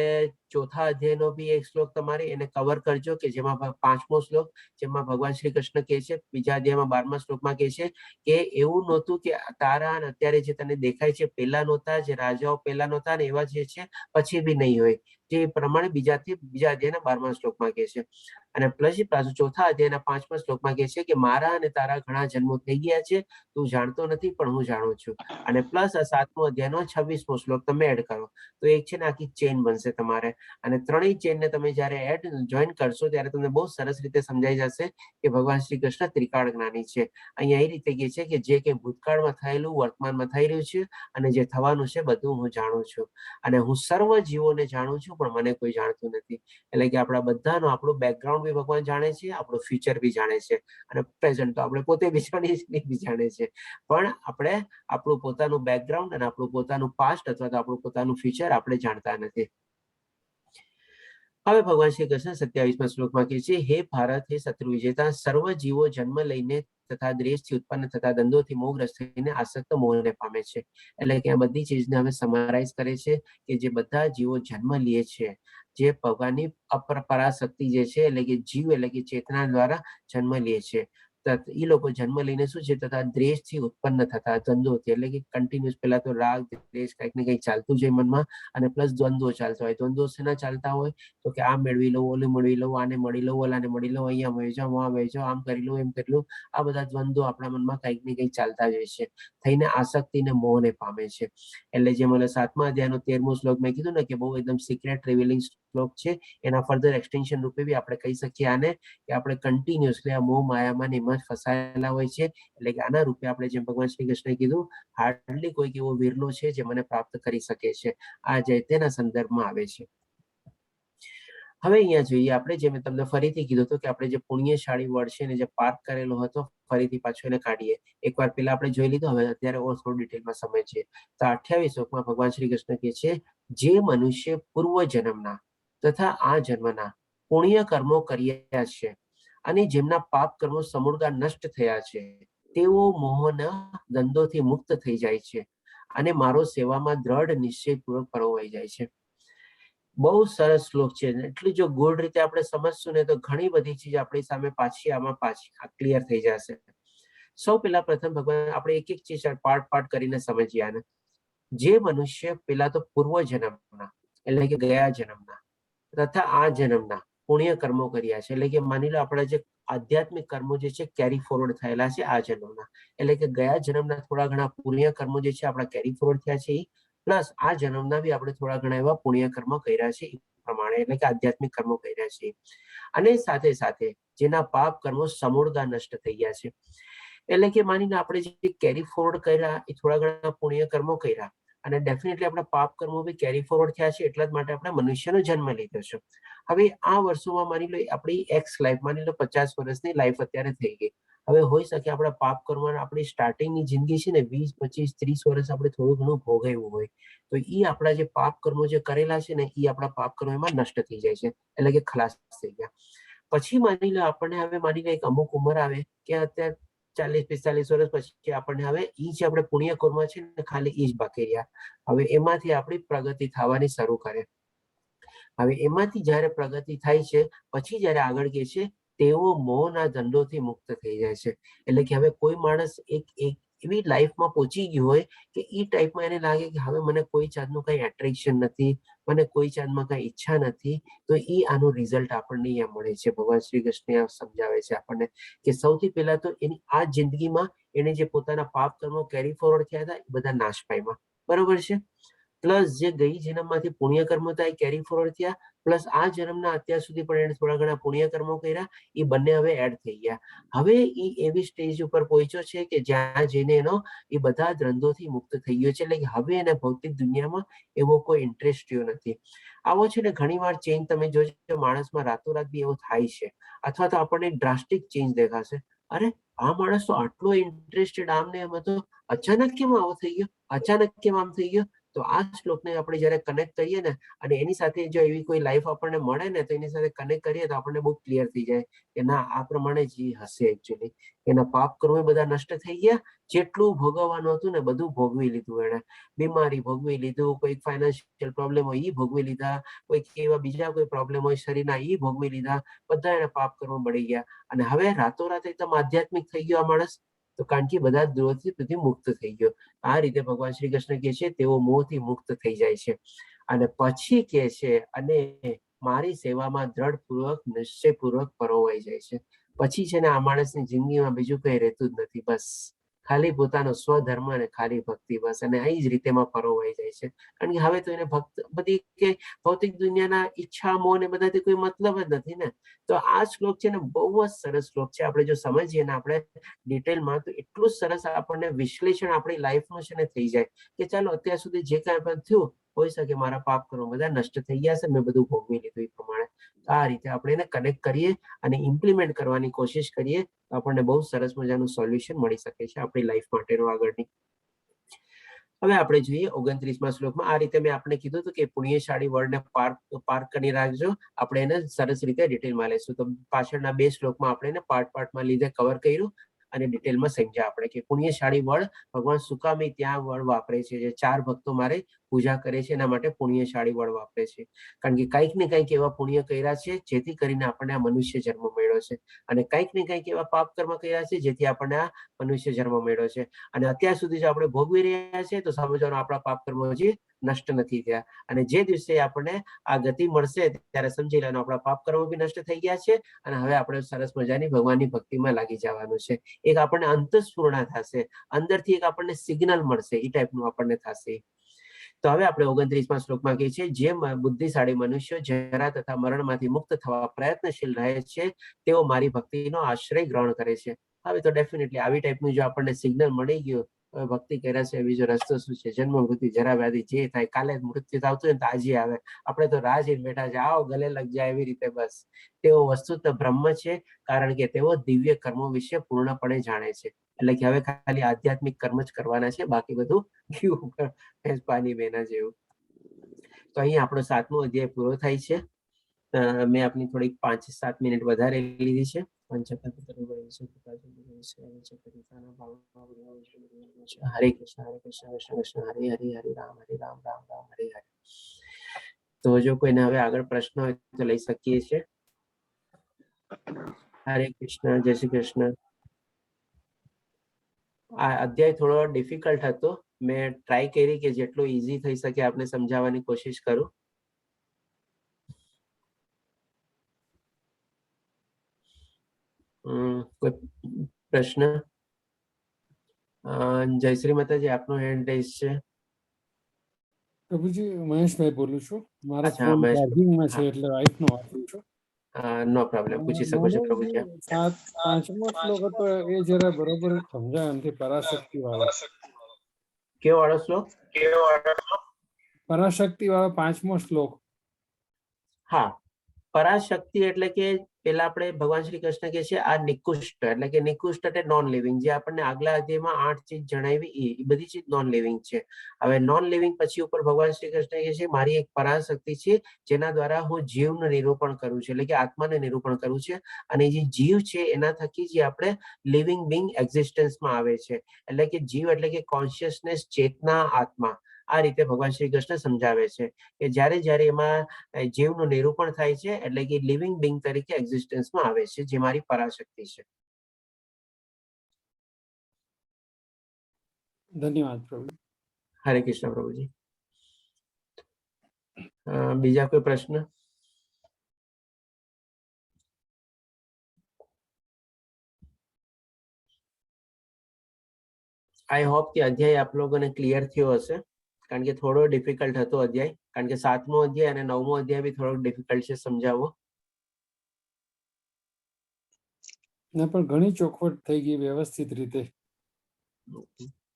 ચોથા અધ્યાયનો બી એક શ્લોક તમારે એને કવર કરજો, કે જેમાં 5મો શ્લોક, જેમાં ભગવાન શ્રી કૃષ્ણ કહે છે, બીજા અધ્યાયમાં 12મા શ્લોકમાં કહે છે કે એવું નહોતું કે તારા અને અત્યારે જે તને દેખાય છે પેલા નહોતા, જે રાજાઓ પેલા નહોતા ને એવા જે છે પછી બી નહીં હોય, જે પ્રમાણે બીજા અધ્યાયના 12મા શ્લોકમાં કહે છે. અને પ્લસ પાછું ચોથા અધ્યાયના 5મા શ્લોકમાં કહે છે કે મારા અને તારા ઘણા જન્મો થઈ ગયા છે, તું જાણતો નથી પણ હું જાણું છું. અને પ્લસ આ 7મો અધ્યાયનો 26મો શ્લોક તમે એડ કરો તો એક છે ને આખી ચેન બનશે તમારે. અને ત્રણેય ચેનને તમે જ્યારે જોઈન કરશો ત્યારે તમને બહુ સરસ રીતે સમજાઈ જશે કે ભગવાન શ્રી કૃષ્ણ ત્રિકાળ જ્ઞાની છે. અહીંયા એ રીતે કહે છે કે જે કંઈ ભૂતકાળમાં થયેલું, વર્તમાનમાં થઈ રહ્યું છે અને જે થવાનું છે બધું હું જાણું છું. અને હું સર્વ જીવોને જાણું છું, પણ મને કોઈ જાણતું નથી. એટલે કે આપણા બધાનો આપણું બેકગ્રાઉન્ડ બી ભગવાન જાણે છે, આપણું ફ્યુચર બી જાણે છે, અને પ્રેઝન્ટ તો આપણે પોતે બી જાણે છે. પણ આપણે આપણું પોતાનું બેકગ્રાઉન્ડ અને આપણું પોતાનું પાસ્ટ અથવા તો આપણું પોતાનું ફ્યુચર આપણે જાણતા નથી. હવે ભગવાન શ્રી કૃષ્ણ 27મા શ્લોકમાં કહે છે, હે ભારત, હે શત્રુ વિજેતા, સર્વ જીવો જન્મ લઈને તથા દ્વેષથી ઉત્પન્ન થતા દ્વંદ્વોથી મોહગ્રસ્ત થઈને આસક્ત મોહને પામે છે. એટલે કે આ બધી ચીજને હવે સમરાઇઝ કરે છે કે જે બધા જીવો જન્મ લે છે, જે ભગવાનની પરાશક્તિ જે છે, એટલે કે જીવ એટલે કે ચેતના દ્વારા જન્મ લે છે, એ લોકો જન્મ લઈને શું છે તથા દ્વેષથી ઉત્પન્ન થતા દ્વંદ્વોથી, એટલે કે કન્ટિન્યુઅસ પેલા તો રાગ દ્વેષ કંઈક ને કંઈક ચાલતું જ હોય મનમાં, અને પ્લસ દ્વંદ્વો ચાલતા હોય. દ્વંદ્વો શેના ચાલતા હોય તો કે આ મેળવી લઉં, ઓલું મેળવી લઉં, આને મળી લઉં, ઓલાને મળી લઉં, અહીંયા વહી જાઉં, આ વહી જાઉં, આમ કરી લઉં, એમ કરી લઉં. આ બધા દ્વંદ્વો આપણા મનમાં કંઈક ને કંઈક ચાલતા જ હોય છે, થઈને આસક્તિ ને મોહને પામે છે. એટલે જે મને 7મા અધ્યાયનો 13મો શ્લોક મેં કીધું ને કે બહુ એકદમ સિક્રેટ રિવીલિંગ શ્લોક છે, એના ફર્ધર એક્સટેન્શન રૂપે બી આપણે કહી શકીએ આને કે આપણે કન્ટિન્યુઅસલી આ મોહ માયામાં ને એમાં જ ફસાયેલા હોય છે. એટલે કે આના રૂપે આપણે જેમ ભગવાન શ્રી કૃષ્ણે કીધું, હાર્ડલી કોઈક એવો વિરલો છે જે મને પ્રાપ્ત કરી શકે છે. આ જે તેના સંદર્ભમાં આવે છે. હવે અહીંયા જોઈએ આપણે, જે મેં તમને ફરીથી કીધું હતું કે આપણે જે પુણ્યશાળી વર્ડ છે ને જે પાર્ક કરેલો હતો, ફરીથી પાછો એને કાઢીએ. એકવાર પેલા આપણે જોઈ લીધું, હવે અત્યારે થોડું ડિટેલમાં સમજીએ. તો 28 શ્લોકમાં ભગવાન શ્રી કૃષ્ણ કહે છે, જે મનુષ્ય પૂર્વ જન્મના તથા આ જન્મના પુણ્ય કર્મો કર્યા છે અને જેમના પાપ કર્મો સમૂળગા નષ્ટ થયા છે, તેઓ મોહના દ્વંદ્વોથી મુક્ત થઈ જાય છે અને મારો સેવામાં દ્રઢ નિશ્ચયપૂર્વક પરોવાઈ જાય છે. બહુ સરસ શ્લોક છે. એટલી જો ગુડ રીતે આપણે સમજશું ને તો ઘણી બધી ચીજ આપણી સામે પાછી ક્લિયર થઈ જશે. સૌ પહેલા પ્રથમ ભગવાન આપણે એક એક ચીજ પાર્ટ કરીને સમજીએ આને. જે મનુષ્ય પેલા તો પૂર્વ જન્મના એટલે કે ગયા જન્મના તથા આ જન્મના પુણ્ય કર્મો કર્યા છે, એટલે કે માની લો આપણા જે આધ્યાત્મિક કર્મો જે છે કેરી ફોરવર્ડ થયેલા છે આ જન્મના, એટલે કે ગયા જન્મના થોડા ઘણા પુણ્ય કર્મો જે છે આપણા કેરી ફોરવર્ડ થયા છે, પ્લસ આ જન્મના બી આપણે થોડા ઘણા એવા પુણ્ય કર્મ કર્યા છે એ પ્રમાણે, એટલે કે આધ્યાત્મિક કર્મો કર્યા છે. અને સાથે સાથે જેના પાપ કર્મો સમૂળગા નષ્ટ થઈ ગયા છે, એટલે કે માનીને આપણે જે કેરી ફોરવર્ડ કર્યા એ થોડા ઘણા પુણ્ય કર્મો કર્યા અને ડેફિનેટલી આપણા પાપ કર્મો બી કેરી ફોરવર્ડ થયા છે, એટલા જ માટે આપણે મનુષ્યનો જન્મ લીધો છે. હવે આ વર્ષોમાં માની લો આપણી એક્સ લાઈફ, માની લો 50 વર્ષની લાઈફ અત્યારે થઈ ગઈ. હવે હોઈ શકે આપણા પાપ કર્મ આપણી સ્ટાર્ટિંગની જિંદગી છે ને 20, 25, 30 વર્ષ આપણે થોડું ઘણું ભોગવ્યું હોય, તો એ આપણા જે પાપ કર્મો જે કરેલા છે ને એ આપણા પાપ કર્મો એમાં નષ્ટ થઈ જાય છે, એટલે કે ખલાસ થઈ ગયા. પછી માની લો આપણને હવે માની લો એક અમુક ઉંમર આવે કે અત્યારે 40, 45 વર્ષ પછી આપણને હવે ઈ જે આપણે પુણ્ય કર્મ છે ને ખાલી ઈ જ બાકી રહ્યા. હવે એમાંથી આપણી પ્રગતિ થવાની શરૂ કરે. હવે એમાંથી જયારે પ્રગતિ થાય છે પછી જયારે આગળ કે છે તેઓ મોહના દંડોથી મુક્ત થઈ જાય છે. એટલે કે હવે કોઈ માણસ એક એવી લાઈફમાં પહોંચી ગયું હોય કે એ ટાઈપમાં એને લાગે કે હવે મને કોઈ જાતનું કઈ એટ્રેક્શન નથી, મને કોઈ જાતમાં કઈ ઈચ્છા નથી, તો એ આનું રિઝલ્ટ આપણને અહીંયા મળે છે. ભગવાન શ્રી કૃષ્ણ સમજાવે છે આપણને કે સૌથી પહેલા તો એની આ જિંદગીમાં એને જે પોતાના પાપ કર્મો કેરી ફોરવર્ડ થયા હતા એ બધા નાશ પામ્યા, બરોબર છે. પ્લસ જે ગઈ જન્મમાંથી પુણ્ય કર્મો હતા એ કેરી ફોરવર્ડ થયા, પ્લસ આ જન્મના અત્યાર સુધી પણ એને થોડા ઘણા પુણ્ય કર્મો કર્યા, એ બંને હવે એડ થઈ ગયા. હવે એ એવી સ્ટેજ ઉપર પહોંચ્યો છે કે જ્યાં જઈને એનો એ બધા દ્વંદ્વોથી મુક્ત થઈ ગયો છે, એટલે કે હવે એને ભૌતિક દુનિયામાં એવો કોઈ ઇન્ટરેસ્ટ રહ્યો નથી. આવો છે ને ઘણી વાર ચેન્જ તમે જોજો માણસમાં રાતોરાત બી એવો થાય છે, અથવા તો આપણને ડ્રાસ્ટિક ચેન્જ દેખાશે. અરે આ માણસ તો આટલો ઇન્ટરેસ્ટેડ આમ ને એમાં, તો અચાનક કેમ આવો થઈ ગયો, અચાનક કેમ આમ થઈ ગયો? તો આ શ્લોકને આપણે જયારે કનેક્ટ કરીએ ને, અને એની સાથે જો એવી કોઈ લાઈફ આપણને મળે ને, તો એની સાથે કનેક્ટ કરીએ તો આપણને બહુ ક્લિયર થઈ જાય કે ના, આ પ્રમાણે જ હશે. એકચ્યુઅલી એના પાપ કર્મ બધા નષ્ટ થઈ ગયા, જેટલું ભોગવવાનું હતું ને બધું ભોગવી લીધું એને. બીમારી ભોગવી લીધું, કોઈ ફાઇનાન્શિયલ પ્રોબ્લેમ હોય એ ભોગવી લીધા, કોઈ એવા બીજા કોઈ પ્રોબ્લેમ હોય શરીરના એ ભોગવી લીધા, બધા એને પાપ કર્મ મળી ગયા. અને હવે રાતોરાત એકદમ આધ્યાત્મિક થઈ ગયો આ માણસ, તો કારણ કે બધા દ્રોહથી મુક્ત થઈ ગયો. આ રીતે ભગવાન શ્રી કૃષ્ણ કહે છે તેઓ મોહથી મુક્ત થઈ જાય છે. અને પછી કહે છે, અને મારી સેવામાં દ્રઢપૂર્વક નિશ્ચયપૂર્વક પરોવાઈ જાય છે. પછી છે ને આ માણસની જિંદગીમાં બીજું કઈ રહેતું જ નથી, બસ ખાલી પોતાનો સ્વધર્મ અને ખાલી ભક્તિ, બસ. અને આ જ રીતેમાં પરોવાઈ જાય છે. કારણ કે હવે તો એને બધી કે ભૌતિક દુનિયાના ઈચ્છા, મોહ ને બધાથી કોઈ મતલબ જ નથી ને. તો આ શ્લોક છે ને બહુ જ સરસ શ્લોક છે. આપણે જો સમજીએ ને આપણે ડિટેલમાં, તો એટલું સરસ આપણને વિશ્લેષણ આપણી લાઈફનું છે ને થઈ જાય કે ચાલો અત્યાર સુધી જે કાંઈ પણ થયું, હોઈ શકે મારા પાપ કર્મ બધા નષ્ટ થઈ ગયા છે, મેં બધું ભોગવી લીધું એ પ્રમાણે. આ રીતે આપણે એને કનેક્ટ કરીએ અને ઇમ્પ્લિમેન્ટ કરવાની કોશિશ કરીએ તો આપણને બહુ સરસ મજાનું સોલ્યુશન મળી શકે છે આપણી લાઈફ માટેનું આગળની. હવે આપણે જોઈએ 29મા શ્લોકમાં. આ રીતે મેં આપણે કીધું હતું કે પુણ્યશાળી વર્ડને પાર્ક કરી રાખજો. આપણે એને સરસ રીતે ડિટેલમાં લઈશું. તો પાછળના 2 શ્લોકમાં આપણે એને પાર્ટમાં લીધે કવર કર્યું અને ડિટેલમાં સમજ્યા આપણે કે પુણ્યશાળી વર્ડ ભગવાન સુકામી ત્યાં વર્ડ વાપરે છે, જે 4 ભક્તો મારે પૂજા કરે છે એના માટે પુણ્યશાળી વર્ડ વાપરે છે. કારણ કે કંઈક ને કંઈક એવા પુણ્ય કર્યા છે જેથી કરીને આપણને આ મનુષ્ય જન્મ મળ્યો છે, અને કંઈક ને કંઈક એવા પાપ કર્મ કર્યા છે જેથી આપણને આ મનુષ્ય જન્મ મળ્યો છે. અને અત્યાર સુધી જો આપણે ભોગવી રહ્યા છીએ તો સમજવાનું આપણા પાપ કર્મો હજી નષ્ટ નથી થયા. અને જે દિવસે આપણને આ ગતિ મળશે ત્યારે સમજી લેવાનું આપણા પાપ કર્મો બી નષ્ટ થઈ ગયા છે, અને હવે આપણે સરસ મજાની ભગવાનની ભક્તિમાં લાગી જવાનું છે. એક આપણને અંતસ્ફૂર્ણા થશે, અંદરથી એક આપણને સિગ્નલ મળશે, એ ટાઈપનું આપણને થશે. તો હવે આપણે 29મા શ્લોકમાં કહીએ છીએ, જે બુદ્ધિશાળી મનુષ્યો જરા તથા મરણમાંથી મુક્ત થવા પ્રયત્નશીલ રહે છે, તેઓ મારી ભક્તિનો આશ્રય ગ્રહણ કરે છે. હવે તો ડેફિનેટલી આવી ટાઈપનું જો આપણને સિગ્નલ મળી ગયું, ભક્તિ કર્યા છે બીજો રસ્તો શું છે? જન્મ મૃત્યુ જરા વ્યાધિ જે થાય, કાલે જ મૃત્યુ આવતું હોય ને તો આજે આવે, આપણે તો રાહ જોઈને બેઠા છે, આવો ગલે લગ જાય એવી રીતે. બસ તેઓ વસ્તુત બ્રહ્મ છે, કારણ કે તેઓ દિવ્ય કર્મો વિશે પૂર્ણપણે જાણે છે. એટલે કે હવે ખાલી આધ્યાત્મિક કર્મ જ કરવાના છે, બાકી બધું પાણી બેના જેવું. તો અહીં આપણો 7મો અધ્યાય પૂરો થાય છે. મેં આપની થોડીક 5-7 મિનિટ વધારે લીધી છે. હરે કૃષ્ણ હરે કૃષ્ણ કૃષ્ણ કૃષ્ણ હરે હરે, હરે રામ હરે રામ રામ રામ હરે હરે. તો જો કોઈને હવે આગળ પ્રશ્ન હોય તો લઈ શકીએ છીએ. હરે કૃષ્ણ, જય શ્રી કૃષ્ણ. આ અધ્યાય થોડો ડિફિકલ્ટ હતો. મેં ટ્રાય કરી કે જેટલું ઈઝી થઈ શકે આપને સમજાવવાની કોશિશ કરું. કોઈ પ્રશ્ન? જયશ્રી માતાજી, આપનો હેન્ડ રેઝ છે. પ્રભુજી, મહેશભાઈ બોલું છું. મારો અચ્છા, ફોન મહેશ. ચાર્જિંગમાં છે એટલે વાઇફનો વાપરું છું. નો પ્રોબ્લેમ, પૂછી શકો છો પ્રભુજી. 5મો શ્લોક હતો એ જરા બરોબર સમજાય નથી. પરાશક્તિ વાળો કેવો વાળો શ્લોક? પરાશક્તિ વાળો 5મો શ્લોક. હા, પરાશક્તિ એટલે કે પેલા આપણે ભગવાન શ્રી કૃષ્ણ કહે છે આ નિકુષ્ટ, એટલે કે નિકુષ્ટ એટલે નોન લિવિંગ. જે આપણને આગલા અધ્યાયમાં 8 ચીજ જણાવી એ બધી ચીજ નોન લિવિંગ છે. હવે નોન લિવિંગ પછી ઉપર ભગવાન શ્રી કૃષ્ણ કહે છે મારી એક પરાશક્તિ છે જેના દ્વારા હું જીવનું નિરૂપણ કરું છું, એટલે કે આત્માને નિરૂપણ કરું છું. અને જે જીવ છે એના થકી જે આપણે લિવિંગ બિંગ એક્ઝિસ્ટન્સમાં આવે છે. એટલે કે જીવ એટલે કે કોન્શિયસનેસ, ચેતના, આત્મા. આ રીતે ભગવાન શ્રી કૃષ્ણ સમજાવે છે કે જ્યારે જ્યારે એમાં જીવનું નિરૂપણ થાય છે એટલે કે લિવિંગ બિંગ તરીકે એક્ઝિસ્ટન્સમાં આવે છે, જે મારી પરાશક્તિ છે. ધન્યવાદ પ્રભુ. હરે કૃષ્ણ પ્રભુજી. બીજા કોઈ પ્રશ્ન? આઈ હોપ કે અધ્યાય આપ લોકોને ક્લિયર થયો હશે, કારણ કે થોડો ડિફિકલ્ટ હતો અધ્યાય. કારણ કે 7મો અધ્યાય અને 9મો અધ્યાય બી થોડો ડિફિકલ્ટ છે સમજાવવો. ના, પણ ઘણી ચોખવટ થઈ ગઈ વ્યવસ્થિત રીતે.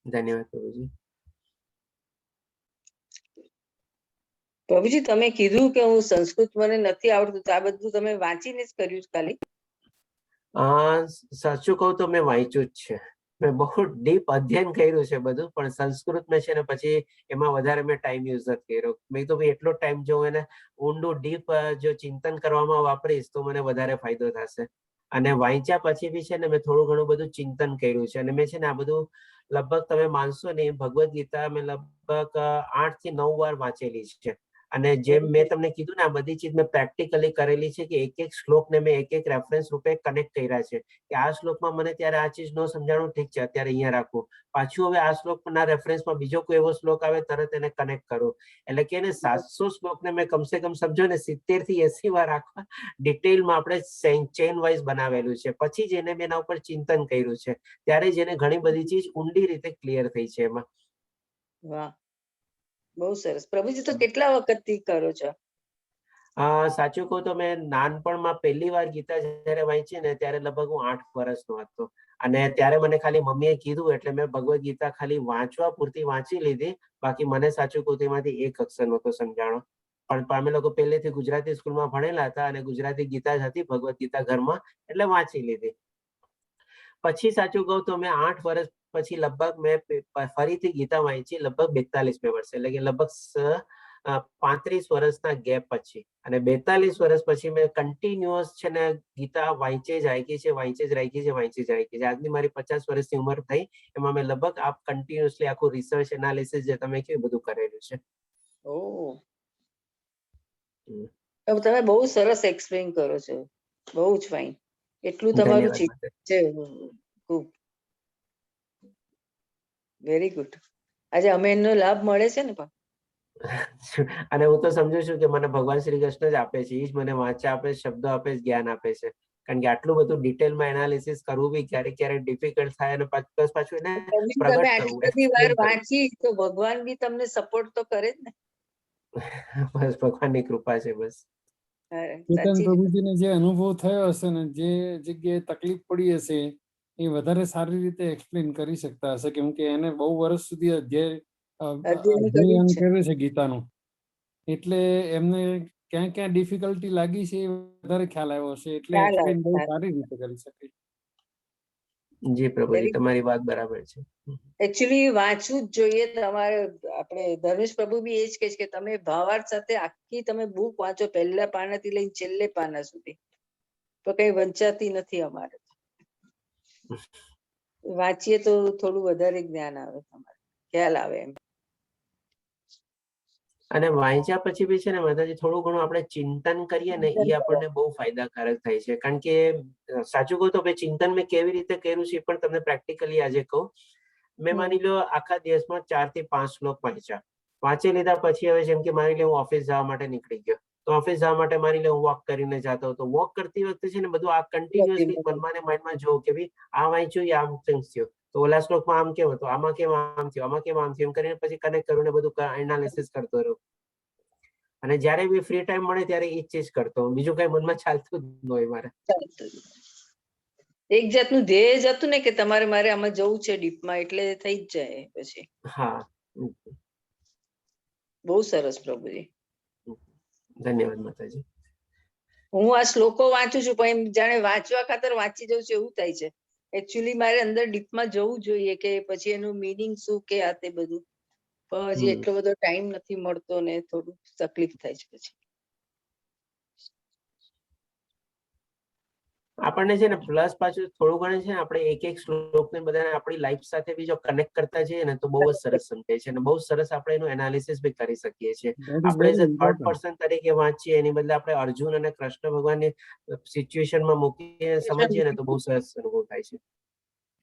ધન્યવાદ પ્રભુજી. પ્રભુજી, તમે કીધું કે હું સંસ્કૃત મને નથી આવડતું, તો આ બધું તમે વાંચીને જ કર્યું ખાલી? સાચું કહું તો મેં વાંચ્યું જ છે. મેં બહુ ડીપ અધ્યયન કર્યું છે બધું, પણ સંસ્કૃત મેં છે ને પછી એમાં વધારે મેં ટાઈમ યુઝ નથી કર્યો. મેં તો ભાઈ એટલો ટાઈમ જો એને ઊંડું ડીપ જો ચિંતન કરવામાં વાપરીશ તો મને વધારે ફાયદો થશે. અને વાંચ્યા પછી બી છે ને મેં થોડું ઘણું બધું ચિંતન કર્યું છે. અને મેં છે ને આ બધું લગભગ તમે માનશો નહીં, ભગવદ્ ગીતા મેં લગભગ 8 થી 9 વાર વાંચેલી છે. અને જેમ મેં તમને કીધું ને, આ બધી ચીજ મેં પ્રેક્ટિકલી કરેલી છે કે એક એક શ્લોકને મેં એક એક રેફરન્સ રૂપે કનેક્ટ કર્યા છે કે આ શ્લોકમાં મને ત્યારે આ ચીજ નો સમજાણું, ઠીક છે અત્યારે અહીંયા રાખવું, પાછું હવે આ શ્લોકના રેફરન્સમાં બીજો કોઈ એવો શ્લોક આવે તરત એને કનેક્ટ કરું. એટલે કે એને 700 શ્લોકને મેં કમસે કમ સમજો ને 70 થી 80 વાર આખા ડિટેલમાં આપણે ચેઇન વાઇઝ બનાવેલું છે. પછી જ એને મેં એના ઉપર ચિંતન કર્યું છે, ત્યારે જ એને ઘણી બધી ચીજ ઊંડી રીતે ક્લિયર થઈ છે એમાં. વાહ, બહુ સરસ. પ્રભુજી તો કેટલા વખતથી કરો છો? સાચું કહું તો મેં નાનપણમાં પહેલી વાર ગીતા જયારે વાંચી ને ત્યારે લગભગ હું 8 વર્ષનો હતો. અને ત્યારે મને ખાલી મમ્મીએ કીધું એટલે મેં ભગવદ ગીતા ખાલી વાંચવા પૂરતી વાંચી લીધી. બાકી મને સાચું કહું તો એમાંથી એક અક્ષર નહોતો સમજાણો. પણ અમે લોકો પહેલેથી ગુજરાતી સ્કૂલમાં ભણેલા હતા અને ગુજરાતી ગીતા જ હતી ભગવદ ગીતા ઘરમાં, એટલે વાંચી લીધી. પછી સાચું કહું તો મેં 8 વર્ષ પછી લગભગ મેં ફરીથી ગીતા વાંચી લગભગ 42 વર્ષે, એટલે કે લગભગ 35 વર્ષના ગેપ પછી. અને 42 વર્ષ પછી મેં કન્ટિન્યુઅસ છે ને ગીતા વાંચે જ રાખી છે. આજની મારી 50 વર્ષની ઉંમર થઈ, એમાં મેં લગભગ આ કન્ટિન્યુઅસલી આખું રિસર્ચ એનાલિસિસ જે તમે કહ્યું બધું કરેલું છે. ઓહ, તમે બહુ સરસ એક્સપ્લેન કરો છો, બહુ જ ફાઇન. એટલું તમારું છે, ખૂબ વેરી ગુડ. આજે અમે એનો લાભ મળે છે ને પણ. અને હું તો સમજુ છું કે મને ભગવાન શ્રી કૃષ્ણ જ આપે છે, એ જ મને વાંચા આપે, શબ્દો આપે, જ્ઞાન આપે છે. કારણ કે આટલું બધું ડિટેલમાં એનાલિસિસ કરવું બી ક્યારેક ક્યારેક ડિફિકલ્ટ થાય અને પાછું એને તમે પ્રગટ આટલી કરવું, બધી વાર એક્સપ્લેન કરવું. વાંચી તો ભગવાન બી તમને સપોર્ટ તો કરે જ ને. બસ ભગવાનની કૃપા છે બસ. ચેતન સાચી પ્રભુજીને જે અનુભવ થયો હશે ને, જે જગ્યાએ તકલીફ પડી હશે એ વધારે સારી રીતે એક્સપ્લેન કરી શકતા હશે, કેમ કે એને બહુ વર્ષ સુધી અધ્યયન કર્યું અધ્યયન જ છે. કર્યું છે ગીતાનું. એટલે એમને ક્યાં ક્યાં ડિફિકલ્ટી લાગી છે એ વધારે ખ્યાલ આવ્યો હશે, એટલે ખ્યાલ આવે, એક્સપ્લેન બહુ ખ્યાલ. સારી રીતે કરી શકે. જી પ્રભુજી, Very good. તમારી વાત બરાબર છે. એકચ્યુઅલી વાંચવું જ જોઈએ તમારે. આપણે ધર્મેશ પ્રભુ બી એ જ કહે છે કે તમે ભાવાર્થ સાથે આખી તમે બુક વાંચો, પહેલા પાનાથી લઈને છેલ્લે પાના સુધી, તો કઈ વંચાતી નથી અમારે. વાંચીએ તો થોડું વધારે જ્ઞાન આવે, તમારે ખ્યાલ આવે એમ. અને વાંચ્યા પછી બી છે ને માતાજી થોડું ઘણું આપણે ચિંતન કરીએ ને, એ આપણને બહુ ફાયદાકારક થાય છે. કારણ કે સાચું કહું તો ચિંતન મેં કેવી રીતે કર્યું છે એ પણ તમને પ્રેક્ટિકલી આજે કહું. મેં માની લો આખા દિવસમાં 4 થી 5 શ્લોક વાંચ્યા. વાંચી લીધા પછી હવે જેમ કે માની લો હું ઓફિસ જવા માટે નીકળી ગયો, તો ઓફિસ જવા માટે માની લો હું વોક કરીને જતો હતો. વોક કરતી વખતે છે ને બધું આ કન્ટિન્યુઅસલી મનમાં ને માઇન્ડમાં જોઉં કે ભાઈ આ વાંચ્યું, આમ થયું, તો ઓલા શ્લોકમાં આમ કેમ હતું, આમાં કેમ આમ થયું, આમાં કેમ આમ થયું, એમ કરીને પછી કનેક્ટ કરું ને બધું એનાલિસિસ કરતો રહું. અને જ્યારે બી ફ્રી ટાઈમ મળે ત્યારે એ ચીજ કરતો, બીજું કઈ મનમાં ચાલતું જ ન હોય મારે. એક જાતનું ધ્યેય જ હતું ને કે તમારે મારે આમાં જવું છે ડીપમાં, એટલે થઈ જ જાય પછી. હા, બહુ સરસ પ્રભુજી. ધન્યવાદ માતાજી. હું આ શ્લોકો વાંચું છું પણ એમ જાણે વાંચવા ખાતર વાંચી જઉં છું એવું થાય છે. એકચ્યુઅલી મારે અંદર ડીપમાં જવું જોઈએ કે પછી એનું મીનિંગ શું કે આ તે બધું, પણ હજી એટલો બધો ટાઈમ નથી મળતો ને થોડું તકલીફ થાય છે પછી. આપણને છે ને પ્લસ પાછું થોડું ઘણું છે ને આપણે એક એક શ્લોકને બધાને આપણી લાઈફ સાથે બી જો કનેક્ટ કરતા જઈએ ને તો બહુ જ સરસ સમજાય છે અને બહુ સરસ આપણે એનું એનાલિસિસ બી કરી શકીએ છીએ. આપણે જે થર્ડ પર્સન તરીકે વાંચીએ એની બદલે આપણે અર્જુન અને કૃષ્ણ ભગવાનની સિચ્યુએશનમાં મૂકીને સમજીએ ને તો બહુ સરસ અનુભવ થાય છે.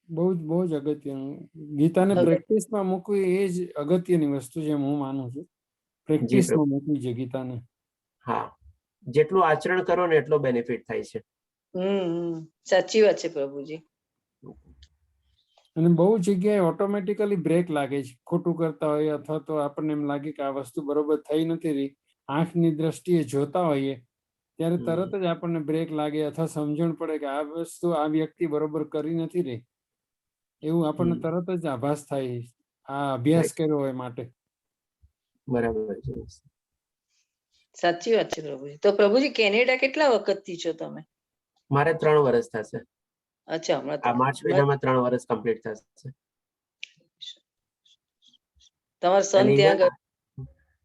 બહુ જ અગત્યનું. ગીતાને પ્રેક્ટિસમાં મૂકવી એ જ અગત્યની વસ્તુ છે, હું માનું છું. પ્રેક્ટિસમાં મૂકવી છે ગીતાને. હા, જેટલું આચરણ કરો ને એટલો બેનિફિટ થાય છે. સાચી વાત છે પ્રભુજી. અને બહુ જગ્યાએ ઓટોમેટિકલી બ્રેક લાગે છે, ખોટું કરતા હોય અથવા તો આપણને એમ લાગે કે આ વસ્તુ બરોબર થઈ નથી રહી, આંખની દ્રષ્ટિએ જોતા હોઈએ ત્યારે તરત જ આપણને બ્રેક લાગે અથવા સમજણ પડે કે આ વસ્તુ આ વ્યક્તિ બરોબર કરી નથી રહી, એવું આપણને તરત જ આભાસ થાય, આ અભ્યાસ કર્યો હોય માટે. બરાબર છે. સાચી વાત છે પ્રભુજી. તો પ્રભુજી કેનેડા કેટલા વખતથી છો તમે? મારે 3 વર્ષ થશે. અચ્છા હમણાં આ માર્ચ મહિનામાં 3 વર્ષ કમ્પ્લીટ થશે. તમારો સન અને ત્યાં ગયો?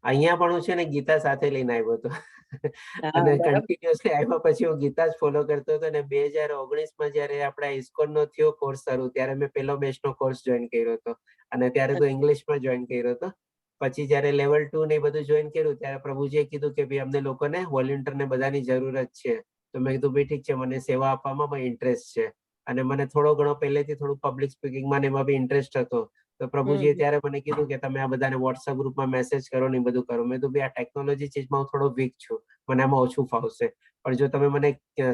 અહીંયા પણ હું છે ને ગીતા સાથે લઈને આવ્યો હતો હા, અને બરાબર. કન્ટિન્યુઅસલી આવ્યા પછી હું ગીતા જ ફોલો કરતો હતો. અને 2019માં જયારે આપણા ઇસ્કોન નો થયો કોર્સ શરૂ, ત્યારે મેં પેલો બેચ નો કોર્સ જોઈન કર્યો હતો અને ત્યારે તો ઇંગ્લિશમાં જોઈન કર્યો હતો. પછી જયારે લેવલ 2 ને એ બધું જોઈન કર્યું ત્યારે પ્રભુજીએ કીધું કે ભાઈ અમને લોકોને વોલેન્ટિયર ને બધાની જરૂરત છે. તો મેં કીધું ભાઈ ઠીક છે, મને સેવા આપવામાં પણ ઇન્ટરેસ્ટ છે અને મને થોડો ઘણો પહેલેથી થોડું પબ્લિક સ્પીકિંગમાં ને એમાં બી ઇન્ટરેસ્ટ હતો. તો પ્રભુજીએ ત્યારે મને કીધું કે તમે આ બધાને વોટ્સઅપ ગ્રુપમાં મેસેજ કરો ને બધું કરો. મેં તો ભાઈ આ ટેકનોલોજી ચીજમાં હું થોડો વીક છું, મને આમાં ઓછું ફાવશે, પણ જો તમે મને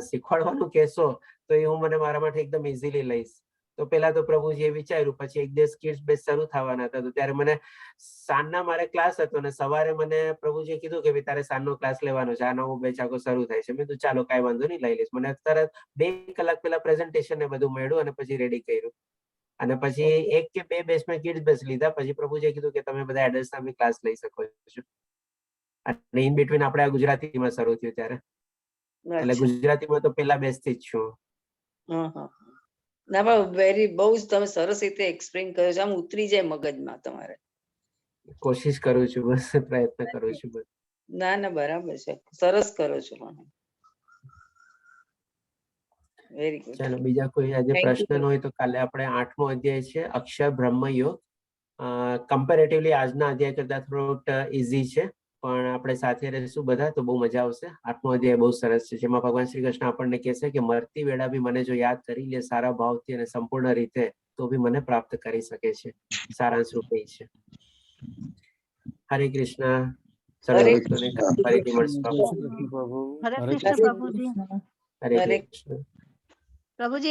શીખવાડવાનું કહેશો તો એ હું મને મારા માટે એકદમ ઇઝીલી લઈશ. તો પેલા તો પ્રભુજીએ વિચાર્યું, પછી એક દિવસ કિડ્સ બેચ શરૂ થવાના હતા તો ત્યારે મને સાંજના મારે ક્લાસ હતો અને સવારે મને પ્રભુજીએ કીધું કે ભાઈ તારે સાંજનો ક્લાસ લેવાનો છે, આ નવો બેચ આખો શરૂ થાય છે. મેં કીધું ચાલો કાંઈ વાંધો નહીં, લઈ લઈશ. મને તરત 2 કલાક પહેલા પ્રેઝન્ટેશન ને બધું મળ્યું અને પછી રેડી કર્યું. અને પછી 1 કે 2 બેચ મેં કિડ્સ બેચ લીધા. પછી પ્રભુજીએ કીધું કે તમે બધા એડલ્ટ્સ ના બી ક્લાસ લઈ શકો છો. અને ઇન બિટવીન આપણે આ ગુજરાતીમાં શરૂ થયું ત્યારે, એટલે અચ્છા. ગુજરાતીમાં તો પેલા બેચ થી જ છું. હા, હા. ના પણ બહુ જ તમે સરસ રીતે એક્સપ્લેન કર્યો છે, આમ ઉતરી જાય મગજમાં તમારે. કોશિશ કરું છું, બસ પ્રયત્ન કરું છું બસ. ના ના બરાબર છે, સરસ કરો છો. Very good. ચાલો બીજા કોઈ આજે Thank you. પ્રશ્ન હોય તો કાલે આપણે 8મો અધ્યાય છે અક્ષર બ્રહ્મ યોગ. કમ્પેરેટિવલી આજના અધ્યાય કરતા થોડોક ઈઝી છે, પણ આપણે સાથે રહીશું બધા તો બહુ મજા આવશે. 8મો અધ્યાય બહુ સરસ છે, જેમાં ભગવાન શ્રી કૃષ્ણ આપણને કહે છે કે મરતી વેળા બી મને જો યાદ કરી લે સારા ભાવથી અને સંપૂર્ણ રીતે તો બી મને પ્રાપ્ત કરી શકે છે. સારાંશ રૂપે છે. હરે કૃષ્ણ. સર્વ હરે ભક્તોને ફરીથી મળશું જય આપણે. શ્રી કૃષ્ણ પ્રભુ. હરે હરે કૃષ્ણ કૃષ્ણ. પ્રભુજી. હરે હરે કૃષ્ણ. પ્રભુજી